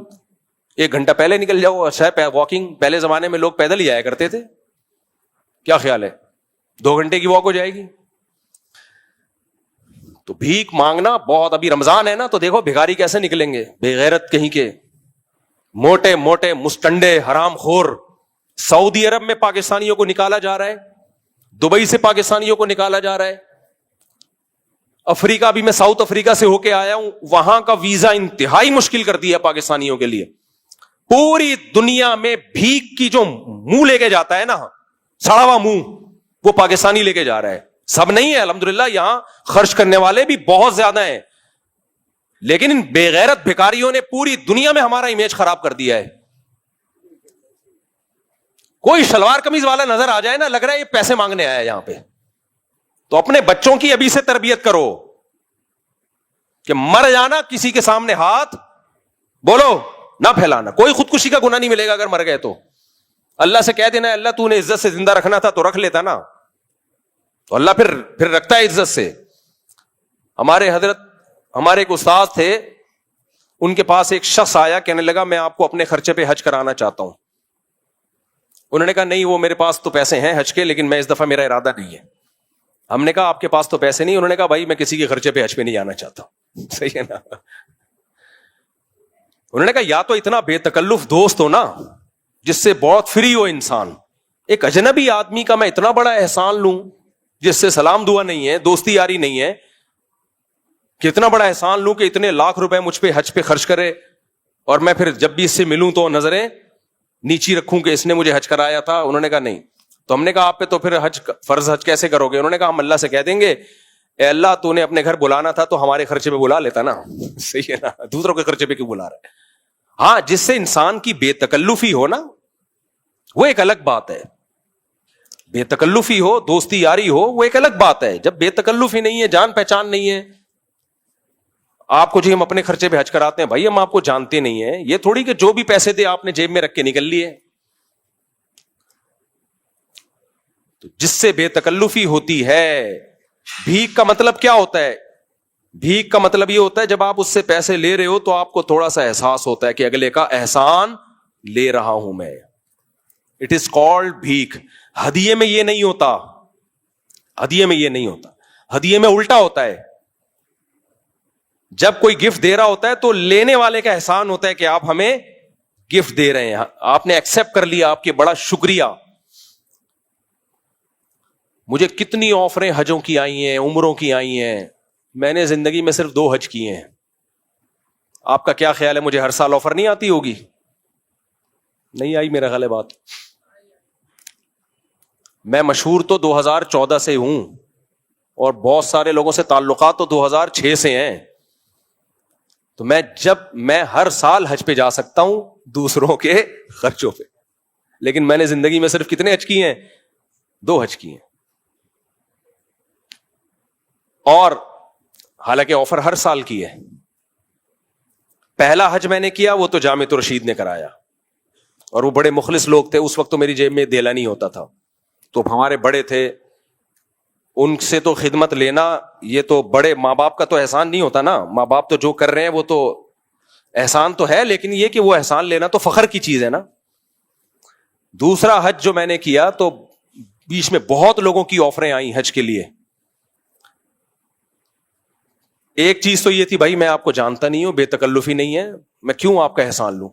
1 گھنٹہ پہلے نکل جاؤ. اچھا ہے واکنگ, پہلے زمانے میں لوگ پیدل ہی آیا کرتے تھے. کیا خیال ہے, 2 گھنٹے کی واک ہو جائے گی. تو بھیک مانگنا بہت, ابھی رمضان ہے نا تو دیکھو بھکاری کیسے نکلیں گے, بے غیرت کہیں کے. موٹے موٹے مستنڈے حرام خور سعودی عرب میں پاکستانیوں کو نکالا جا رہا ہے, دبئی سے پاکستانیوں کو نکالا جا رہا ہے, افریقہ بھی میں ساؤتھ افریقہ سے ہو کے آیا ہوں, وہاں کا ویزا انتہائی مشکل کر دیا پاکستانیوں کے لیے. پوری دنیا میں بھیک کی جو منہ لے کے جاتا ہے نا, سڑا ہوا منہ, وہ پاکستانی لے کے جا رہا ہے. سب نہیں ہے الحمدللہ, یہاں خرچ کرنے والے بھی بہت زیادہ ہیں, لیکن ان بے غیرت بھکاریوں نے پوری دنیا میں ہمارا امیج خراب کر دیا ہے. کوئی شلوار قمیض والا نظر آ جائے نا, لگ رہا ہے یہ پیسے مانگنے آیا ہے یہاں پہ. تو اپنے بچوں کی ابھی سے تربیت کرو کہ مر جانا کسی کے سامنے ہاتھ بولو نہ پھیلانا. کوئی خودکشی کا گناہ نہیں ملے گا اگر مر گئے تو. اللہ سے کہہ دینا اللہ تو نے عزت سے زندہ رکھنا تھا تو رکھ لیتا نا, تو اللہ پھر رکھتا ہے عزت سے. ہمارے ایک استاد تھے, ان کے پاس ایک شخص آیا, کہنے لگا میں آپ کو اپنے خرچے پہ حج کرانا چاہتا ہوں. انہوں نے کہا نہیں, وہ میرے پاس تو پیسے ہیں حج کے, لیکن میں اس دفعہ میرا ارادہ نہیں ہے. ہم نے کہا آپ کے پاس تو پیسے نہیں. انہوں نے کہا بھائی میں کسی کے خرچے پہ حج پہ نہیں جانا چاہتا. صحیح ہے نا. انہوں نے کہا یا تو اتنا بے تکلف دوست ہو نا جس سے بہت فری ہو انسان. ایک اجنبی آدمی کا میں اتنا بڑا احسان لوں جس سے سلام دعا نہیں ہے, دوستی یاری نہیں ہے, کہ اتنا بڑا احسان لوں کہ اتنے لاکھ روپے مجھ پہ حج پہ خرچ کرے, اور میں پھر جب بھی اس سے ملوں تو نظریں نیچی رکھوں کہ اس نے مجھے حج کرایا تھا. انہوں نے کہا نہیں. تو ہم نے کہا آپ پہ تو پھر فرض حج کیسے کرو گے؟ انہوں نے کہا ہم اللہ سے کہہ دیں گے اے اللہ تو نے اپنے گھر بلانا تھا تو ہمارے خرچے پہ بلا لیتا نا. صحیح ہے نا, دوسروں کے خرچے پہ کیوں بلا رہا ہے؟ ہاں, جس سے انسان کی بے تکلفی ہو نا, وہ ایک الگ بات ہے. بے تکلفی ہو, دوستی یاری ہو, وہ ایک الگ بات ہے. جب بے تکلفی نہیں ہے, جان پہچان نہیں ہے, آپ کو جی ہم اپنے خرچے پہ حج کراتے ہیں, بھائی ہم آپ کو جانتے نہیں ہیں. یہ تھوڑی کہ جو بھی پیسے دے آپ نے جیب میں رکھ کے نکل لیے. تو جس سے بے تکلفی ہوتی ہے, بھیک کا مطلب کیا ہوتا ہے؟ بھیک کا مطلب یہ ہوتا ہے جب آپ اس سے پیسے لے رہے ہو تو آپ کو تھوڑا سا احساس ہوتا ہے کہ اگلے کا احسان لے رہا ہوں میں. اٹ از کالڈ بھیک. ہدیے میں یہ نہیں ہوتا. ہدیے میں یہ نہیں ہوتا. ہدیے میں الٹا ہوتا ہے. جب کوئی گفٹ دے رہا ہوتا ہے تو لینے والے کا احسان ہوتا ہے کہ آپ ہمیں گفٹ دے رہے ہیں, آپ نے ایکسپٹ کر لیا, آپ کے بڑا شکریہ. مجھے کتنی آفریں حجوں کی آئی ہیں, عمروں کی آئی ہیں, میں نے زندگی میں صرف 2 حج کیے ہیں. آپ کا کیا خیال ہے مجھے ہر سال آفر نہیں آتی ہوگی؟ نہیں آئی میرا خیال ہے بات. میں مشہور تو 2014 سے ہوں اور بہت سارے لوگوں سے تعلقات تو 2006 سے ہیں. تو میں ہر سال حج پہ جا سکتا ہوں دوسروں کے خرچوں پہ, لیکن میں نے زندگی میں صرف کتنے حج کیے ہیں؟ 2 حج کیے ہیں. اور حالانکہ آفر ہر سال کی ہے. پہلا حج میں نے کیا وہ تو جامع الرشید نے کرایا, اور وہ بڑے مخلص لوگ تھے. اس وقت تو میری جیب میں دیلا نہیں ہوتا تھا, تو ہمارے بڑے تھے, ان سے تو خدمت لینا, یہ تو بڑے ماں باپ کا تو احسان نہیں ہوتا نا. ماں باپ تو جو کر رہے ہیں وہ تو احسان تو ہے, لیکن یہ کہ وہ احسان لینا تو فخر کی چیز ہے نا. دوسرا حج جو میں نے کیا تو بیچ میں بہت لوگوں کی آفریں آئیں حج کے لیے. ایک چیز تو یہ تھی بھائی میں آپ کو جانتا نہیں ہوں, بے تکلفی نہیں ہے, میں کیوں آپ کا احسان لوں.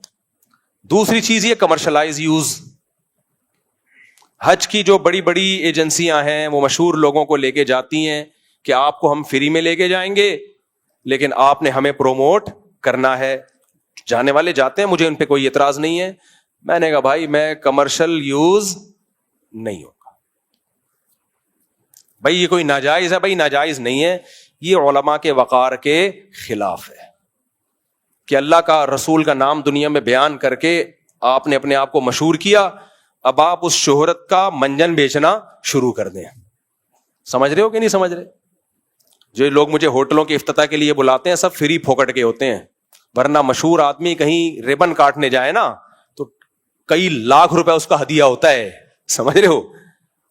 دوسری چیز یہ کمرشلائز یوز. حج کی جو بڑی بڑی ایجنسیاں ہیں وہ مشہور لوگوں کو لے کے جاتی ہیں کہ آپ کو ہم فری میں لے کے جائیں گے, لیکن آپ نے ہمیں پروموٹ کرنا ہے. جانے والے جاتے ہیں, مجھے ان پہ کوئی اعتراض نہیں ہے. میں نے کہا بھائی میں کمرشل یوز نہیں ہوگا. بھائی یہ کوئی ناجائز ہے؟ بھائی ناجائز نہیں ہے, یہ علماء کے وقار کے خلاف ہے کہ اللہ کا رسول کا نام دنیا میں بیان کر کے آپ نے اپنے آپ کو مشہور کیا, اب آپ اس شہرت کا منجن بیچنا شروع کر دیں. سمجھ رہے ہو کہ نہیں سمجھ رہے؟ جو لوگ مجھے ہوٹلوں کے افتتاح کے لیے بلاتے ہیں سب فری پھوکٹ کے ہوتے ہیں, ورنہ مشہور آدمی کہیں ریبن کاٹنے جائے نا تو کئی لاکھ روپے اس کا ہدیہ ہوتا ہے. سمجھ رہے ہو؟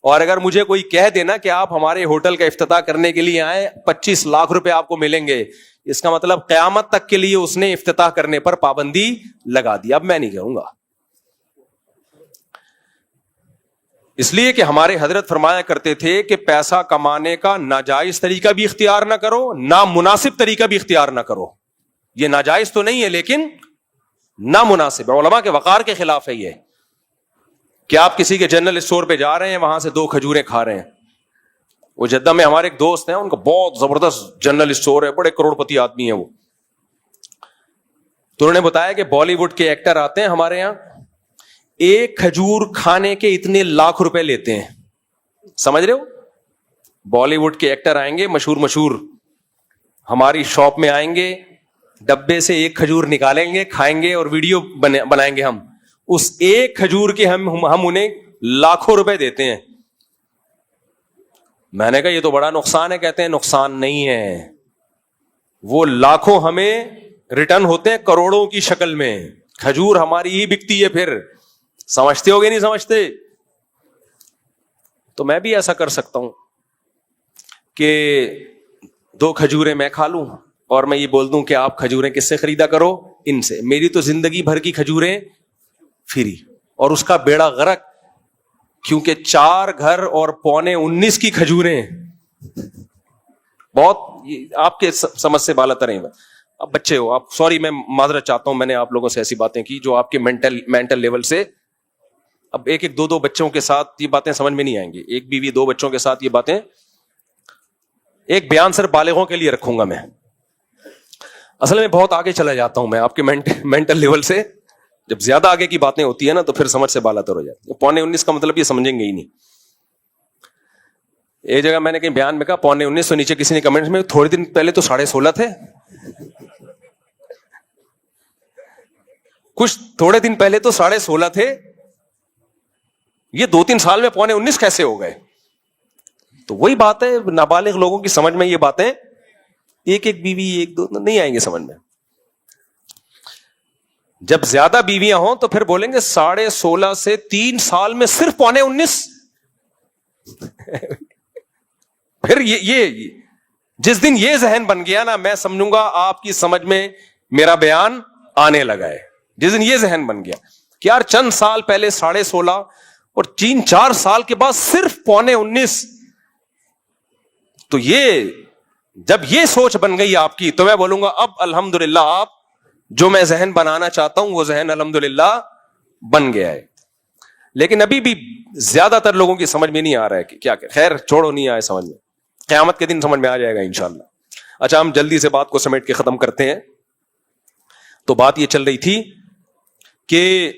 اور اگر مجھے کوئی کہہ دینا کہ آپ ہمارے ہوٹل کا افتتاح کرنے کے لیے آئے, 25 لاکھ روپے آپ کو ملیں گے, اس کا مطلب قیامت تک کے لیے اس نے افتتاح کرنے پر پابندی لگا دی. اب میں نہیں کروں گا, اس لیے کہ ہمارے حضرت فرمایا کرتے تھے کہ پیسہ کمانے کا ناجائز طریقہ بھی اختیار نہ کرو, نامناسب طریقہ بھی اختیار نہ کرو. یہ ناجائز تو نہیں ہے لیکن نامناسب ہے، علماء کے وقار کے خلاف ہے یہ کہ آپ کسی کے جنرل اسٹور پہ جا رہے ہیں، وہاں سے 2 کھجوریں کھا رہے ہیں. وہ جدہ میں ہمارے ایک دوست ہیں، ان کا بہت زبردست جنرل اسٹور ہے، بڑے کروڑ پتی آدمی ہیں وہ. تو انہوں نے بتایا کہ بالی ووڈ کے ایکٹر آتے ہیں ہمارے یہاں، 1 کھجور کھانے کے اتنے لاکھ روپے لیتے ہیں. سمجھ رہے ہو؟ بالی ووڈ کے ایکٹر آئیں گے، مشہور ہماری شاپ میں آئیں گے، ڈبے سے 1 کھجور نکالیں گے، کھائیں گے اور ویڈیو بنائیں گے. ہم اس 1 کھجور کے ہم انہیں لاکھوں روپے دیتے ہیں. میں نے کہا یہ تو بڑا نقصان ہے. کہتے ہیں نقصان نہیں ہے، وہ لاکھوں ہمیں ریٹرن ہوتے ہیں کروڑوں کی شکل میں. کھجور ہماری ہی بکتی ہے. پھر سمجھتے ہو گے نہیں سمجھتے؟ تو میں بھی ایسا کر سکتا ہوں کہ 2 کھجوریں میں کھا لوں اور میں یہ بول دوں کہ آپ کھجوریں کس سے خریدا کرو؟ ان سے. میری تو زندگی بھر کی کھجوریں فری، اور اس کا بیڑا غرق، کیونکہ 4 گھر اور 19.25 کی کھجوریں. بہت آپ کے سمجھ سے بالا تر ہیں. اب بچے ہو آپ، سوری میں معذرت چاہتا ہوں، میں نے آپ لوگوں سے ایسی باتیں کی جو آپ کے مینٹل لیول سے، اب 1 2 بچوں کے ساتھ یہ باتیں سمجھ میں نہیں آئیں گی. 1 بیوی 2 بچوں کے ساتھ یہ باتیں، ایک بیان صرف بالغوں کے لیے رکھوں گا میں. اصل میں بہت آگے چلا جاتا ہوں میں آپ کے مینٹل لیول سے. جب زیادہ آگے کی باتیں ہوتی ہیں نا تو پھر سمجھ سے بالا تر ہو جاتی ہے. 19.25 کا مطلب یہ سمجھیں گے ہی نہیں. ایک جگہ میں نے کہیں بیان میں کہا 19.25، تو نیچے کسی نے کمنٹس میں تھوڑے دن پہلے تو 16.5 تھے. کچھ تھوڑے دن پہلے تو 16.5 تھے، یہ 2-3 سال میں 19.25 کیسے ہو گئے؟ تو وہی بات ہے، نابالغ لوگوں کی سمجھ میں یہ باتیں، 1 بیوی 1 2 نہیں آئیں گے سمجھ میں. جب زیادہ بیویاں ہوں تو پھر بولیں گے 16.5 سے 3 سال میں صرف 19.25. پھر یہ جس دن یہ ذہن بن گیا نا، میں سمجھوں گا آپ کی سمجھ میں میرا بیان آنے لگا ہے. جس دن یہ ذہن بن گیا کہ یار چند سال پہلے 16.5 اور 3-4 سال کے بعد صرف 19.25، تو یہ جب یہ سوچ بن گئی آپ کی تو میں بولوں گا اب الحمدللہ آپ جو میں ذہن بنانا چاہتا ہوں وہ ذہن الحمدللہ بن گیا ہے. لیکن ابھی بھی زیادہ تر لوگوں کی سمجھ میں نہیں آ رہا ہے کہ کیا. خیر چھوڑو، نہیں آئے سمجھ میں، قیامت کے دن سمجھ میں آ جائے گا انشاءاللہ. اچھا ہم جلدی سے بات کو سمیٹ کے ختم کرتے ہیں. تو بات یہ چل رہی تھی کہ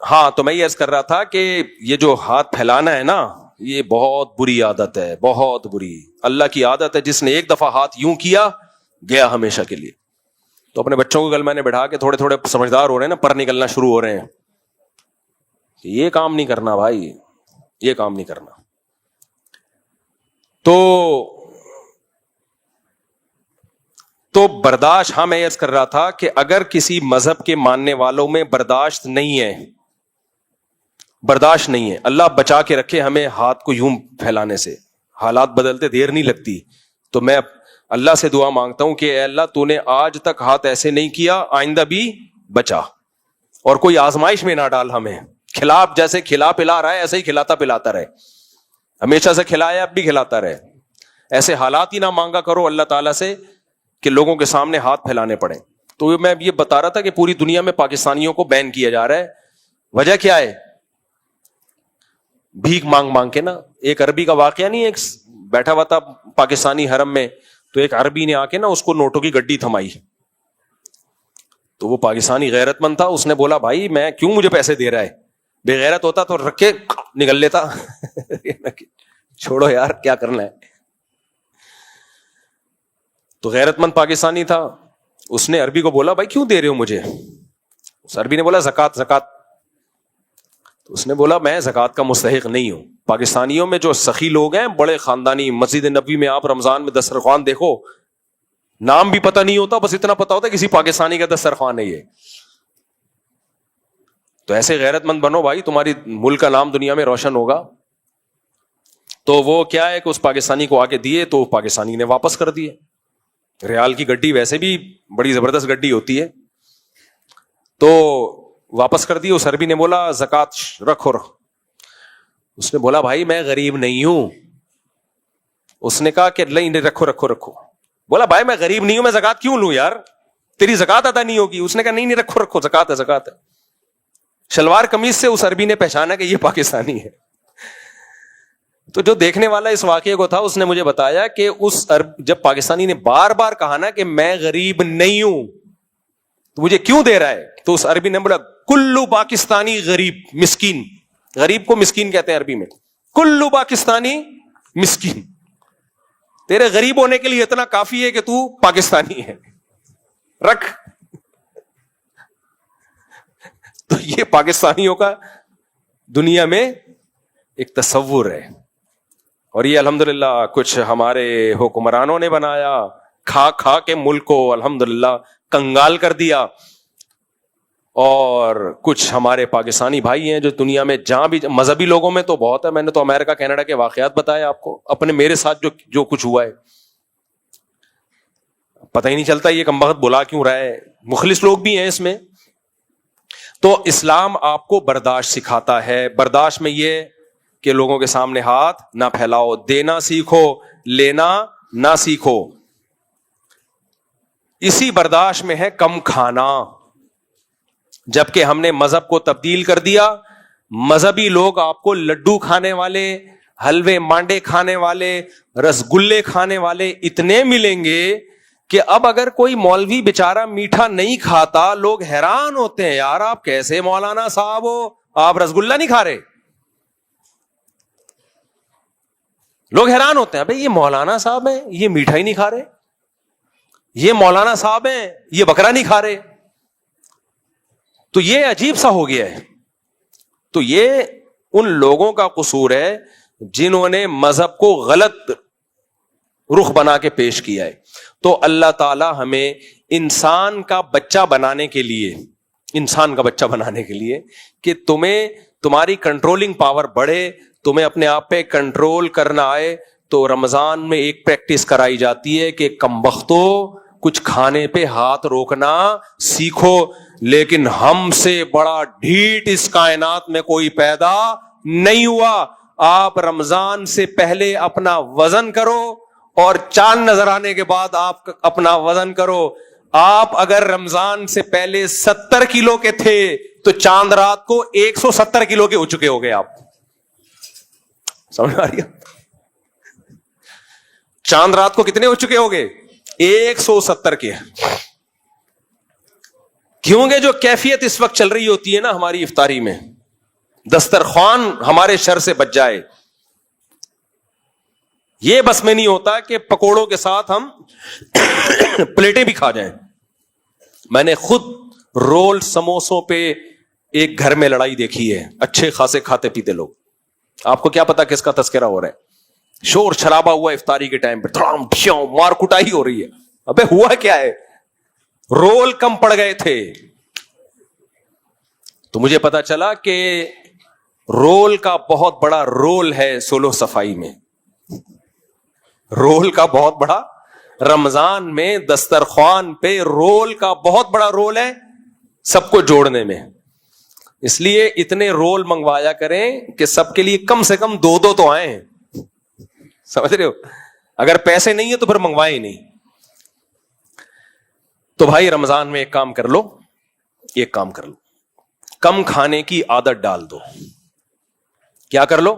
ہاں، تو میں یہ عرض کر رہا تھا کہ یہ جو ہاتھ پھیلانا ہے نا، یہ بہت بری عادت ہے، بہت بری. اللہ کی عادت ہے، جس نے ایک دفعہ ہاتھ یوں کیا گیا ہمیشہ کے لیے. تو اپنے بچوں کو کل میں نے بٹھا کے تھوڑے تھوڑے سمجھدار ہو رہے ہیں نا، پر نکلنا شروع ہو رہے ہیں. یہ کام نہیں کرنا بھائی، یہ کام نہیں کرنا. تو برداشت، ہاں میں عرض کر رہا تھا کہ اگر کسی مذہب کے ماننے والوں میں برداشت نہیں ہے، اللہ بچا کے رکھے ہمیں ہاتھ کو یوں پھیلانے سے. حالات بدلتے دیر نہیں لگتی. تو میں اللہ سے دعا مانگتا ہوں کہ اے اللہ تو نے آج تک ہاتھ ایسے نہیں کیا، آئندہ بھی بچا، اور کوئی آزمائش میں نہ ڈال ہمیں. جیسے کھلا پلا رہا ہے ایسے ہی کھلاتا پلاتا رہے، ہمیشہ سے کھلایا اب بھی کھلاتا رہے. ایسے حالات ہی نہ مانگا کرو اللہ تعالیٰ سے کہ لوگوں کے سامنے ہاتھ پھیلانے پڑے. تو میں یہ بتا رہا تھا کہ پوری دنیا میں پاکستانیوں کو بین کیا جا رہا ہے. وجہ کیا ہے؟ بھیک مانگ مانگ کے نا. ایک عربی کا واقعہ نہیں، ایک بیٹھا ہوا تھا پاکستانی حرم میں، تو ایک عربی نے آ کے نا اس کو نوٹوں کی گڈی تھمائی. تو وہ پاکستانی غیرت مند تھا، اس نے بولا بھائی میں کیوں مجھے پیسے دے رہا ہے؟ بے غیرت ہوتا تو رکھ کے نکل لیتا. چھوڑو یار کیا کرنا ہے. تو غیرت مند پاکستانی تھا، اس نے عربی کو بولا بھائی کیوں دے رہے ہو مجھے؟ اس عربی نے بولا زکات. تو اس نے بولا میں زکات کا مستحق نہیں ہوں. پاکستانیوں میں جو سخی لوگ ہیں، بڑے خاندانی، مسجد نبوی میں آپ رمضان میں دسترخوان دیکھو، نام بھی پتہ نہیں ہوتا، بس اتنا پتا ہوتا ہے کسی پاکستانی کا دسترخوان ہے یہ. تو ایسے غیرت مند بنو بھائی، تمہاری ملک کا نام دنیا میں روشن ہوگا. تو وہ کیا ہے کہ اس پاکستانی کو آگے دیے تو پاکستانی نے واپس کر دیے. ریال کی گڈی ویسے بھی بڑی زبردست گڈی ہوتی ہے، تو واپس کر دی. اس عربی نے بولا زکات رکھو. اس نے بولا بھائی میں غریب نہیں ہوں. اس نے کہا کہ نہیں رکھو. بولا بھائی میں غریب نہیں ہوں، میں زکات کیوں لوں یار؟ تیری زکات ادا نہیں ہوگی. اس نے کہا نہیں رکھو رکھو, زکات ہے زکات ہے. شلوار قمیض سے اس عربی نے پہچانا کہ یہ پاکستانی ہے. تو جو دیکھنے والا اس واقعے کو تھا اس نے مجھے بتایا کہ جب پاکستانی نے بار بار کہا نا کہ میں غریب نہیں ہوں تو مجھے کیوں دے رہا ہے, تو اس عربی نے بولا کلو پاکستانی غریب مسکین. غریب کو مسکین کہتے ہیں عربی میں. کلو پاکستانی مسکین. تیرے غریب ہونے کے لیے اتنا کافی ہے کہ تو پاکستانی ہے, رکھ. تو یہ پاکستانیوں کا دنیا میں ایک تصور ہے, اور یہ الحمدللہ کچھ ہمارے حکمرانوں نے بنایا, کھا کھا کے ملک کو الحمدللہ کنگال کر دیا. اور کچھ ہمارے پاکستانی بھائی ہیں جو دنیا میں جہاں بھی, مذہبی لوگوں میں تو بہت ہے, میں نے تو امریکہ کینیڈا کے واقعات بتائے آپ کو, اپنے میرے ساتھ جو کچھ ہوا ہے پتہ ہی نہیں چلتا یہ کمبخت بلا کیوں رہا ہے. مخلص لوگ بھی ہیں اس میں. تو اسلام آپ کو برداشت سکھاتا ہے. برداشت میں یہ کہ لوگوں کے سامنے ہاتھ نہ پھیلاؤ, دینا سیکھو, لینا نہ سیکھو. اسی برداشت میں ہے کم کھانا. جبکہ ہم نے مذہب کو تبدیل کر دیا, مذہبی لوگ آپ کو لڈو کھانے والے, حلوے مانڈے کھانے والے, رسگلے کھانے والے اتنے ملیں گے کہ اب اگر کوئی مولوی بیچارہ میٹھا نہیں کھاتا لوگ حیران ہوتے ہیں, یار آپ کیسے مولانا صاحب ہو, آپ رسگلہ نہیں کھا رہے. لوگ حیران ہوتے ہیں, بھائی یہ مولانا صاحب ہیں یہ میٹھا ہی نہیں کھا رہے, یہ مولانا صاحب ہیں یہ بکرا نہیں کھا رہے. تو یہ عجیب سا ہو گیا ہے. تو یہ ان لوگوں کا قصور ہے جنہوں نے مذہب کو غلط رخ بنا کے پیش کیا ہے. تو اللہ تعالی ہمیں انسان کا بچہ بنانے کے لیے کہ تمہاری کنٹرولنگ پاور بڑھے, تمہیں اپنے آپ پہ کنٹرول کرنا آئے, تو رمضان میں ایک پریکٹس کرائی جاتی ہے کہ کمبختو کچھ کھانے پہ ہاتھ روکنا سیکھو. لیکن ہم سے بڑا ڈھیٹ اس کائنات میں کوئی پیدا نہیں ہوا. آپ رمضان سے پہلے اپنا وزن کرو اور چاند نظر آنے کے بعد آپ اپنا وزن کرو. آپ اگر رمضان سے پہلے 70 کلو کے تھے تو چاند رات کو 170 کلو کے ہو چکے ہو گئے. آپ سمجھ آ رہی ہے؟ چاند رات کو کتنے ہو چکے ہو گئے؟ 170 کے. کیونکہ جو کیفیت اس وقت چل رہی ہوتی ہے نا ہماری افطاری میں, دسترخوان ہمارے شر سے بچ جائے, یہ بس میں نہیں ہوتا کہ پکوڑوں کے ساتھ ہم پلیٹیں بھی کھا جائیں. میں نے خود رول سموسوں پہ ایک گھر میں لڑائی دیکھی ہے, اچھے خاصے کھاتے پیتے لوگ. آپ کو کیا پتا کس کا تذکرہ ہو رہا ہے؟ شور شرابہ ہوا افطاری کے ٹائم پہ, مار کٹائی ہو رہی ہے. ابے ہوا کیا ہے؟ رول کم پڑ گئے تھے. تو مجھے پتا چلا کہ رول کا بہت بڑا رول ہے سولو صفائی میں. رول کا بہت بڑا, رمضان میں دسترخوان پہ رول کا بہت بڑا رول ہے سب کو جوڑنے میں. اس لیے اتنے رول منگوایا کریں کہ سب کے لیے کم سے کم 2 تو آئیں. سمجھ رہے ہو؟ اگر پیسے نہیں ہیں تو پھر منگوائیں ہی نہیں. تو بھائی رمضان میں ایک کام کر لو, کم کھانے کی عادت ڈال دو. کیا کر لو؟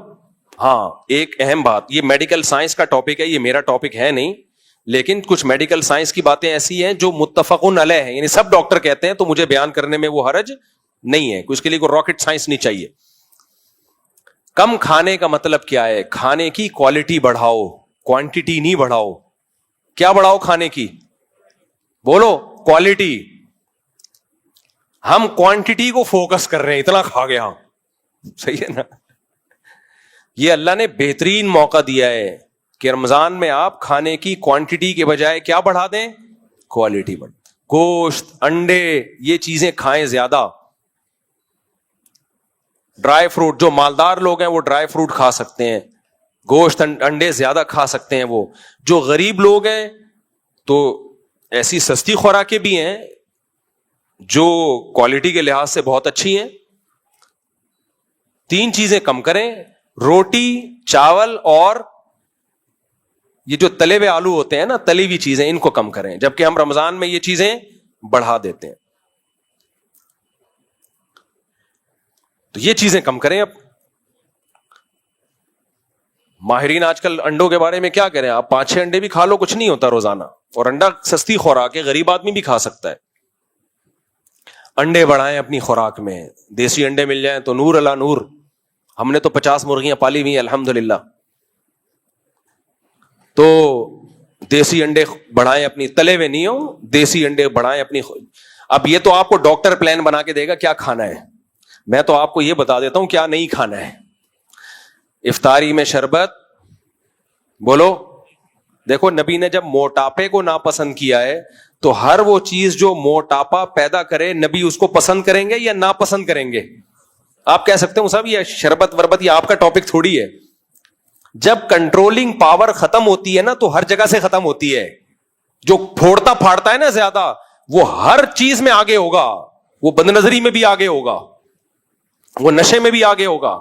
ہاں, ایک اہم بات, یہ میڈیکل سائنس کا ٹاپک ہے, یہ میرا ٹاپک ہے نہیں, لیکن کچھ میڈیکل سائنس کی باتیں ایسی ہیں جو متفقن علیہ ہیں, یعنی سب ڈاکٹر کہتے ہیں, تو مجھے بیان کرنے میں وہ حرج نہیں ہے, اس کے لیے کوئی راکٹ سائنس نہیں چاہیے. کم کھانے کا مطلب کیا ہے؟ کھانے کی کوالٹی بڑھاؤ, کوانٹٹی نہیں بڑھاؤ. کیا بڑھاؤ کھانے کی؟ بولو, کوالٹی. ہم کوانٹٹی کو فوکس کر رہے ہیں, اتنا کھا گیا. صحیح ہے نا؟ یہ اللہ نے بہترین موقع دیا ہے کہ رمضان میں آپ کھانے کی کوانٹٹی کے بجائے کیا بڑھا دیں؟ کوالٹی بڑھ. گوشت, انڈے, یہ چیزیں کھائیں زیادہ. ڈرائی فروٹ, جو مالدار لوگ ہیں وہ ڈرائی فروٹ کھا سکتے ہیں, گوشت انڈے زیادہ کھا سکتے ہیں. وہ جو غریب لوگ ہیں تو ایسی سستی خوراکیں بھی ہیں جو کوالٹی کے لحاظ سے بہت اچھی ہیں. 3 چیزیں کم کریں, روٹی, چاول, اور یہ جو تلے ہوئے آلو ہوتے ہیں نا, تلی ہوئی چیزیں, ان کو کم کریں. جبکہ ہم رمضان میں یہ چیزیں بڑھا دیتے ہیں. تو یہ چیزیں کم کریں. اب ماہرین آج کل انڈوں کے بارے میں کیا کریں, آپ 5-6 انڈے بھی کھا لو, کچھ نہیں ہوتا روزانہ, اور انڈا سستی خوراک ہے, غریب آدمی بھی کھا سکتا ہے. انڈے بڑھائیں اپنی خوراک میں, دیسی انڈے مل جائیں تو نور اللہ نور. ہم نے تو 50 مرغیاں پالی ہوئی ہیں الحمدللہ. تو دیسی انڈے بڑھائیں اپنی, تلے ہوئے نہیں ہو, دیسی انڈے بڑھائیں اپنی. اب یہ تو آپ کو ڈاکٹر پلان بنا کے دے گا کیا کھانا ہے, میں تو آپ کو یہ بتا دیتا ہوں کیا نہیں کھانا ہے. افطاری میں شربت, بولو. دیکھو نبی نے جب موٹاپے کو ناپسند کیا ہے تو ہر وہ چیز جو موٹاپا پیدا کرے نبی اس کو پسند کریں گے یا ناپسند کریں گے؟ آپ کہہ سکتے ہو صاحب یہ شربت وربت یہ آپ کا ٹاپک تھوڑی ہے. جب کنٹرولنگ پاور ختم ہوتی ہے نا تو ہر جگہ سے ختم ہوتی ہے. جو پھوڑتا پھاڑتا ہے نا زیادہ, وہ ہر چیز میں آگے ہوگا, وہ بد نظری میں بھی آگے ہوگا, وہ نشے میں بھی آگے ہوگا.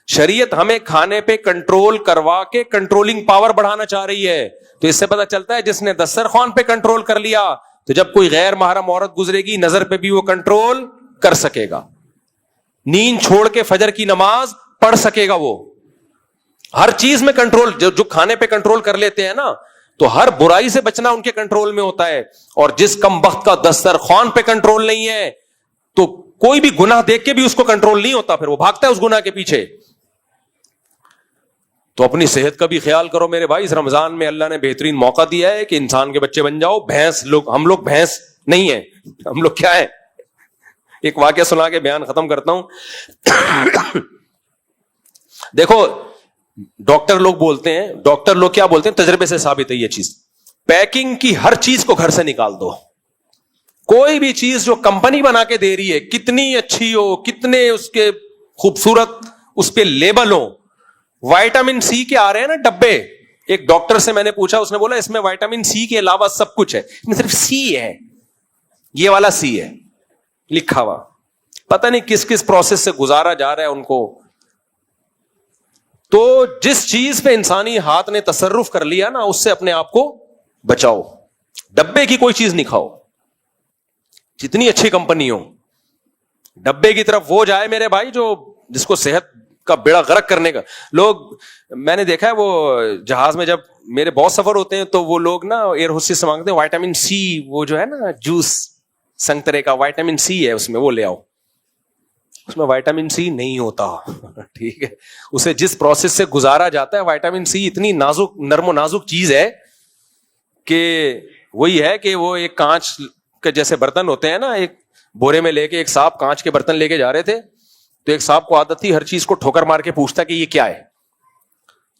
شریعت ہمیں کھانے پہ کنٹرول کروا کے کنٹرولنگ پاور بڑھانا چاہ رہی ہے. تو اس سے پتہ چلتا ہے جس نے دسترخوان پہ کنٹرول کر لیا تو جب کوئی غیر محرم عورت گزرے گی نظر پہ بھی وہ کنٹرول کر سکے گا. نیند چھوڑ کے فجر کی نماز پڑھ سکے گا. وہ ہر چیز میں کنٹرول, جو کھانے پہ کنٹرول کر لیتے ہیں نا تو ہر برائی سے بچنا ان کے کنٹرول میں ہوتا ہے. اور جس کم بخت کا دسترخوان پہ کنٹرول نہیں ہے تو کوئی بھی گناہ دیکھ کے بھی اس کو کنٹرول نہیں ہوتا, پھر وہ بھاگتا ہے اس گناہ کے پیچھے. تو اپنی صحت کا بھی خیال کرو میرے بھائی. اس رمضان میں اللہ نے بہترین موقع دیا ہے کہ انسان کے بچے بن جاؤ. بھینس لوگ, ہم لوگ بھینس نہیں ہیں, ہم لوگ کیا ہے. ایک واقعہ سنا کے بیان ختم کرتا ہوں. دیکھو ڈاکٹر لوگ بولتے ہیں, ڈاکٹر لوگ کیا بولتے ہیں, تجربے سے ثابت ہے یہ چیز, پیکنگ کی ہر چیز کو گھر سے نکال دو. کوئی بھی چیز جو کمپنی بنا کے دے رہی ہے کتنی اچھی ہو, کتنے اس کے خوبصورت اس پہ لیبل ہو, وائٹامن سی کے آ رہے ہیں نا ڈبے. ایک ڈاکٹر سے میں نے پوچھا, اس نے بولا اس میں وائٹامن سی کے علاوہ سب کچھ ہے, اس میں صرف سی ہے, یہ والا سی ہے لکھا ہوا. پتہ نہیں کس کس پروسیس سے گزارا جا رہا ہے ان کو. تو جس چیز پہ انسانی ہاتھ نے تصرف کر لیا نا اس سے اپنے آپ کو بچاؤ. ڈبے کی کوئی چیز نہیں کھاؤ, جتنی اچھی کمپنی ہو. ڈبے کی طرف وہ جائے میرے بھائی جو جس کو صحت کا بیڑا غرق کرنے کا. لوگ میں نے دیکھا ہے وہ جہاز میں جب میرے بہت سفر ہوتے ہیں تو وہ لوگ نا ایئر ہوسٹس سے مانگتے ہیں وائٹامن سی, وہ جو ہے نا جوس سنگترے کا وائٹامن سی ہے اس میں, وہ لے آؤ. اس میں وائٹامن سی نہیں ہوتا. ٹھیک ہے, اسے جس پروسیس سے گزارا جاتا ہے, وائٹامن سی اتنی نازک, نرم و نازک چیز ہے کہ وہی ہے کہ وہ ایک کانچ کے جیسے برتن ہوتے ہیں نا, ایک بورے میں لے کے ایک صاحب کانچ کے برتن لے کے جا رہے تھے تو ایک صاحب کو عادت تھی ہر چیز کو ٹھوکر مار کے پوچھتا کہ یہ کیا ہے.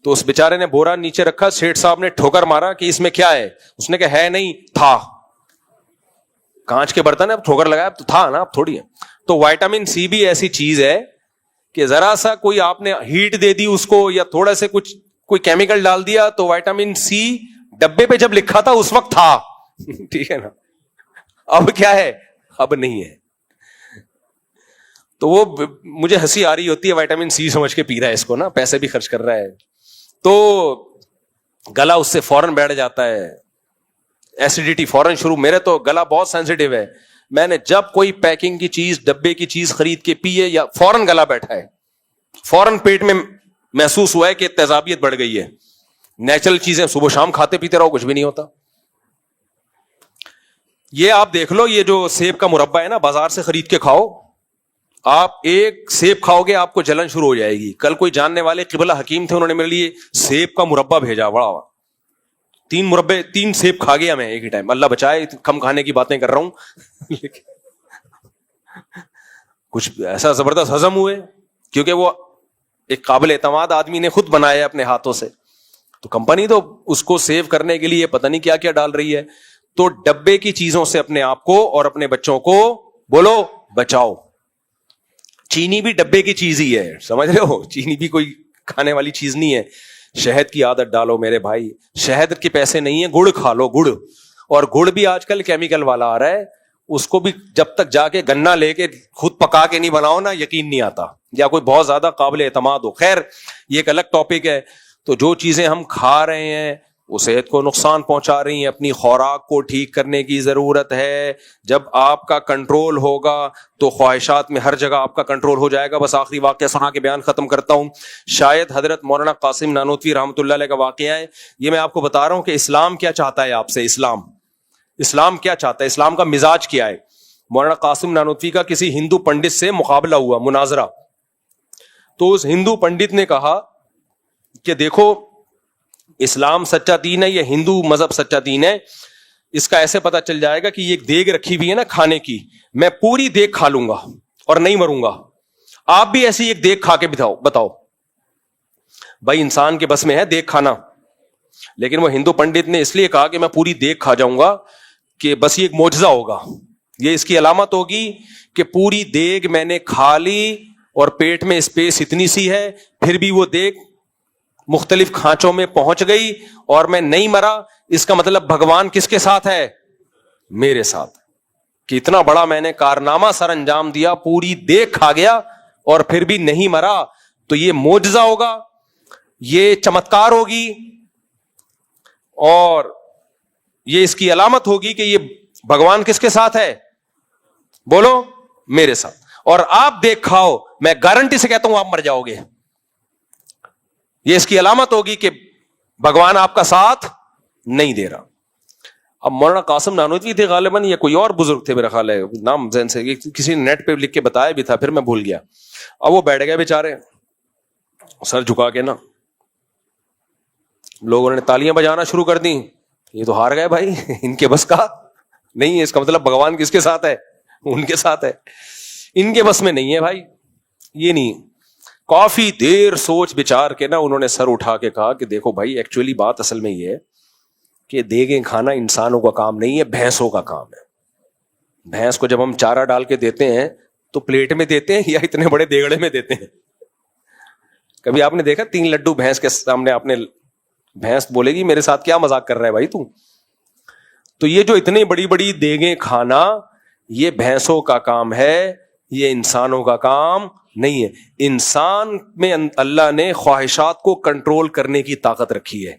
تو اس بیچارے نے بورا نیچے رکھا, سیٹھ صاحب نے ٹھوکر مارا کہ اس میں کیا ہے. اس نے کہا ہے نہیں, تھا کانچ کے برتن ہے, اب ٹھوکر لگایا تو تھا نا, اب تھوڑی ہے. تو وائٹامن سی بھی ایسی چیز ہے کہ ذرا سا کوئی آپ نے ہیٹ دے دی اس کو یا تھوڑا سے کچھ کوئی کیمیکل ڈال دیا تو وائٹامن سی ڈبے پہ جب لکھا تھا اس وقت تھا. ٹھیک ہے نا, اب کیا ہے, اب نہیں ہے. تو وہ مجھے ہنسی آ رہی ہوتی ہے, وائٹامن سی سمجھ کے پی رہا ہے اس کو نا, پیسے بھی خرچ کر رہا ہے, تو گلا اس سے فوراً بیٹھ جاتا ہے, ایسیڈیٹی فوراً شروع. میرے تو گلا بہت سینسیٹیو ہے, میں نے جب کوئی پیکنگ کی چیز ڈبے کی چیز خرید کے پی ہے یا فوراً گلا بیٹھا ہے, فوراً پیٹ میں محسوس ہوا ہے کہ تیزابیت بڑھ گئی ہے. نیچرل چیزیں صبح شام کھاتے پیتے رہو کچھ بھی نہیں ہوتا. یہ آپ دیکھ لو, یہ جو سیب کا مربع ہے نا بازار سے خرید کے کھاؤ, آپ ایک سیب کھاؤ گے آپ کو جلن شروع ہو جائے گی. کل کوئی جاننے والے قبلہ حکیم تھے, انہوں نے میرے لیے سیب کا مربع بھیجا, بڑا 3 سیب کھا گیا میں ایک ہی ٹائم. اللہ بچائے, کم کھانے کی باتیں کر رہا ہوں. کچھ ایسا زبردست ہضم ہوئے کیونکہ وہ ایک قابل اعتماد آدمی نے خود بنایا اپنے ہاتھوں سے. تو کمپنی تو اس کو سیو کرنے کے لیے پتہ نہیں کیا کیا ڈال رہی ہے. تو ڈبے کی چیزوں سے اپنے آپ کو اور اپنے بچوں کو بولو بچاؤ. چینی بھی ڈبے کی چیز ہی ہے, سمجھ رہے ہو, چینی بھی کوئی کھانے والی چیز نہیں ہے. شہد کی عادت ڈالو میرے بھائی, شہد کے پیسے نہیں ہیں, گڑ کھا لو, گڑ. اور گڑ بھی آج کل کیمیکل والا آ رہا ہے, اس کو بھی جب تک جا کے گنا لے کے خود پکا کے نہیں بناؤ نا یقین نہیں آتا, یا کوئی بہت زیادہ قابل اعتماد ہو. خیر یہ ایک الگ ٹاپک ہے. تو جو چیزیں ہم کھا رہے ہیں وہ صحت کو نقصان پہنچا رہی ہیں. اپنی خوراک کو ٹھیک کرنے کی ضرورت ہے. جب آپ کا کنٹرول ہوگا تو خواہشات میں ہر جگہ آپ کا کنٹرول ہو جائے گا. بس آخری واقعہ سنا کے بیان ختم کرتا ہوں. شاید حضرت مولانا قاسم نانوتوی رحمۃ اللہ علیہ کا واقعہ ہے. یہ میں آپ کو بتا رہا ہوں کہ اسلام کیا چاہتا ہے آپ سے. اسلام کیا چاہتا ہے, اسلام کا مزاج کیا ہے. مولانا قاسم نانوتوی کا کسی ہندو پنڈت سے مقابلہ ہوا, مناظرہ. تو اس ہندو پنڈت نے کہا کہ دیکھو اسلام سچا دین ہے, یہ ہندو مذہب سچا دین ہے. اس کا ایسے پتا چل جائے گا کہ یہ ایک دیگ رکھی ہوئی ہے نا کھانے کی, میں پوری دیگ کھا لوں گا اور نہیں مروں گا. آپ بھی ایسی ایک دیگ کھا کے بتاؤ. بھائی انسان کے بس میں ہے دیگ کھانا, لیکن وہ ہندو پنڈت نے اس لیے کہا کہ میں پوری دیگ کھا جاؤں گا کہ بس یہ ایک معجزہ ہوگا, یہ اس کی علامت ہوگی کہ پوری دیگ میں نے کھا لی اور پیٹ میں اسپیس اتنی سی ہے, پھر بھی وہ دیگ مختلف کھانچوں میں پہنچ گئی اور میں نہیں مرا. اس کا مطلب بھگوان کس کے ساتھ ہے؟ میرے ساتھ. کہ اتنا بڑا میں نے کارنامہ سر انجام دیا, پوری دیگ کھا گیا اور پھر بھی نہیں مرا. تو یہ معجزہ ہوگا, یہ چمتکار ہوگی, اور یہ اس کی علامت ہوگی کہ یہ بھگوان کس کے ساتھ ہے؟ بولو, میرے ساتھ. اور آپ دیکھ کھاؤ, میں گارنٹی سے کہتا ہوں آپ مر جاؤ گے. یہ اس کی علامت ہوگی کہ بھگوان آپ کا ساتھ نہیں دے رہا. اب مولانا قاسم نانوتوی تھے غالباً, یا کوئی اور بزرگ تھے میرا خیال ہے, نام ذہن سے کسی نے نیٹ پہ لکھ کے بتایا بھی تھا, پھر میں بھول گیا. اب وہ بیٹھ گئے بیچارے سر جھکا کے نا, لوگوں نے تالیاں بجانا شروع کر دی. یہ تو ہار گئے بھائی, ان کے بس کا نہیں ہے. اس کا مطلب بھگوان کس کے ساتھ ہے؟ ان کے ساتھ ہے, ان کے بس میں نہیں ہے بھائی. یہ نہیں. کافی دیر سوچ بچار کے نا انہوں نے سر اٹھا کے کہا کہ دیکھو بھائی, ایکچولی بات اصل میں یہ ہے کہ دیگیں کھانا انسانوں کا کام نہیں ہے, بھینسوں کا کام ہے. بھینس کو جب ہم چارہ ڈال کے دیتے ہیں تو پلیٹ میں دیتے ہیں یا اتنے بڑے دیگڑے میں دیتے ہیں؟ کبھی آپ نے دیکھا 3 لڈو بھینس کے سامنے آپ نے, بھینس بولے گی میرے ساتھ کیا مذاق کر رہا ہے بھائی تو. تو یہ جو اتنی بڑی بڑی دیگیں کھانا یہ بھینسوں کا کام ہے, یہ انسانوں کا کام نہیں ہے. انسان میں اللہ نے خواہشات کو کنٹرول کرنے کی طاقت رکھی ہے.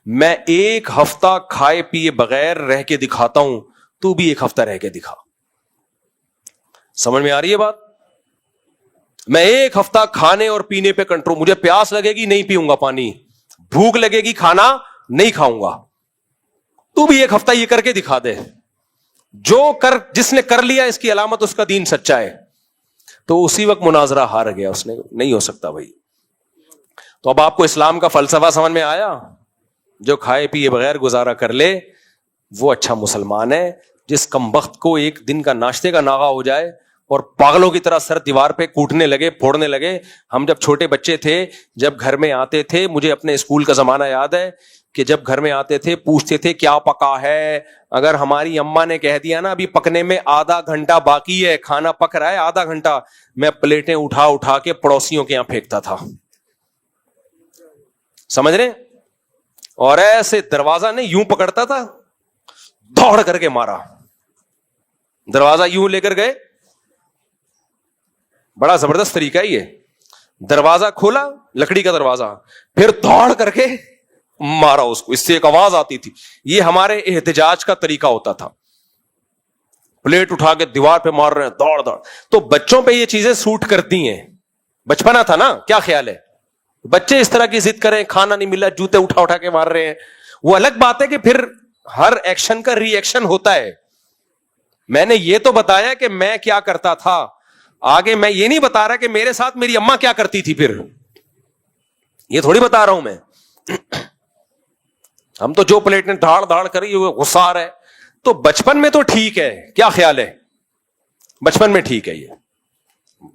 میں 1 ہفتہ کھائے پیے بغیر رہ کے دکھاتا ہوں, تو بھی 1 ہفتہ رہ کے دکھا. سمجھ میں آ رہی ہے بات؟ میں 1 ہفتہ کھانے اور پینے پہ کنٹرول, مجھے پیاس لگے گی نہیں پیوں گا پانی, بھوک لگے گی کھانا نہیں کھاؤں گا, تو بھی 1 ہفتہ یہ کر کے دکھا دے. جس نے کر لیا اس کی علامت اس کا دین سچا ہے. تو اسی وقت مناظرہ ہار گیا اس نے, نہیں ہو سکتا بھائی. تو اب آپ کو اسلام کا فلسفہ سمجھ میں آیا؟ جو کھائے پیے بغیر گزارا کر لے وہ اچھا مسلمان ہے. جس کمبخت کو ایک دن کا ناشتے کا ناغہ ہو جائے اور پاگلوں کی طرح سر دیوار پہ کوٹنے لگے, پھوڑنے لگے. ہم جب چھوٹے بچے تھے, جب گھر میں آتے تھے, مجھے اپنے اسکول کا زمانہ یاد ہے کہ جب گھر میں آتے تھے پوچھتے تھے کیا پکا ہے. اگر ہماری اماں نے کہہ دیا نا ابھی پکنے میں آدھا گھنٹہ باقی ہے, کھانا پک رہا ہے آدھا گھنٹہ, میں پلیٹیں اٹھا اٹھا کے پڑوسیوں کے یہاں پھینکتا تھا. سمجھ رہے؟ اور ایسے دروازہ نہیں یوں پکڑتا تھا, دوڑ کر کے مارا. دروازہ یوں لے کر گئے, بڑا زبردست طریقہ ہے یہ. دروازہ کھولا, لکڑی کا دروازہ, پھر دوڑ کر کے مارا اس کو. اس سے ایک آواز آتی تھی. یہ ہمارے احتجاج کا طریقہ ہوتا تھا. پلیٹ اٹھا کے دیوار پہ مار رہے ہیں, دوڑ دوڑ. تو بچوں پہ یہ چیزیں سوٹ کرتی ہیں. بچپنا تھا نا, کیا خیال ہے؟ بچے اس طرح کی ضد کریں, کھانا نہیں ملا, جوتے اٹھا اٹھا کے مار رہے ہیں. وہ الگ بات ہے کہ پھر ہر ایکشن کا ری ایکشن ہوتا ہے. میں نے یہ تو بتایا کہ میں کیا کرتا تھا, آگے میں یہ نہیں بتا رہا کہ میرے ساتھ میری اماں کیا کرتی تھی. پھر یہ تھوڑی بتا رہا ہوں میں. ہم تو جو پلیٹ نے دھاڑ دھاڑ کری وہ غصہ آ رہا ہے. تو بچپن میں تو ٹھیک ہے, کیا خیال ہے؟ بچپن میں ٹھیک ہے. یہ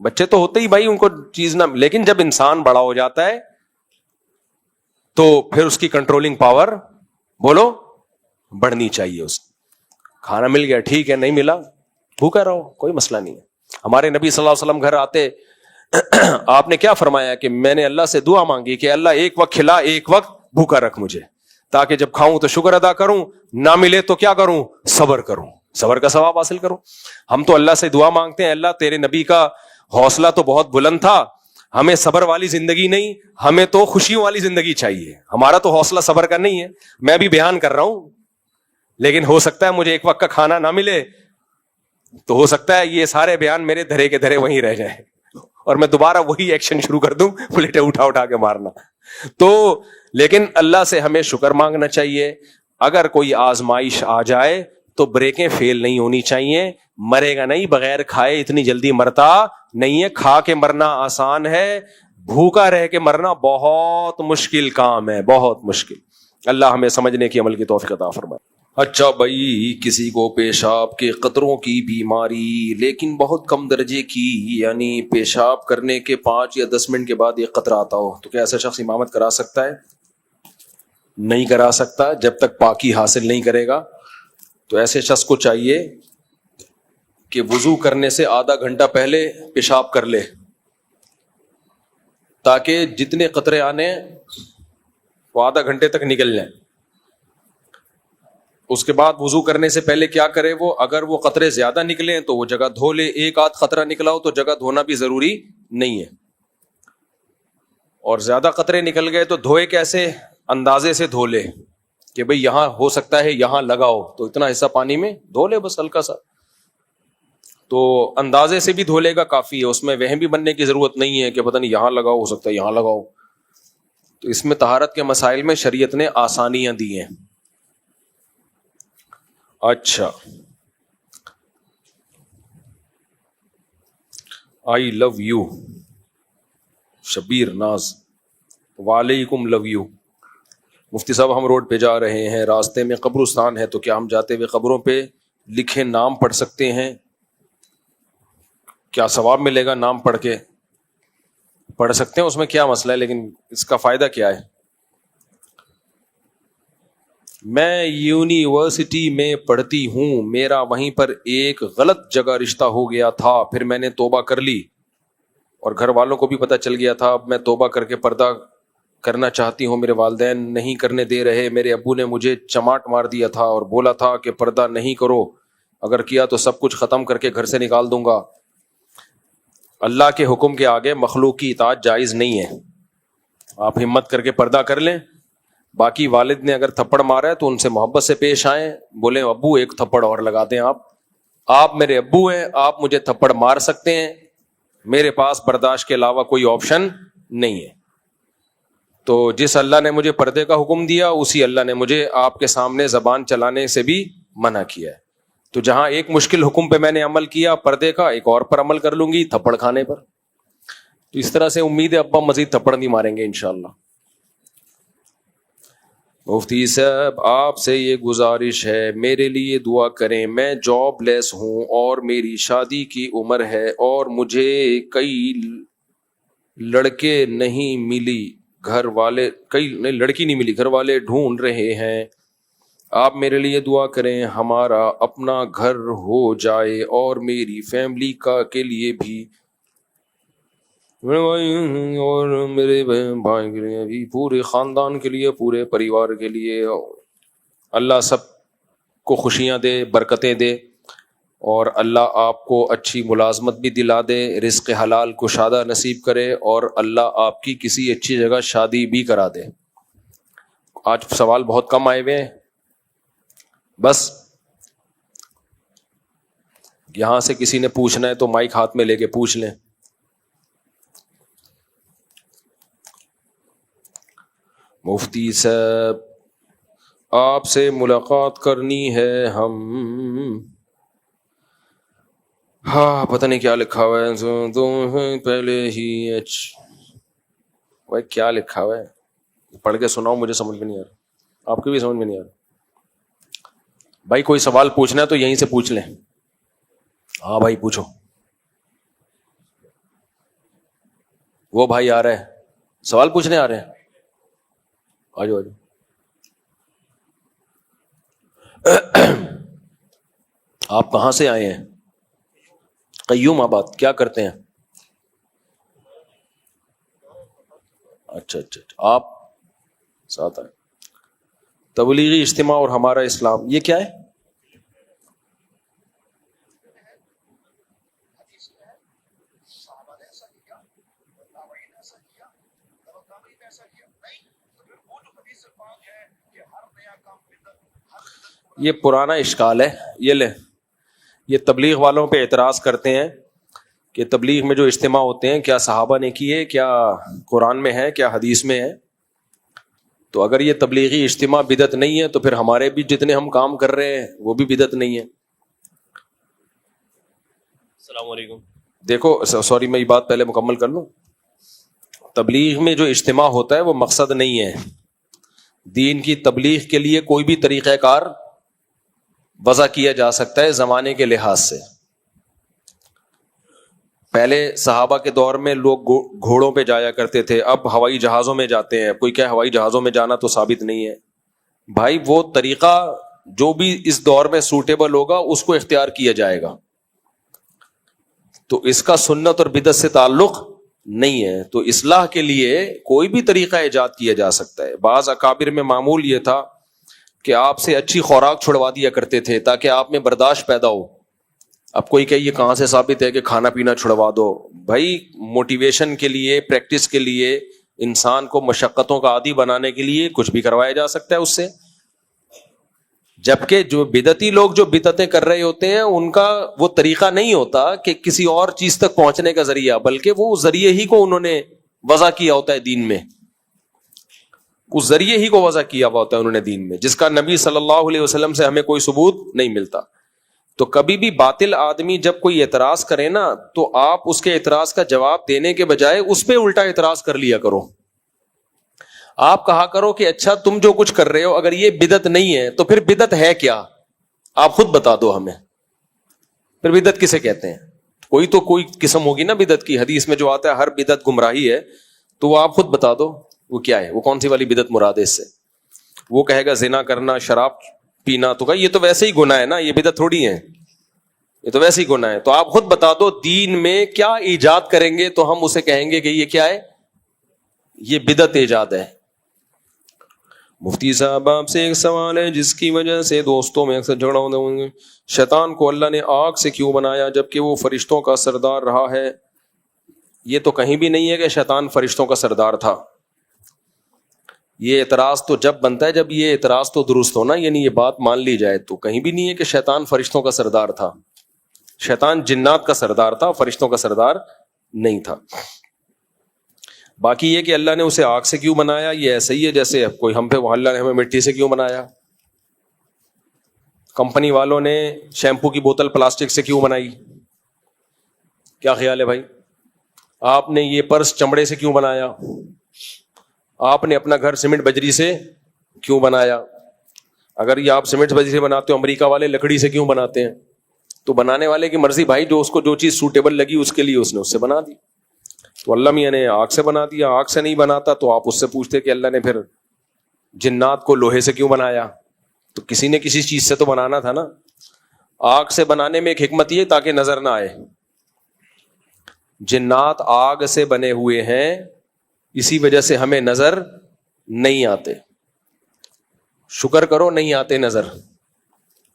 بچے تو ہوتے ہی بھائی, ان کو چیز نہ, لیکن جب انسان بڑا ہو جاتا ہے تو پھر اس کی کنٹرولنگ پاور بولو بڑھنی چاہیے. اس کھانا مل گیا ٹھیک ہے, نہیں ملا بھوکا رہو, کوئی مسئلہ نہیں ہے. ہمارے نبی صلی اللہ علیہ وسلم گھر آتے, آپ نے کیا فرمایا کہ میں نے اللہ سے دعا مانگی کہ اللہ ایک وقت کھلا ایک وقت بھوکا رکھ مجھے, تاکہ جب کھاؤں تو شکر ادا کروں, نہ ملے تو کیا کروں؟ صبر کروں, صبر کا ثواب حاصل کروں. ہم تو اللہ سے دعا مانگتے ہیں اللہ تیرے نبی کا حوصلہ تو بہت بلند تھا, ہمیں صبر والی زندگی نہیں, ہمیں تو خوشیوں والی زندگی چاہیے. ہمارا تو حوصلہ صبر کا نہیں ہے. میں بھی بیان کر رہا ہوں, لیکن ہو سکتا ہے مجھے ایک وقت کا کھانا نہ ملے, تو ہو سکتا ہے یہ سارے بیان میرے دھرے کے دھرے وہیں رہ جائیں اور میں دوبارہ وہی ایکشن شروع کر دوں, پلیٹیں اٹھا کے مارنا. تو لیکن اللہ سے ہمیں شکر مانگنا چاہیے. اگر کوئی آزمائش آ جائے تو بریکیں فیل نہیں ہونی چاہیے. مرے گا نہیں بغیر کھائے, اتنی جلدی مرتا نہیں ہے. کھا کے مرنا آسان ہے, بھوکا رہ کے مرنا بہت مشکل کام ہے, بہت مشکل. اللہ ہمیں سمجھنے کی عمل کی توفیق عطا فرمائے. اچھا بھائی, کسی کو پیشاب کے قطروں کی بیماری, لیکن بہت کم درجے کی, یعنی پیشاب کرنے کے 5 یا 10 منٹ کے بعد ایک قطرہ آتا ہو, تو کیا ایسا شخص امامت کرا سکتا ہے؟ نہیں کرا سکتا جب تک پاکی حاصل نہیں کرے گا. تو ایسے شخص کو چاہیے کہ وضو کرنے سے آدھا گھنٹہ پہلے پیشاب کر لے, تاکہ جتنے قطرے آنے وہ آدھا گھنٹے تک نکل جائیں. اس کے بعد وضو کرنے سے پہلے کیا کرے وہ, اگر وہ قطرے زیادہ نکلے تو وہ جگہ دھو لے. ایک آدھ قطرہ نکلا ہو تو جگہ دھونا بھی ضروری نہیں ہے. اور زیادہ قطرے نکل گئے تو دھوئے کیسے؟ اندازے سے دھو لے کہ بھئی یہاں ہو سکتا ہے یہاں لگاؤ, تو اتنا حصہ پانی میں دھو لے بس ہلکا سا. تو اندازے سے بھی دھو لے گا کافی ہے, اس میں وہم بھی بننے کی ضرورت نہیں ہے کہ پتہ نہیں یہاں لگاؤ, ہو سکتا ہے یہاں لگاؤ. تو اس میں طہارت کے مسائل میں شریعت نے آسانیاں دی ہیں. اچھا, آئی لو یو شبیر ناز, وعلیکم لو یو. مفتی صاحب ہم روڈ پہ جا رہے ہیں, راستے میں قبرستان ہے, تو کیا ہم جاتے ہوئے قبروں پہ لکھے نام پڑھ سکتے ہیں؟ کیا ثواب ملے گا نام پڑھ کے؟ پڑھ سکتے ہیں, اس میں کیا مسئلہ ہے, لیکن اس کا فائدہ کیا ہے؟ میں یونیورسٹی میں پڑھتی ہوں, میرا وہیں پر ایک غلط جگہ رشتہ ہو گیا تھا, پھر میں نے توبہ کر لی اور گھر والوں کو بھی پتہ چل گیا تھا. اب میں توبہ کر کے پردہ کرنا چاہتی ہوں, میرے والدین نہیں کرنے دے رہے. میرے ابو نے مجھے چماٹ مار دیا تھا اور بولا تھا کہ پردہ نہیں کرو, اگر کیا تو سب کچھ ختم کر کے گھر سے نکال دوں گا. اللہ کے حکم کے آگے مخلوق کی اطاعت جائز نہیں ہے. آپ ہمت کر کے پردہ کر لیں. باقی والد نے اگر تھپڑ مارا ہے تو ان سے محبت سے پیش آئیں, بولیں ابو ایک تھپڑ اور لگا دیں. آپ میرے ابو ہیں, آپ مجھے تھپڑ مار سکتے ہیں, میرے پاس برداشت کے علاوہ کوئی آپشن نہیں ہے. تو جس اللہ نے مجھے پردے کا حکم دیا, اسی اللہ نے مجھے آپ کے سامنے زبان چلانے سے بھی منع کیا ہے. تو جہاں ایک مشکل حکم پہ میں نے عمل کیا پردے کا, ایک اور پر عمل کر لوں گی تھپڑ کھانے پر. تو اس طرح سے امید ہے ابا مزید تھپڑ نہیں ماریں گے انشاءاللہ. مفتی صاحب آپ سے یہ گزارش ہے, میرے لیے دعا کریں. میں جاب لیس ہوں اور میری شادی کی عمر ہے اور مجھے کئی لڑکے نہیں ملی, لڑکی نہیں ملی, گھر والے ڈھونڈ رہے ہیں. آپ میرے لیے دعا کریں, ہمارا اپنا گھر ہو جائے اور میری فیملی کے لیے بھی, اور میرے بھائی کے لیے بھی, پورے خاندان کے لیے, پورے پریوار کے لیے. اللہ سب کو خوشیاں دے, برکتیں دے, اور اللہ آپ کو اچھی ملازمت بھی دلا دے, رزق حلال کشادہ نصیب کرے, اور اللہ آپ کی کسی اچھی جگہ شادی بھی کرا دے. آج سوال بہت کم آئے ہوئے ہیں, بس یہاں سے کسی نے پوچھنا ہے تو مائک ہاتھ میں لے کے پوچھ لیں. مفتی صاحب آپ سے ملاقات کرنی ہے ہم. ہاں پتہ نہیں کیا لکھا ہوا ہے, پہلے ہی بھائی کیا لکھا ہوا ہے, پڑھ کے سناؤ, مجھے سمجھ میں نہیں آ رہا, آپ کو بھی سمجھ میں نہیں آ رہا. بھائی کوئی سوال پوچھنا ہے تو یہیں سے پوچھ لیں. ہاں بھائی پوچھو. وہ بھائی آ رہے ہیں, سوال پوچھنے آ رہے ہیں, آجو آجو. آپ کہاں سے آئے ہیں؟ قیوم آباد. کیا کرتے ہیں؟ اچھا اچھا, آپ ساتھ آئے. تبلیغی اجتماع اور ہمارا اسلام, یہ کیا ہے؟ یہ پرانا اشکال ہے. یہ تبلیغ والوں پہ اعتراض کرتے ہیں کہ تبلیغ میں جو اجتماع ہوتے ہیں کیا صحابہ نے کیے, کیا قرآن میں ہے, کیا حدیث میں ہے. تو اگر یہ تبلیغی اجتماع بدعت نہیں ہے تو پھر ہمارے بھی جتنے ہم کام کر رہے ہیں وہ بھی بدعت نہیں ہے. السلام علیکم. دیکھو سوری میں یہ بات پہلے مکمل کر لوں. تبلیغ میں جو اجتماع ہوتا ہے وہ مقصد نہیں ہے. دین کی تبلیغ کے لیے کوئی بھی طریقہ کار وضع کیا جا سکتا ہے زمانے کے لحاظ سے. پہلے صحابہ کے دور میں لوگ گھوڑوں پہ جایا کرتے تھے, اب ہوائی جہازوں میں جاتے ہیں. کوئی کہے ہوائی جہازوں میں جانا تو ثابت نہیں ہے. بھائی وہ طریقہ جو بھی اس دور میں سوٹیبل ہوگا اس کو اختیار کیا جائے گا. تو اس کا سنت اور بدعت سے تعلق نہیں ہے. تو اصلاح کے لیے کوئی بھی طریقہ ایجاد کیا جا سکتا ہے. بعض اکابر میں معمول یہ تھا کہ آپ سے اچھی خوراک چھڑوا دیا کرتے تھے تاکہ آپ میں برداشت پیدا ہو. اب کوئی کہ یہ کہاں سے ثابت ہے کہ کھانا پینا چھڑوا دو. بھائی موٹیویشن کے لیے, پریکٹس کے لیے, انسان کو مشقتوں کا عادی بنانے کے لیے کچھ بھی کروایا جا سکتا ہے اس سے. جبکہ جو بدعتی لوگ جو بدعتیں کر رہے ہوتے ہیں ان کا وہ طریقہ نہیں ہوتا کہ کسی اور چیز تک پہنچنے کا ذریعہ, بلکہ وہ ذریعے ہی کو انہوں نے وضع کیا ہوتا ہے دین میں. اس ذریعے ہی کو وضع کیا ہوا ہوتا ہے انہوں نے دین میں, جس کا نبی صلی اللہ علیہ وسلم سے ہمیں کوئی ثبوت نہیں ملتا. تو کبھی بھی باطل آدمی جب کوئی اعتراض کرے نا تو آپ اس کے اعتراض کا جواب دینے کے بجائے اس پہ الٹا اعتراض کر لیا کرو. آپ کہا کرو کہ اچھا تم جو کچھ کر رہے ہو اگر یہ بدعت نہیں ہے تو پھر بدعت ہے کیا, آپ خود بتا دو ہمیں. پھر بدعت کسے کہتے ہیں؟ کوئی قسم ہوگی نا بدعت کی. حدیث میں جو آتا ہے ہر بدعت گمراہی ہے, تو وہ آپ خود بتا دو وہ کیا ہے, وہ کون سی والی بدعت مراد ہے اس سے. وہ کہے گا زنا کرنا, شراب پینا, تو کہا یہ تو ویسے ہی گناہ ہے نا, یہ بدعت تھوڑی ہے, یہ تو ویسے ہی گناہ ہے. تو آپ خود بتا دو دین میں کیا ایجاد کریں گے تو ہم اسے کہیں گے کہ یہ کیا ہے, یہ بدعت ایجاد ہے. مفتی صاحب آپ سے ایک سوال ہے جس کی وجہ سے دوستوں میں اکثر جھگڑا ہوتے ہوں گے. شیطان کو اللہ نے آگ سے کیوں بنایا جبکہ وہ فرشتوں کا سردار رہا ہے؟ یہ تو کہیں بھی نہیں ہے کہ شیطان فرشتوں کا سردار تھا. یہ اعتراض تو جب بنتا ہے جب یہ اعتراض تو درست ہونا, یعنی یہ بات مان لی جائے. تو کہیں بھی نہیں ہے کہ شیطان فرشتوں کا سردار تھا. شیطان جنات کا سردار تھا, فرشتوں کا سردار نہیں تھا. باقی یہ کہ اللہ نے اسے آگ سے کیوں بنایا, یہ ایسا ہی ہے جیسے کوئی ہم پہ اللہ نے ہمیں مٹی سے کیوں بنایا. کمپنی والوں نے شیمپو کی بوتل پلاسٹک سے کیوں بنائی, کیا خیال ہے بھائی؟ آپ نے یہ پرس چمڑے سے کیوں بنایا, آپ نے اپنا گھر سیمنٹ بجری سے کیوں بنایا. اگر یہ آپ سیمنٹ بجری سے بناتے ہو, امریکہ والے لکڑی سے کیوں بناتے ہیں؟ تو بنانے والے کی مرضی بھائی, جو اس کو جو چیز سوٹیبل لگی اس کے لیے اس نے اس سے بنا دی. تو اللہ میاں نے آگ سے بنا دیا. آگ سے نہیں بناتا تو آپ اس سے پوچھتے کہ اللہ نے پھر جنات کو لوہے سے کیوں بنایا؟ تو کسی نے کسی چیز سے تو بنانا تھا نا. آگ سے بنانے میں ایک حکمت یہ تاکہ نظر نہ آئے. جنات آگ سے بنے ہوئے ہیں, اسی وجہ سے ہمیں نظر نہیں آتے. شکر کرو نہیں آتے نظر.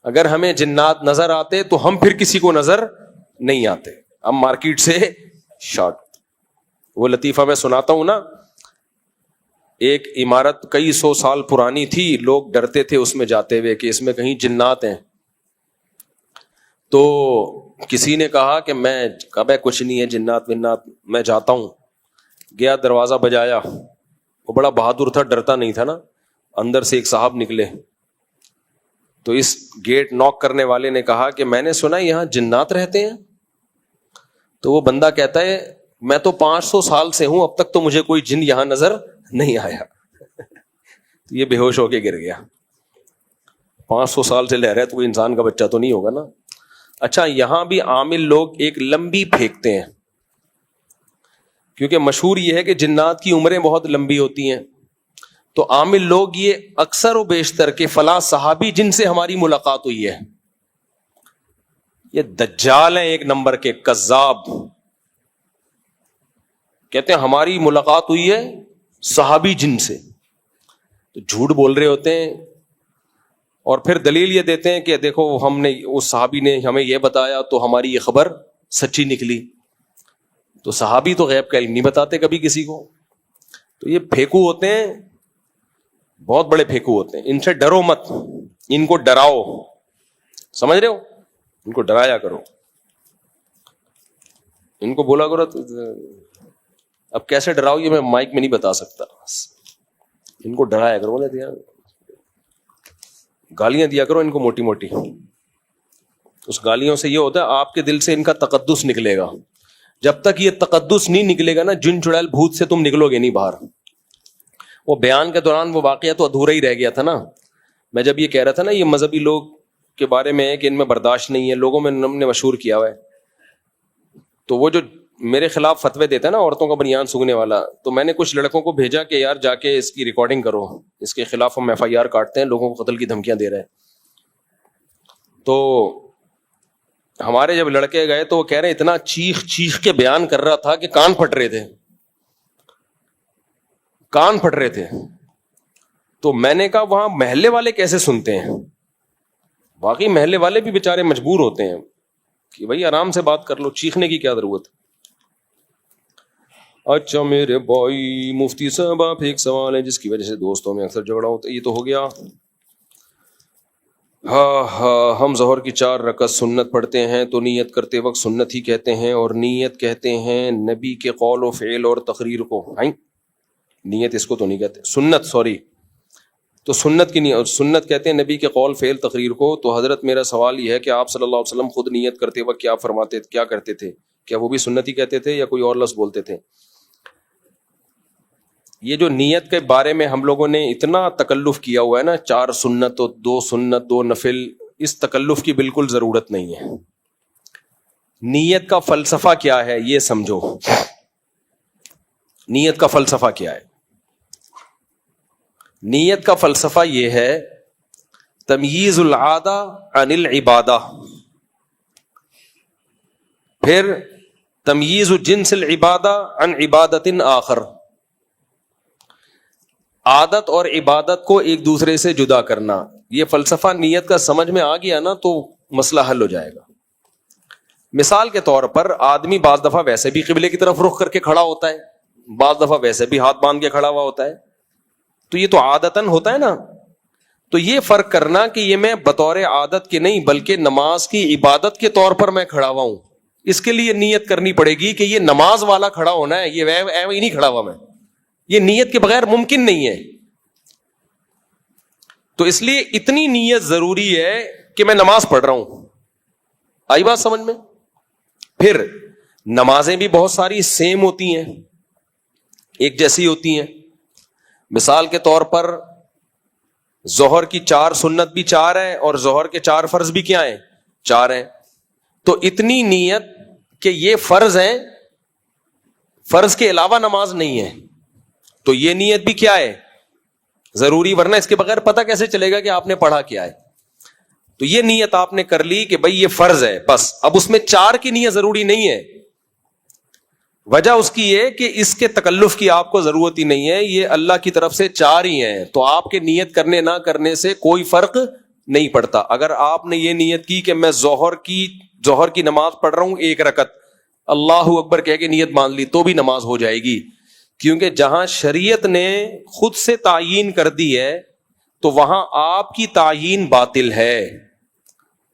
اگر ہمیں جنات نظر آتے تو ہم پھر کسی کو نظر نہیں آتے, ہم مارکیٹ سے شارٹ. وہ لطیفہ میں سناتا ہوں نا, ایک عمارت کئی 100 سال پرانی تھی, لوگ ڈرتے تھے اس میں جاتے ہوئے کہ اس میں کہیں جنات ہیں. تو کسی نے کہا کہ میں کب ہے کچھ نہیں ہے جنات ونات, میں جاتا ہوں. گیا, دروازہ بجایا, وہ بڑا بہادر تھا, ڈرتا نہیں تھا نا. اندر سے ایک صاحب نکلے, تو اس گیٹ ناک کرنے والے نے کہا کہ میں نے سنا یہاں جنات رہتے ہیں. تو وہ بندہ کہتا ہے میں تو 500 سال سے ہوں, اب تک تو مجھے کوئی جن یہاں نظر نہیں آیا. تو یہ بے ہوش ہو کے گر گیا. 500 سال سے لہ رہا ہے تو کوئی انسان کا بچہ تو نہیں ہوگا نا. اچھا, یہاں بھی عامل لوگ ایک لمبی پھینکتے ہیں, کیونکہ مشہور یہ ہے کہ جنات کی عمریں بہت لمبی ہوتی ہیں. تو عامل لوگ یہ اکثر و بیشتر کہ فلاں صحابی جن سے ہماری ملاقات ہوئی ہے یہ دجال ہیں, ایک نمبر کے کذاب. کہتے ہیں ہماری ملاقات ہوئی ہے صحابی جن سے, تو جھوٹ بول رہے ہوتے ہیں. اور پھر دلیل یہ دیتے ہیں کہ دیکھو ہم نے, اس صحابی نے ہمیں یہ بتایا تو ہماری یہ خبر سچی نکلی. تو صحابی تو غیب کا علم نہیں بتاتے کبھی کسی کو. تو یہ پھیکو ہوتے ہیں, بہت بڑے پھیکو ہوتے ہیں, ان سے ڈرو مت. ان کو ڈراؤ, سمجھ رہے ہو, ان کو ڈرایا کرو, ان کو بولا کرو. اب کیسے ڈراؤ یہ میں مائک میں نہیں بتا سکتا, ان کو ڈرایا کرو, بولے دیا گالیاں دیا کرو ان کو موٹی موٹی. اس گالیوں سے یہ ہوتا ہے آپ کے دل سے ان کا تقدس نکلے گا. جب تک یہ تقدس نہیں نکلے گا نا, جن چڑیل بھوت سے تم نکلو گے نہیں باہر. وہ بیان کے دوران وہ واقعہ تو ادھورا ہی رہ گیا تھا نا. میں جب یہ کہہ رہا تھا نا یہ مذہبی لوگ کے بارے میں ہے کہ ان میں برداشت نہیں ہے, لوگوں میں ہم نے مشہور کیا ہوا ہے. تو وہ جو میرے خلاف فتوے دیتا ہے نا عورتوں کا بنیان سونگنے والا, تو میں نے کچھ لڑکوں کو بھیجا کہ یار جا کے اس کی ریکارڈنگ کرو, اس کے خلاف ہم FIR کاٹتے ہیں, لوگوں کو قتل کی دھمکیاں دے رہے ہیں. تو ہمارے جب لڑکے گئے تو وہ کہہ رہے اتنا چیخ چیخ کے بیان کر رہا تھا کہ کان پھٹ رہے تھے, کان پھٹ رہے تھے. تو میں نے کہا وہاں محلے والے کیسے سنتے ہیں؟ باقی محلے والے بھی بیچارے مجبور ہوتے ہیں کہ بھائی آرام سے بات کر لو, چیخنے کی کیا ضرورت. اچھا میرے بھائی مفتی صاحب آپ ایک سوال ہے جس کی وجہ سے دوستوں میں اکثر جھگڑا ہوتا ہے, یہ تو ہو گیا. ہاں ہم ظہر کی 4 رکعت سنت پڑھتے ہیں تو نیت کرتے وقت سنت ہی کہتے ہیں, اور نیت کہتے ہیں نبی کے قول و فعل اور تقریر کو. نیت اس کو تو نہیں کہتے, سنت سوری, تو سنت کی نیت, سنت کہتے ہیں نبی کے قول فعل تقریر کو. تو حضرت میرا سوال یہ ہے کہ آپ صلی اللہ علیہ وسلم خود نیت کرتے وقت کیا فرماتے, کیا کرتے تھے؟ کیا وہ بھی سنت ہی کہتے تھے یا کوئی اور لفظ بولتے تھے؟ یہ جو نیت کے بارے میں ہم لوگوں نے اتنا تکلف کیا ہوا ہے نا, 4 سنت و 2 سنت 2 نفل, اس تکلف کی بالکل ضرورت نہیں ہے. نیت کا فلسفہ کیا ہے یہ سمجھو. نیت کا فلسفہ کیا ہے؟ نیت کا فلسفہ یہ ہے تمییز العادہ عن العبادہ, پھر تمییز جنس العبادہ عن عبادت آخر. عادت اور عبادت کو ایک دوسرے سے جدا کرنا. یہ فلسفہ نیت کا سمجھ میں آ گیا نا تو مسئلہ حل ہو جائے گا. مثال کے طور پر آدمی بعض دفعہ ویسے بھی قبلے کی طرف رخ کر کے کھڑا ہوتا ہے, بعض دفعہ ویسے بھی ہاتھ باندھ کے کھڑا ہوا ہوتا ہے, تو یہ تو عادتاً ہوتا ہے نا. تو یہ فرق کرنا کہ یہ میں بطور عادت کے نہیں بلکہ نماز کی عبادت کے طور پر میں کھڑا ہوا ہوں, اس کے لیے نیت کرنی پڑے گی کہ یہ نماز والا کھڑا ہونا ہے, یہ ہی نہیں کھڑا ہوا میں, یہ نیت کے بغیر ممکن نہیں ہے. تو اس لیے اتنی نیت ضروری ہے کہ میں نماز پڑھ رہا ہوں. آئی بات سمجھ میں؟ پھر نمازیں بھی بہت ساری سیم ہوتی ہیں, ایک جیسی ہوتی ہیں. مثال کے طور پر ظہر کی 4 سنت بھی 4 ہیں اور ظہر کے 4 فرض بھی کیا ہیں؟ 4 ہیں. تو اتنی نیت کہ یہ فرض ہیں, فرض کے علاوہ نماز نہیں ہے, تو یہ نیت بھی کیا ہے؟ ضروری, ورنہ اس کے بغیر پتہ کیسے چلے گا کہ آپ نے پڑھا کیا ہے. تو یہ نیت آپ نے کر لی کہ بھائی یہ فرض ہے بس, اب اس میں 4 کی نیت ضروری نہیں ہے. وجہ اس کی یہ کہ اس کے تکلف کی آپ کو ضرورت ہی نہیں ہے, یہ اللہ کی طرف سے 4 ہی ہیں, تو آپ کے نیت کرنے نہ کرنے سے کوئی فرق نہیں پڑتا. اگر آپ نے یہ نیت کی کہ میں ظہر کی نماز پڑھ رہا ہوں 1 رکعت, اللہ اکبر کہہ کے نیت مان لی تو بھی نماز ہو جائے گی, کیونکہ جہاں شریعت نے خود سے تعیین کر دی ہے تو وہاں آپ کی تعیین باطل ہے.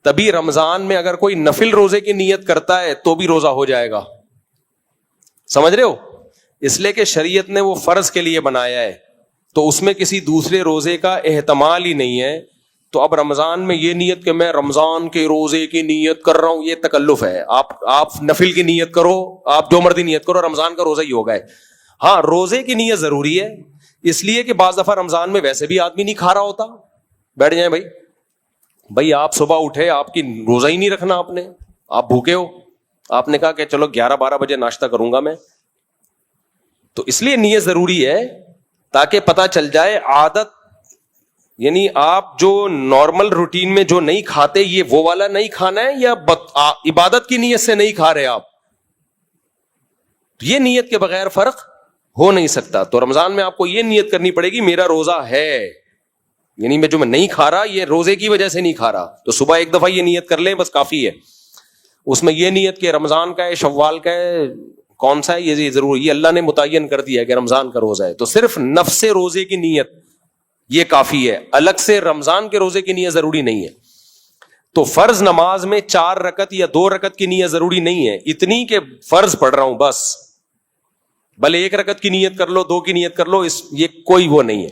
تبھی رمضان میں اگر کوئی نفل روزے کی نیت کرتا ہے تو بھی روزہ ہو جائے گا, سمجھ رہے ہو؟ اس لیے کہ شریعت نے وہ فرض کے لیے بنایا ہے, تو اس میں کسی دوسرے روزے کا احتمال ہی نہیں ہے. تو اب رمضان میں یہ نیت کہ میں رمضان کے روزے کی نیت کر رہا ہوں, یہ تکلف ہے. آپ نفل کی نیت کرو, آپ جو مرضی نیت کرو, رمضان کا روزہ ہی ہوگا. ہاں روزے کی نیت ضروری ہے, اس لیے کہ بعض دفعہ رمضان میں ویسے بھی آدمی نہیں کھا رہا ہوتا. بیٹھ جائیں بھائی آپ صبح اٹھے, آپ کی روزہ ہی نہیں رکھنا, آپ بھوکے ہو, آپ نے کہا کہ چلو 11-12 بجے ناشتہ کروں گا میں, تو اس لیے نیت ضروری ہے تاکہ پتہ چل جائے عادت, یعنی آپ جو نارمل روٹین میں جو نہیں کھاتے یہ وہ والا نہیں کھانا ہے یا عبادت کی نیت سے نہیں کھا رہے آپ, یہ نیت کے بغیر فرق ہو نہیں سکتا. تو رمضان میں آپ کو یہ نیت کرنی پڑے گی میرا روزہ ہے, یعنی میں نہیں کھا رہا یہ روزے کی وجہ سے نہیں کھا رہا. تو صبح ایک دفعہ یہ نیت کر لیں بس کافی ہے. اس میں یہ نیت کہ رمضان کا ہے, شوال کا ہے, کون سا ہے, یہ ضرور, یہ اللہ نے متعین کر دیا ہے کہ رمضان کا روزہ ہے, تو صرف نفس روزے کی نیت یہ کافی ہے. الگ سے رمضان کے روزے کی نیت ضروری نہیں ہے. تو فرض نماز میں 4 رکعت یا 2 رکعت کی نیت ضروری نہیں ہے, اتنی کہ فرض پڑھ رہا ہوں بس. بھلے 1 رکعت کی نیت کر لو, 2 کی نیت کر لو, یہ کوئی وہ نہیں ہے.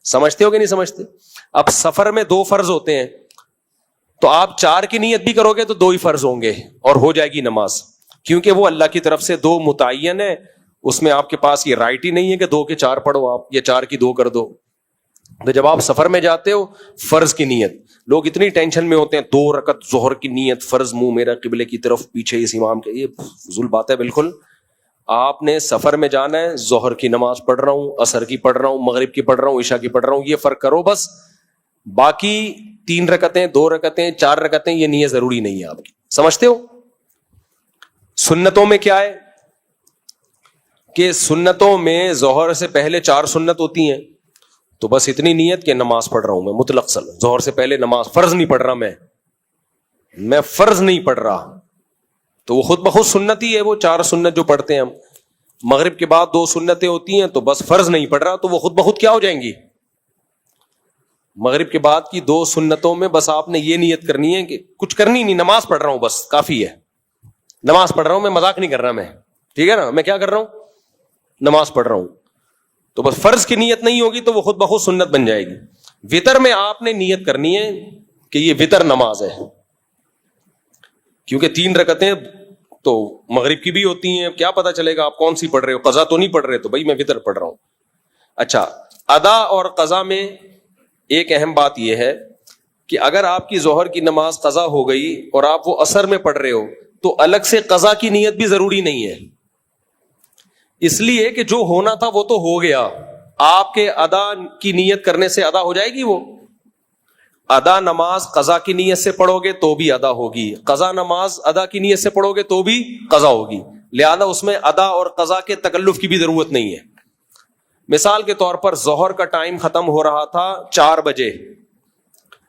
سمجھتے ہو کہ نہیں سمجھتے؟ اب سفر میں 2 فرض ہوتے ہیں, تو آپ 4 کی نیت بھی کرو گے تو 2 ہی فرض ہوں گے اور ہو جائے گی نماز, کیونکہ وہ اللہ کی طرف سے 2 متعین ہے. اس میں آپ کے پاس یہ رائٹ ہی نہیں ہے کہ 2 کے 4 پڑھو آپ, یا 4 کی 2 کر دو. تو جب آپ سفر میں جاتے ہو فرض کی نیت, لوگ اتنی ٹینشن میں ہوتے ہیں 2 رکعت ظہر کی نیت فرض, منہ میرا قبلے کی طرف, پیچھے اس امام کے, یہ فضول بات ہے بالکل. آپ نے سفر میں جانا ہے, ظہر کی نماز پڑھ رہا ہوں, عصر کی پڑھ رہا ہوں, مغرب کی پڑھ رہا ہوں, عشاء کی پڑھ رہا ہوں, یہ فرق کرو بس. باقی 3 رکعتیں, 2 رکعتیں, 4 رکعتیں, یہ نیت ضروری نہیں ہے آپ کی. سمجھتے ہو؟ سنتوں میں کیا ہے کہ سنتوں میں ظہر سے پہلے 4 سنت ہوتی ہیں, تو بس اتنی نیت کہ نماز پڑھ رہا ہوں میں مطلق صلاح, ظہر سے پہلے نماز, فرض نہیں پڑھ رہا میں فرض نہیں پڑھ رہا, تو وہ خود بخود سنت ہی ہے. وہ 4 سنت جو پڑھتے ہیں ہم, مغرب کے بعد 2 سنتیں ہوتی ہیں, تو بس فرض نہیں پڑھ رہا, تو وہ خود بخود کیا ہو جائیں گی؟ مغرب کے بعد کی 2 سنتوں میں بس آپ نے یہ نیت کرنی ہے کہ کچھ کرنی نہیں, نماز پڑھ رہا ہوں بس کافی ہے, نماز پڑھ رہا ہوں, میں مذاق نہیں کر رہا میں, ٹھیک ہے نا, میں کیا کر رہا ہوں, نماز پڑھ رہا ہوں. تو بس فرض کی نیت نہیں ہوگی تو وہ خود بخود سنت بن جائے گی. وتر میں آپ نے نیت کرنی ہے کہ یہ وتر نماز ہے, کیونکہ 3 رکعتیں تو مغرب کی بھی ہوتی ہیں, کیا پتا چلے گا آپ کون سی پڑھ رہے ہو, قضا تو نہیں پڑھ رہے, تو بھائی میں وتر پڑھ رہا ہوں. اچھا, ادا اور قضا میں ایک اہم بات یہ ہے کہ اگر آپ کی ظہر کی نماز قضا ہو گئی اور آپ وہ عصر میں پڑھ رہے ہو, تو الگ سے قضا کی نیت بھی ضروری نہیں ہے, اس لیے کہ جو ہونا تھا وہ تو ہو گیا. آپ کے ادا کی نیت کرنے سے ادا ہو جائے گی. وہ ادا نماز قضا کی نیت سے پڑھو گے تو بھی ادا ہوگی, قضا نماز ادا کی نیت سے پڑھو گے تو بھی قضا ہوگی. لہذا اس میں ادا اور قضا کے تکلف کی بھی ضرورت نہیں ہے. مثال کے طور پر ظہر کا ٹائم ختم ہو رہا تھا 4 بجے,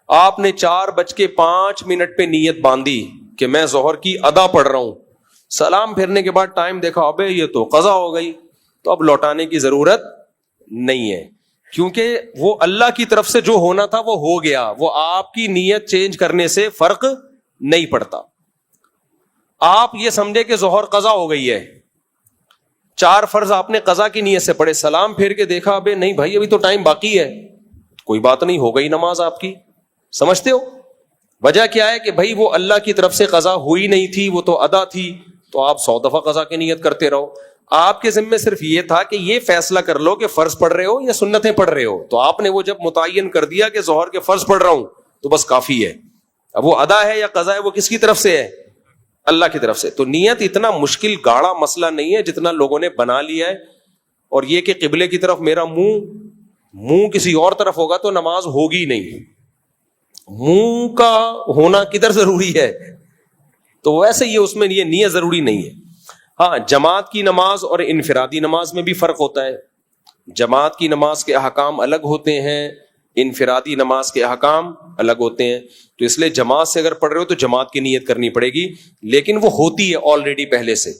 آپ نے 4:05 پہ نیت باندھی کہ میں ظہر کی ادا پڑھ رہا ہوں. سلام پھرنے کے بعد ٹائم دیکھا, ابے یہ تو قضا ہو گئی, تو اب لوٹانے کی ضرورت نہیں ہے, کیونکہ وہ اللہ کی طرف سے جو ہونا تھا وہ ہو گیا, وہ آپ کی نیت چینج کرنے سے فرق نہیں پڑتا. آپ یہ سمجھے کہ ظہر قضا ہو گئی ہے, 4 فرض آپ نے قضا کی نیت سے پڑھے, سلام پھیر کے دیکھا ابے نہیں بھائی ابھی تو ٹائم باقی ہے, کوئی بات نہیں, ہو گئی نماز آپ کی. سمجھتے ہو؟ وجہ کیا ہے کہ بھائی وہ اللہ کی طرف سے قضا ہوئی نہیں تھی, وہ تو ادا تھی, تو آپ 100 دفعہ قضا کی نیت کرتے رہو. آپ کے ذمے صرف یہ تھا کہ یہ فیصلہ کر لو کہ فرض پڑھ رہے ہو یا سنتیں پڑھ رہے ہو, تو آپ نے وہ جب متعین کر دیا کہ ظہر کے فرض پڑھ رہا ہوں تو بس کافی ہے. اب وہ ادا ہے یا قضا ہے وہ کس کی طرف سے ہے؟ اللہ کی طرف سے. تو نیت اتنا مشکل گاڑا مسئلہ نہیں ہے جتنا لوگوں نے بنا لیا ہے. اور یہ کہ قبلے کی طرف میرا منہ کسی اور طرف ہوگا تو نماز ہوگی نہیں, منہ کا ہونا کدھر ضروری ہے, تو ویسے یہ اس میں یہ نیت ضروری نہیں ہے. ہاں, جماعت کی نماز اور انفرادی نماز میں بھی فرق ہوتا ہے. جماعت کی نماز کے احکام الگ ہوتے ہیں, انفرادی نماز کے احکام الگ ہوتے ہیں. تو اس لیے جماعت سے اگر پڑھ رہے ہو تو جماعت کی نیت کرنی پڑے گی, لیکن وہ ہوتی ہے آلریڈی پہلے سے.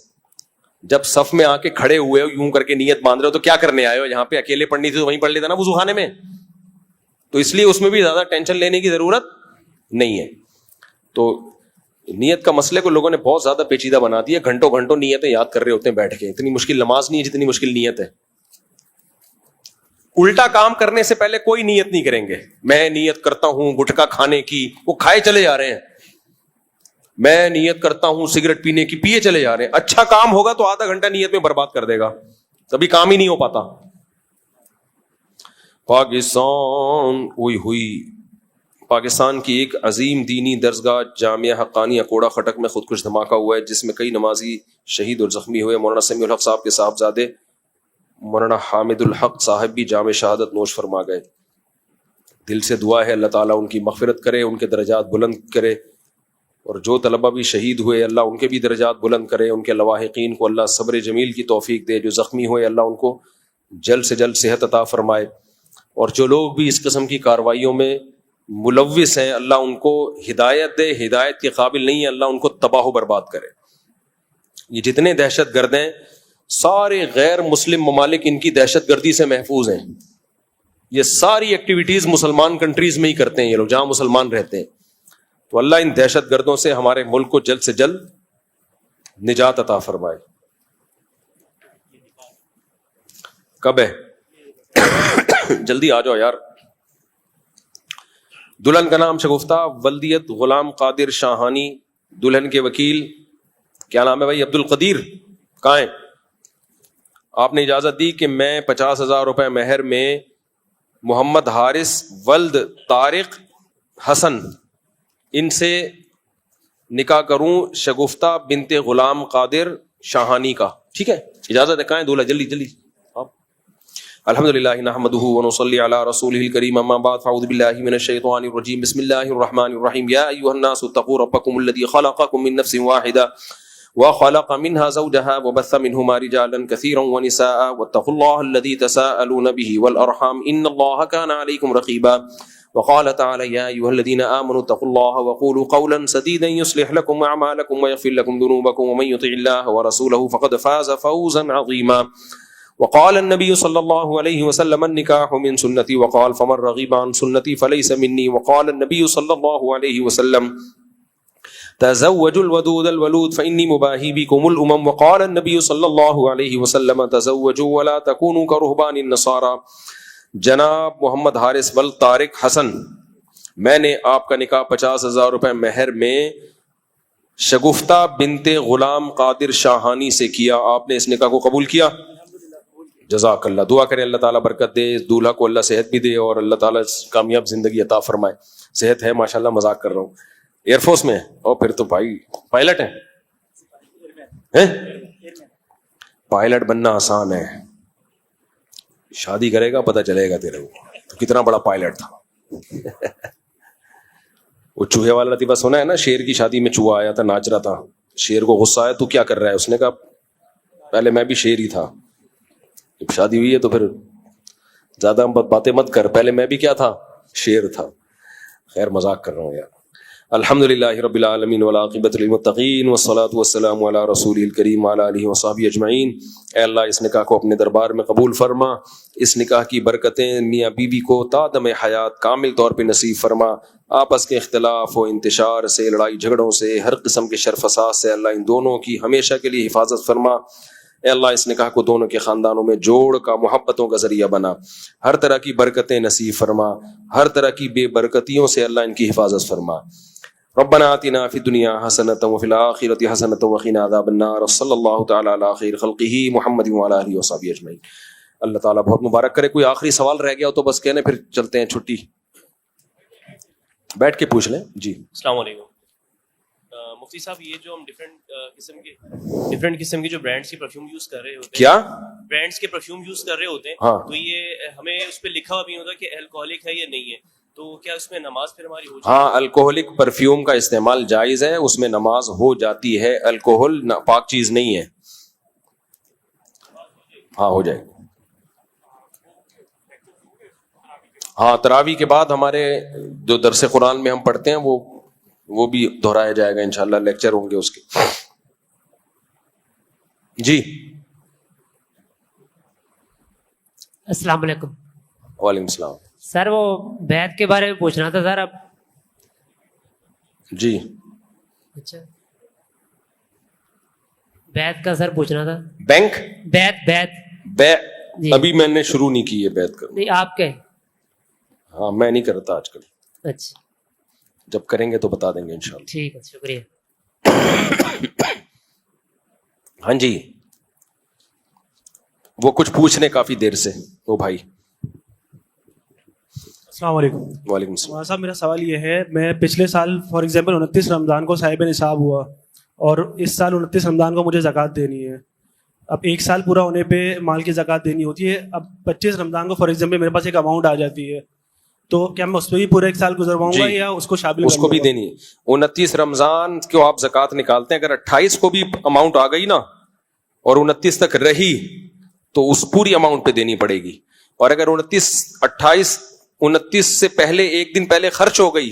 جب صف میں آ کے کھڑے ہوئے ہو یوں کر کے نیت باندھ رہے ہو تو کیا کرنے آئے ہو, یہاں پہ اکیلے پڑھنی تھی تو وہیں پڑھ لیتا نا وضو خانے میں, تو اس لیے اس میں بھی زیادہ ٹینشن لینے کی ضرورت نہیں ہے. تو نیت کا مسئلے کو لوگوں نے بہت زیادہ پیچیدہ بنا دیا, گھنٹوں گھنٹوں نیتیں یاد کر رہے ہوتے ہیں بیٹھ کے. اتنی مشکل نماز نہیں ہے جتنی مشکل نیت ہے. الٹا کام کرنے سے پہلے کوئی نیت نہیں کریں گے, میں نیت کرتا ہوں گٹکا کھانے کی, وہ کھائے چلے جا رہے ہیں. میں نیت کرتا ہوں سگریٹ پینے کی, پیے چلے جا رہے ہیں. اچھا کام ہوگا تو آدھا گھنٹہ نیت میں برباد کر دے گا, کبھی کام ہی نہیں ہو پاتا. پاکستان کی ایک عظیم دینی درسگاہ جامعہ حقانیہ کوڑا خٹک میں خودکش دھماکہ ہوا ہے جس میں کئی نمازی شہید اور زخمی ہوئے. مولانا سمیع الحق صاحب کے صاحبزادے مولانا حامد الحق صاحب بھی جام شہادت نوش فرما گئے. دل سے دعا ہے اللہ تعالیٰ ان کی مغفرت کرے, ان کے درجات بلند کرے, اور جو طلبہ بھی شہید ہوئے اللہ ان کے بھی درجات بلند کرے. ان کے لواحقین کو اللہ صبر جمیل کی توفیق دے, جو زخمی ہوئے اللہ ان کو جلد سے جلد صحت عطا فرمائے, اور جو لوگ بھی اس قسم کی کارروائیوں میں ملوث ہیں اللہ ان کو ہدایت دے, ہدایت کے قابل نہیں ہے اللہ ان کو تباہ و برباد کرے. یہ جتنے دہشت گرد ہیں سارے غیر مسلم ممالک ان کی دہشت گردی سے محفوظ ہیں. یہ ساری ایکٹیویٹیز مسلمان کنٹریز میں ہی کرتے ہیں یہ لوگ، جہاں مسلمان رہتے ہیں. تو اللہ ان دہشت گردوں سے ہمارے ملک کو جلد سے جلد نجات عطا فرمائے. کب ہے؟ جلدی آ جاؤ یار. دلہن کا نام شگفتہ ولدیت غلام قادر شاہانی. دلہن کے وکیل کیا نام ہے بھائی؟ عبد القدیر. کہاں ہیں؟ آپ نے اجازت دی کہ میں 50,000 روپے مہر میں محمد حارث ولد طارق حسن ان سے نکاح کروں شگفتہ بنت غلام قادر شاہانی کا. ٹھیک ہے، اجازت ہے. کہاں ہے دولہا؟ جلدی جلدی. الحمدللہ نحمدہ ونصلی علی رسولہ الکریم، اما بعد فاعوذ باللہ من الشیطان الرجیم، بسم اللہ الرحمن الرحیم. یا ایھا الناس اتقوا ربکم الذی خلقکم من نفس واحدہ وخلق منها زوجها وبث منهما رجالا كثيرا ونساء واتقوا الله الذي تساءلون به والأرحام إن الله كان عليكم رقيبا. وقال تعالى يا أيها الذين آمنوا اتقوا الله وقولوا قولا سديدا يصلح لكم أعمالكم ويغفر لكم ذنوبكم ومن يطع الله ورسوله فقد فاز فوزا عظيما. وقال النبي صلى الله عليه وسلم النكاح من سنتي وقال فمن رغب عن سنتي فليس مني. وقال النبي صلى الله عليه وسلم تزوجوا الودود الولود فإني مباهي بكم الأمم. وقال النبي صلى الله عليه وسلم تزوجوا ولا تكونوا كرهبان النصارى. جناب محمد حارث ولد طارق حسن، میں نے آپ کا نکاح 50,000 روپے مہر میں شگفتہ بنت غلام قادر شاہانی سے کیا. آپ نے اس نکاح کو قبول کیا؟ جزاک اللہ. دعا کریں اللہ تعالیٰ برکت دے، دولہا کو اللہ صحت بھی دے اور اللہ تعالیٰ کامیاب زندگی عطا فرمائے. صحت ہے ماشاءاللہ، مذاق کر رہا ہوں. ایئر فورس میں اور پھر تو بھائی پائلٹ ہیں. پائلٹ بننا آسان ہے، شادی کرے گا پتہ چلے گا تیرے کو تو کتنا بڑا پائلٹ تھا. وہ چوہے والا لطیفہ سنا ہے نا؟ شیر کی شادی میں چوہا آیا تھا، ناچ رہا تھا. شیر کو غصہ آیا، تو کیا کر رہا ہے؟ اس نے کہا پہلے میں بھی شیر ہی تھا، جب شادی ہوئی ہے تو پھر زیادہ باتیں مت کر، پہلے میں بھی کیا تھا؟ شیر تھا. خیر مذاق کر رہا ہوں یار. الحمدللہ رب العالمین والعاقبۃ للمتقین والصلاۃ والسلام علی رسولہ الکریم وعلی آلہ وصحبہ اجمعین. اے اللہ اس نکاح کو اپنے دربار میں قبول فرما. اس نکاح کی برکتیں میاں بیوی کو تا دم حیات کامل طور پہ نصیب فرما. آپس کے اختلاف و انتشار سے، لڑائی جھگڑوں سے، ہر قسم کے شر فساد سے اللہ ان دونوں کی ہمیشہ کے لیے حفاظت فرما. اے اللہ اس نکاح کو دونوں کے خاندانوں میں جوڑ کا، محبتوں کا ذریعہ بنا. ہر طرح کی برکتیں نصیب فرما، ہر طرح کی بے برکتیوں سے اللہ ان کی حفاظت فرما. ربنا آتنا فی الدنیا حسنۃ وفی الآخرۃ حسنۃ وقنا عذاب النار. صلی اللہ تعالی علی خیر خلقہ محمد وعلی آلہ وصحبہ اجمعین. اللہ تعالیٰ بہت مبارک کرے. کوئی آخری سوال رہ گیا ہو تو بس کہنے، پھر چلتے ہیں چھٹی. بیٹھ کے پوچھ لیں. جی السلام علیکم مفتی صاحب. یہ جو ہم ڈفرینٹ قسم کے جو برانڈس کے پرفیوم یوز کر رہے ہوتے ہیں، کیا برانڈس کے پرفیوم یوز کر رہے ہوتے ہیں، ہاں، تو یہ ہمیں اس پہ لکھا ہوا بھی ہوتا ہے کہ الکوہولک ہے یا نہیں ہے، تو کیا اس میں نماز پھر ہماری ہو جاتی ہے؟ ہاں، الکوہلک پرفیوم کا استعمال جائز ہے، اس میں نماز ہو جاتی ہے. الکوہل پاک چیز نہیں ہے. ہاں ہو جائے. ہاں تراویح کے بعد ہمارے جو درس قرآن میں ہم پڑھتے ہیں وہ بھی دہرایا جائے گا انشاءاللہ، لیکچر ہوں گے اس کے. جی السلام علیکم. وعلیکم السلام. سر وہ بیعت کے بارے میں پوچھنا تھا سر. اب جی اچھا بیعت کا سر پوچھنا تھا. بینک بیعت جی. ابھی میں نے شروع نہیں کی ہے بیعت کرنا. نہیں آپ کے؟ ہاں میں نہیں کرتا آج کل. اچھا جب کریں گے تو بتا دیں گے انشاءاللہ. ٹھیک ہے، شکریہ. ہاں جی، وہ کچھ پوچھنے کافی دیر سے وہ بھائی. السلام علیکم. وعلیکم السلام. صاحب میرا سوال یہ ہے، میں پچھلے سال فار ایگزامپل 29 رمضان کو صاحب نصاب ہوا اور اس سال 29 رمضان کو مجھے زکوٰۃ دینی ہے. اب ایک سال پورا ہونے پہ مال کی زکوٰۃ دینی ہوتی ہے. اب 25 رمضان کو فار ایگزامپل میرے پاس ایک اماؤنٹ آ جاتی ہے، تو کیا میں اس پہ بھی پورا ایک سال گزرواؤں گا یا اس کو شامل اس کو بھی دینی ہے؟ 29 رمضان کو آپ زکوٰۃ نکالتے ہیں، اگر 28 کو بھی اماؤنٹ آ گئی نا اور 29 تک رہی تو اس پوری اماؤنٹ پہ دینی پڑے گی. اور اگر 29 سے پہلے ایک دن پہلے خرچ ہو گئی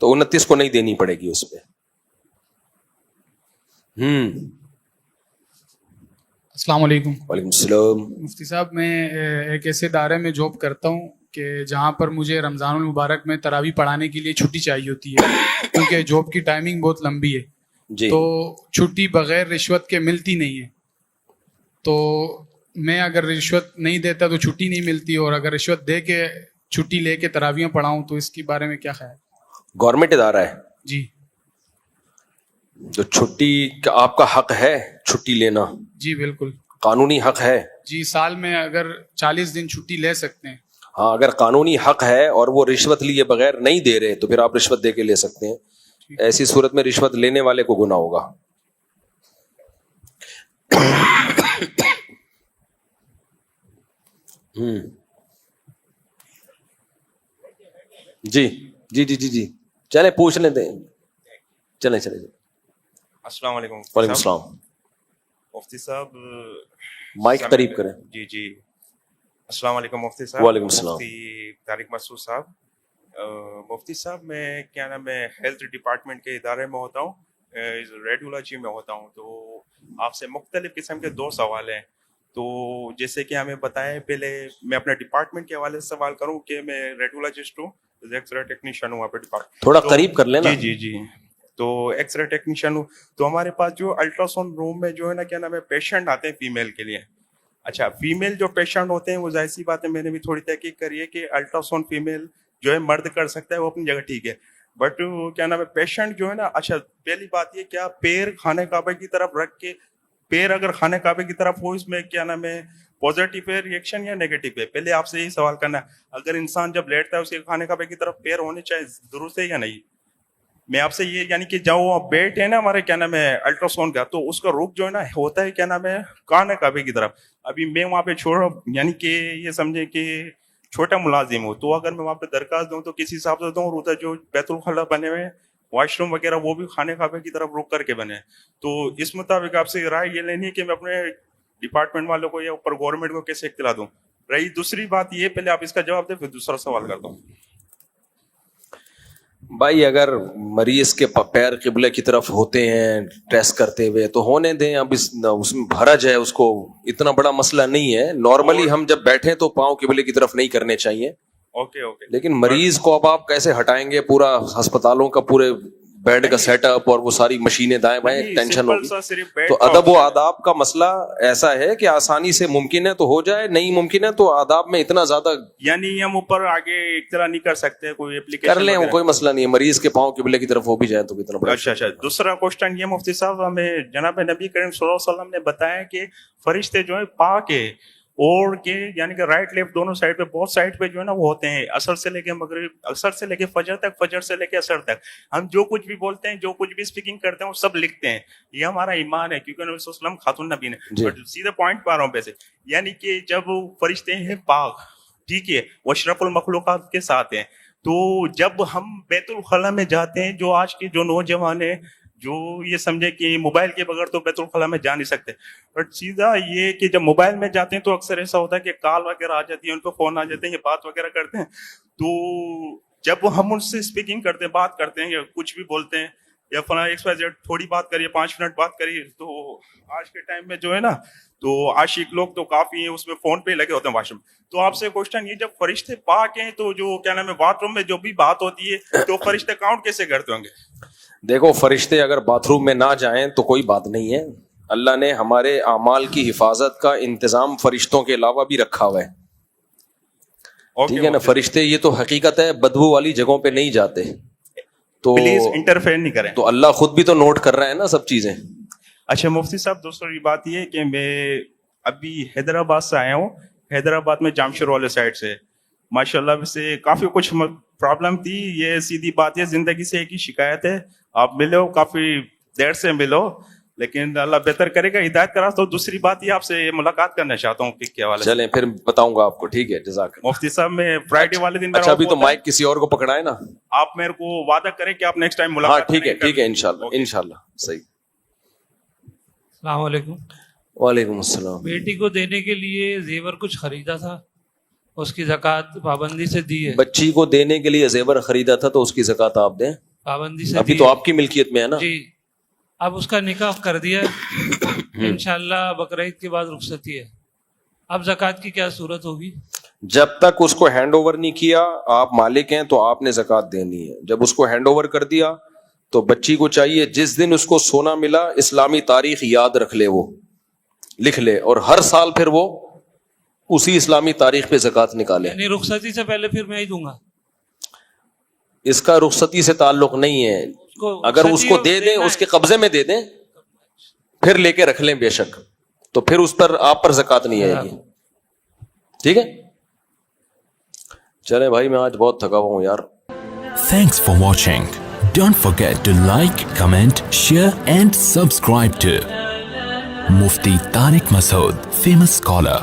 تو 29 کو نہیں دینی پڑے گی اس پہ. السلام علیکم. وعلیکم السلام. مفتی صاحب میں ایک ایسے ادارے میں جاب کرتا ہوں کہ جہاں پر مجھے رمضان المبارک میں تراویح پڑھانے کے لیے چھٹی چاہیے ہوتی ہے کیونکہ جاب کی ٹائمنگ بہت لمبی ہے جی تو چھٹی بغیر رشوت کے ملتی نہیں ہے. تو میں اگر رشوت نہیں دیتا تو چھٹی نہیں ملتی, اور اگر رشوت دے کے چھٹی لے کے تراویح پڑھاؤں تو اس کے بارے میں کیا خیال؟ گورنمنٹ ادارہ ہے جی جو چھٹی کا آپ کا حق ہے چھٹی لینا, جی بالکل قانونی حق ہے. جی, سال میں اگر 40 دن چھٹی لے سکتے ہیں. ہاں اگر قانونی حق ہے اور وہ رشوت لیے بغیر نہیں دے رہے تو پھر آپ رشوت دے کے لے سکتے ہیں. ایسی صورت میں رشوت لینے والے کو گناہ ہوگا. جی جی جی جی جی چلے پوچھ لیتے ہیں. چلیں چلیں. السلام علیکم. وعلیکم السلام. مفتی صاحب مائک قریب کریں. جی جی السلام علیکم مفتی صاحب. وعلیکم السلام. مفتی طارق مسعود صاحب. مفتی صاحب میں کیا نام ہے ہیلتھ ڈپارٹمنٹ کے ادارے میں ہوتا ہوں, ریڈیولوجی میں ہوتا ہوں. تو آپ سے مختلف قسم کے 2 سوال ہیں. تو جیسے کہ ہمیں بتائیں, پہلے میں اپنے ڈپارٹمنٹ کے حوالے سے سوال کروں کہ میں ریڈیولوجسٹ ہوں, ایکس رے ٹیکنیشین ہوں آپ ڈپارٹمنٹ. تھوڑا قریب کر لینا. جی جی جی تو ایکس رے ٹیکنیشین ہوں. تو ہمارے پاس جو الٹرا ساؤنڈ روم میں جو ہے نا کیا نام ہے پیشنٹ آتے ہیں فیمیل کے لیے. اچھا فیمیل جو پیشنٹ ہوتے ہیں وہ ظاہر سی بات ہے, میں نے بھی تھوڑی تحقیق کری ہے کہ الٹرا ساؤنڈ فیمیل جو ہے مرد کر سکتا ہے, وہ اپنی جگہ ٹھیک ہے. بٹ کیا نام ہے پیشنٹ جو ہے نا, اچھا پہلی بات یہ کیا پیر خانہ کعبہ کی طرف رکھ کے, پیر اگر خانہ کعبہ کی طرف ہو اس میں کیا نام ہے پازیٹیو ہے ریئیکشن یا نیگیٹو ہے؟ پہلے آپ سے یہی سوال کرنا ہے. اگر انسان جب لیٹتا ہے اس کے خانہ کعبہ کی طرف پیر ہونے چاہیے, درست ہے یا نہیں؟ میں آپ سے یہ یعنی کہ جب وہ بیٹ ہے نا ہمارے کیا نام ہے الٹرا ساؤنڈ کا, تو اس کا رخ جو ہے نا ہوتا ہے کیا نام ہے خانہ کعبہ کی طرف. ابھی میں وہاں پہ چھوڑ یعنی کہ یہ سمجھے کہ چھوٹا ملازم ہوں, تو اگر میں وہاں پہ درخواست دوں تو کسی حساب سے دوں, اور ادھر جو بیت الخلا بنے ہوئے واش روم وغیرہ وہ بھی خانہ کعبہ کی طرف رک کر کے بنے. تو اس مطابق آپ سے رائے یہ لینی ہے کہ میں اپنے ڈپارٹمنٹ والوں کو یا اوپر گورنمنٹ کو کیسے اطلاع دوں. رہی دوسری بات یہ, پہلے آپ اس کا جواب دیں پھر دوسرا سوال کرتا ہوں. بھائی اگر مریض کے پیر قبلے کی طرف ہوتے ہیں ٹیسٹ کرتے ہوئے تو ہونے دیں. اب اس میں بھرج ہے, اس کو اتنا بڑا مسئلہ نہیں ہے. نارملی ہم جب بیٹھیں تو پاؤں قبلے کی طرف نہیں کرنے چاہیے. Okay okay. لیکن مریض کو اب آپ کیسے ہٹائیں گے؟ پورا ہسپتالوں کا پورے بیڈ کا سیٹ اپ اور وہ ساری مشینیں دائیں بائیں, ٹینشن ہوگی. تو ادب و آداب کا مسئلہ ایسا ہے کہ آسانی سے ممکن ہے تو ہو جائے, نہیں ممکن ہے تو آداب میں اتنا زیادہ یعنی ہم اوپر آگے اطلاع نہیں کر سکتے, کوئی اپلیکیشن کر لیں, کوئی مسئلہ نہیں ہے. مریض کے پاؤں قبلے کی طرف ہو بھی جائے تو اتنا بڑا. اچھا اچھا. دوسرا کوشچن یہ مفتی صاحب, ہمیں جناب نبی کریم صلی اللہ علیہ وسلم نے بتایا کہ فرشتے جو ہے پاک ہے, اور کہ یعنی کہ رائٹ لیفٹ دونوں سائڈ پہ, بہت سائڈ پہ جو ہے نا وہ ہوتے ہیں, عصر سے لے کے مغرب, عصر سے لے کے فجر تک, فجر سے لے کے عصر تک. ہم جو کچھ بھی بولتے ہیں, جو کچھ بھی اسپیکنگ کرتے ہیں وہ سب لکھتے ہیں. یہ ہمارا ایمان ہے کیونکہ نبی صلی اللہ علیہ وسلم خاتون نبی نے. سیدھے پوائنٹ پہ آ رہا ہوں پیسے, یعنی کہ جب فرشتے ہیں پاک, ٹھیک ہے, وہ اشرف المخلوقات کے ساتھ ہیں. تو جب ہم بیت الخلا میں جاتے ہیں, جو آج کے جو نوجوان ہیں جو یہ سمجھے کہ موبائل کے بغیر تو بیت الخلا میں جا نہیں سکتے, بٹ سیدھا یہ کہ جب موبائل میں جاتے ہیں تو اکثر ایسا ہوتا ہے کہ کال وغیرہ آ جاتی ہے, ان پہ فون آ جاتے ہیں, یہ بات وغیرہ کرتے ہیں. تو جب ہم ان سے اسپیکنگ کرتے ہیں, بات کرتے ہیں یا کچھ بھی بولتے ہیں یا فلاں XYZ تھوڑی بات کریے, 5 منٹ بات کریے, تو آج کے ٹائم میں جو ہے نا تو عاشق لوگ تو کافی ہیں, اس میں فون پہ لگے ہوتے ہیں واش روم. تو آپ سے کوشچن یہ, جب فرشتے پاک ہیں تو جو کیا نام ہے باتھ روم میں جو بھی بات ہوتی ہے تو فرشتے کاؤنٹ کیسے کرتے ہوں گے؟ دیکھو فرشتے اگر باتھ روم میں نہ جائیں تو کوئی بات نہیں ہے. اللہ نے ہمارے اعمال کی حفاظت کا انتظام فرشتوں کے علاوہ بھی رکھا ہوا ہے, ٹھیک ہے نا. فرشتے یہ تو حقیقت ہے بدبو والی جگہوں پہ نہیں جاتے, تو پلیز انٹرفیئر نہیں کریں. تو اللہ خود بھی تو نوٹ کر رہا ہے نا سب چیزیں. اچھا مفتی صاحب, دوسری بات یہ کہ میں ابھی حیدرآباد سے آیا ہوں. حیدرآباد میں جامشور والے سائڈ سے ماشاء اللہ سے کافی کچھ پرابلم تھی. یہ سیدھی بات ہے, زندگی سے ایک ہی شکایت ہے, آپ ملو کافی دیر سے ملو, لیکن اللہ بہتر کرے گا, ہدایت کرا. تو دوسری بات یہ آپ سے ملاقات کرنا چاہتا ہوں پک کے حوالے سے. چلیں پھر بتاؤں گا آپ کو, ٹھیک ہے, جزاک اللہ. مفتی صاحب میں فرائیڈے والے دن, اچھا ابھی تو مائک کسی اور کو پکڑائے نا, آپ میرے کو وعدہ کریں کہ آپ نیکسٹ ٹائم ہاں ملاقات ٹھیک ہے, ٹھیک ہے, انشاءاللہ صحیح. السلام علیکم. وعلیکم السلام. بیٹی کو دینے کے لیے زیور کچھ خریدا تھا, اس کی زکوٰۃ پابندی سے دی ہے. بچی کو دینے کے لیے زیور خریدا تھا تو اس کی زکوٰۃ آپ دیں, پابندی سے ابھی تو آپ کی ملکیت میں ہے نا. جی, اب اس کا نکاح کر دیا, انشاءاللہ بقرعید کے بعد رخصتی ہے, اب زکوٰۃ کی کیا صورت ہوگی؟ جب تک اس کو ہینڈ اوور نہیں کیا، آپ مالک ہیں تو آپ نے زکوٰۃ دینی ہے. جب اس کو ہینڈ اوور کر دیا تو بچی کو چاہیے جس دن اس کو سونا ملا اسلامی تاریخ یاد رکھ لے، وہ لکھ لے، اور ہر سال پھر وہ اسی اسلامی تاریخ پہ زکوٰۃ نکالے. یعنی رخصتی سے پہلے پھر میں ہی دوں گا؟ اس کا رخصتی سے تعلق نہیں ہے. اگر اس کو دے دیں، اس کے قبضے میں دے دیں، پھر لے کے رکھ لیں بے شک، تو پھر اس پر آپ پر زکوٰۃ نہیں آئے گی. ٹھیک ہے، چلے بھائی میں آج بہت تھکا ہوا ہوں یار. Thanks for watching. Don't forget to like, comment, share and subscribe to Mufti Tariq Masood, famous scholar.